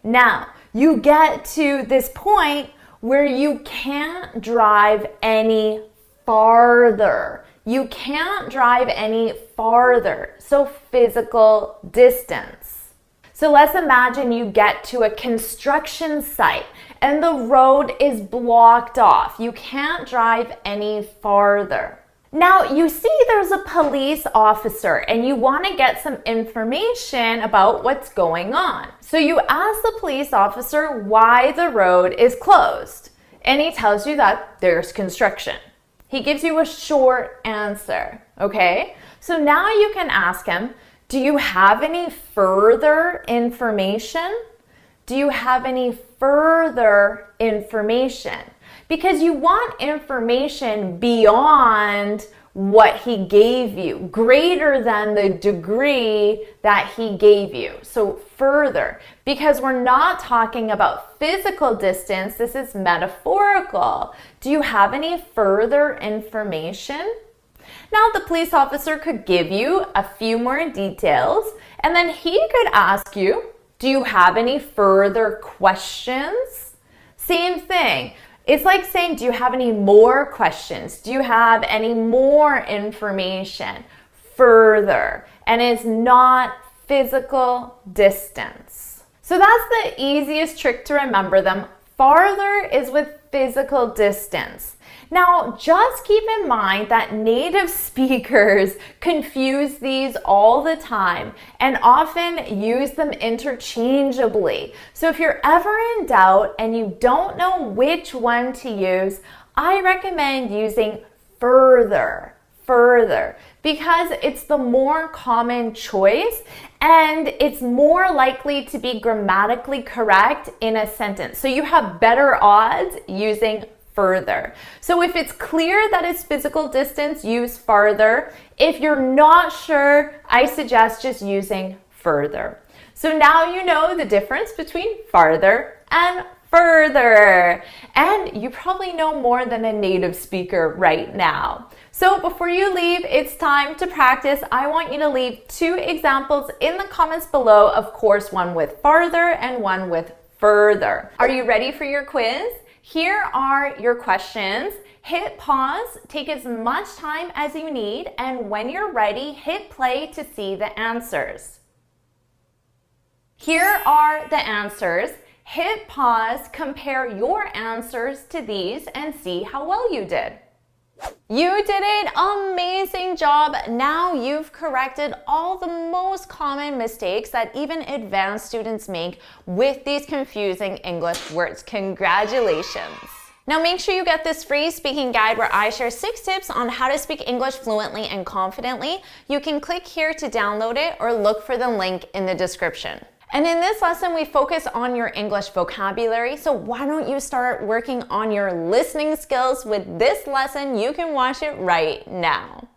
Now, you get to this point where you can't drive any farther. You can't drive any farther. So physical distance. So let's imagine you get to a construction site and the road is blocked off. You can't drive any farther. Now, you see there's a police officer and you want to get some information about what's going on. So you ask the police officer why the road is closed. And he tells you that there's construction. He gives you a short answer, okay? So now you can ask him, do you have any further information? Do you have any further information? Because you want information beyond what he gave you, greater than the degree that he gave you. So further, because we're not talking about physical distance, this is metaphorical. Do you have any further information? Now, the police officer could give you a few more details, and then he could ask you, do you have any further questions? Same thing. It's like saying, do you have any more questions? Do you have any more information? Further. And it's not physical distance. So that's the easiest trick to remember them. Farther is with physical distance. Now, just keep in mind that native speakers confuse these all the time and often use them interchangeably. So if you're ever in doubt and you don't know which one to use, I recommend using further, because it's the more common choice and it's more likely to be grammatically correct in a sentence. So you have better odds using further. So if it's clear that it's physical distance, use farther. If you're not sure, I suggest just using further. So now you know the difference between farther and further. And you probably know more than a native speaker right now. So before you leave, it's time to practice. I want you to leave 2 examples in the comments below. Of course, one with farther and one with further. Are you ready for your quiz? Here are your questions. Hit pause, take as much time as you need, and when you're ready, hit play to see the answers. Here are the answers. Hit pause, compare your answers to these, and see how well you did. You did it! Amazing job! Now you've corrected all the most common mistakes that even advanced students make with these confusing English words. Congratulations! Now make sure you get this free speaking guide where I share 6 tips on how to speak English fluently and confidently. You can click here to download it or look for the link in the description. And in this lesson, we focus on your English vocabulary. So why don't you start working on your listening skills with this lesson? You can watch it right now.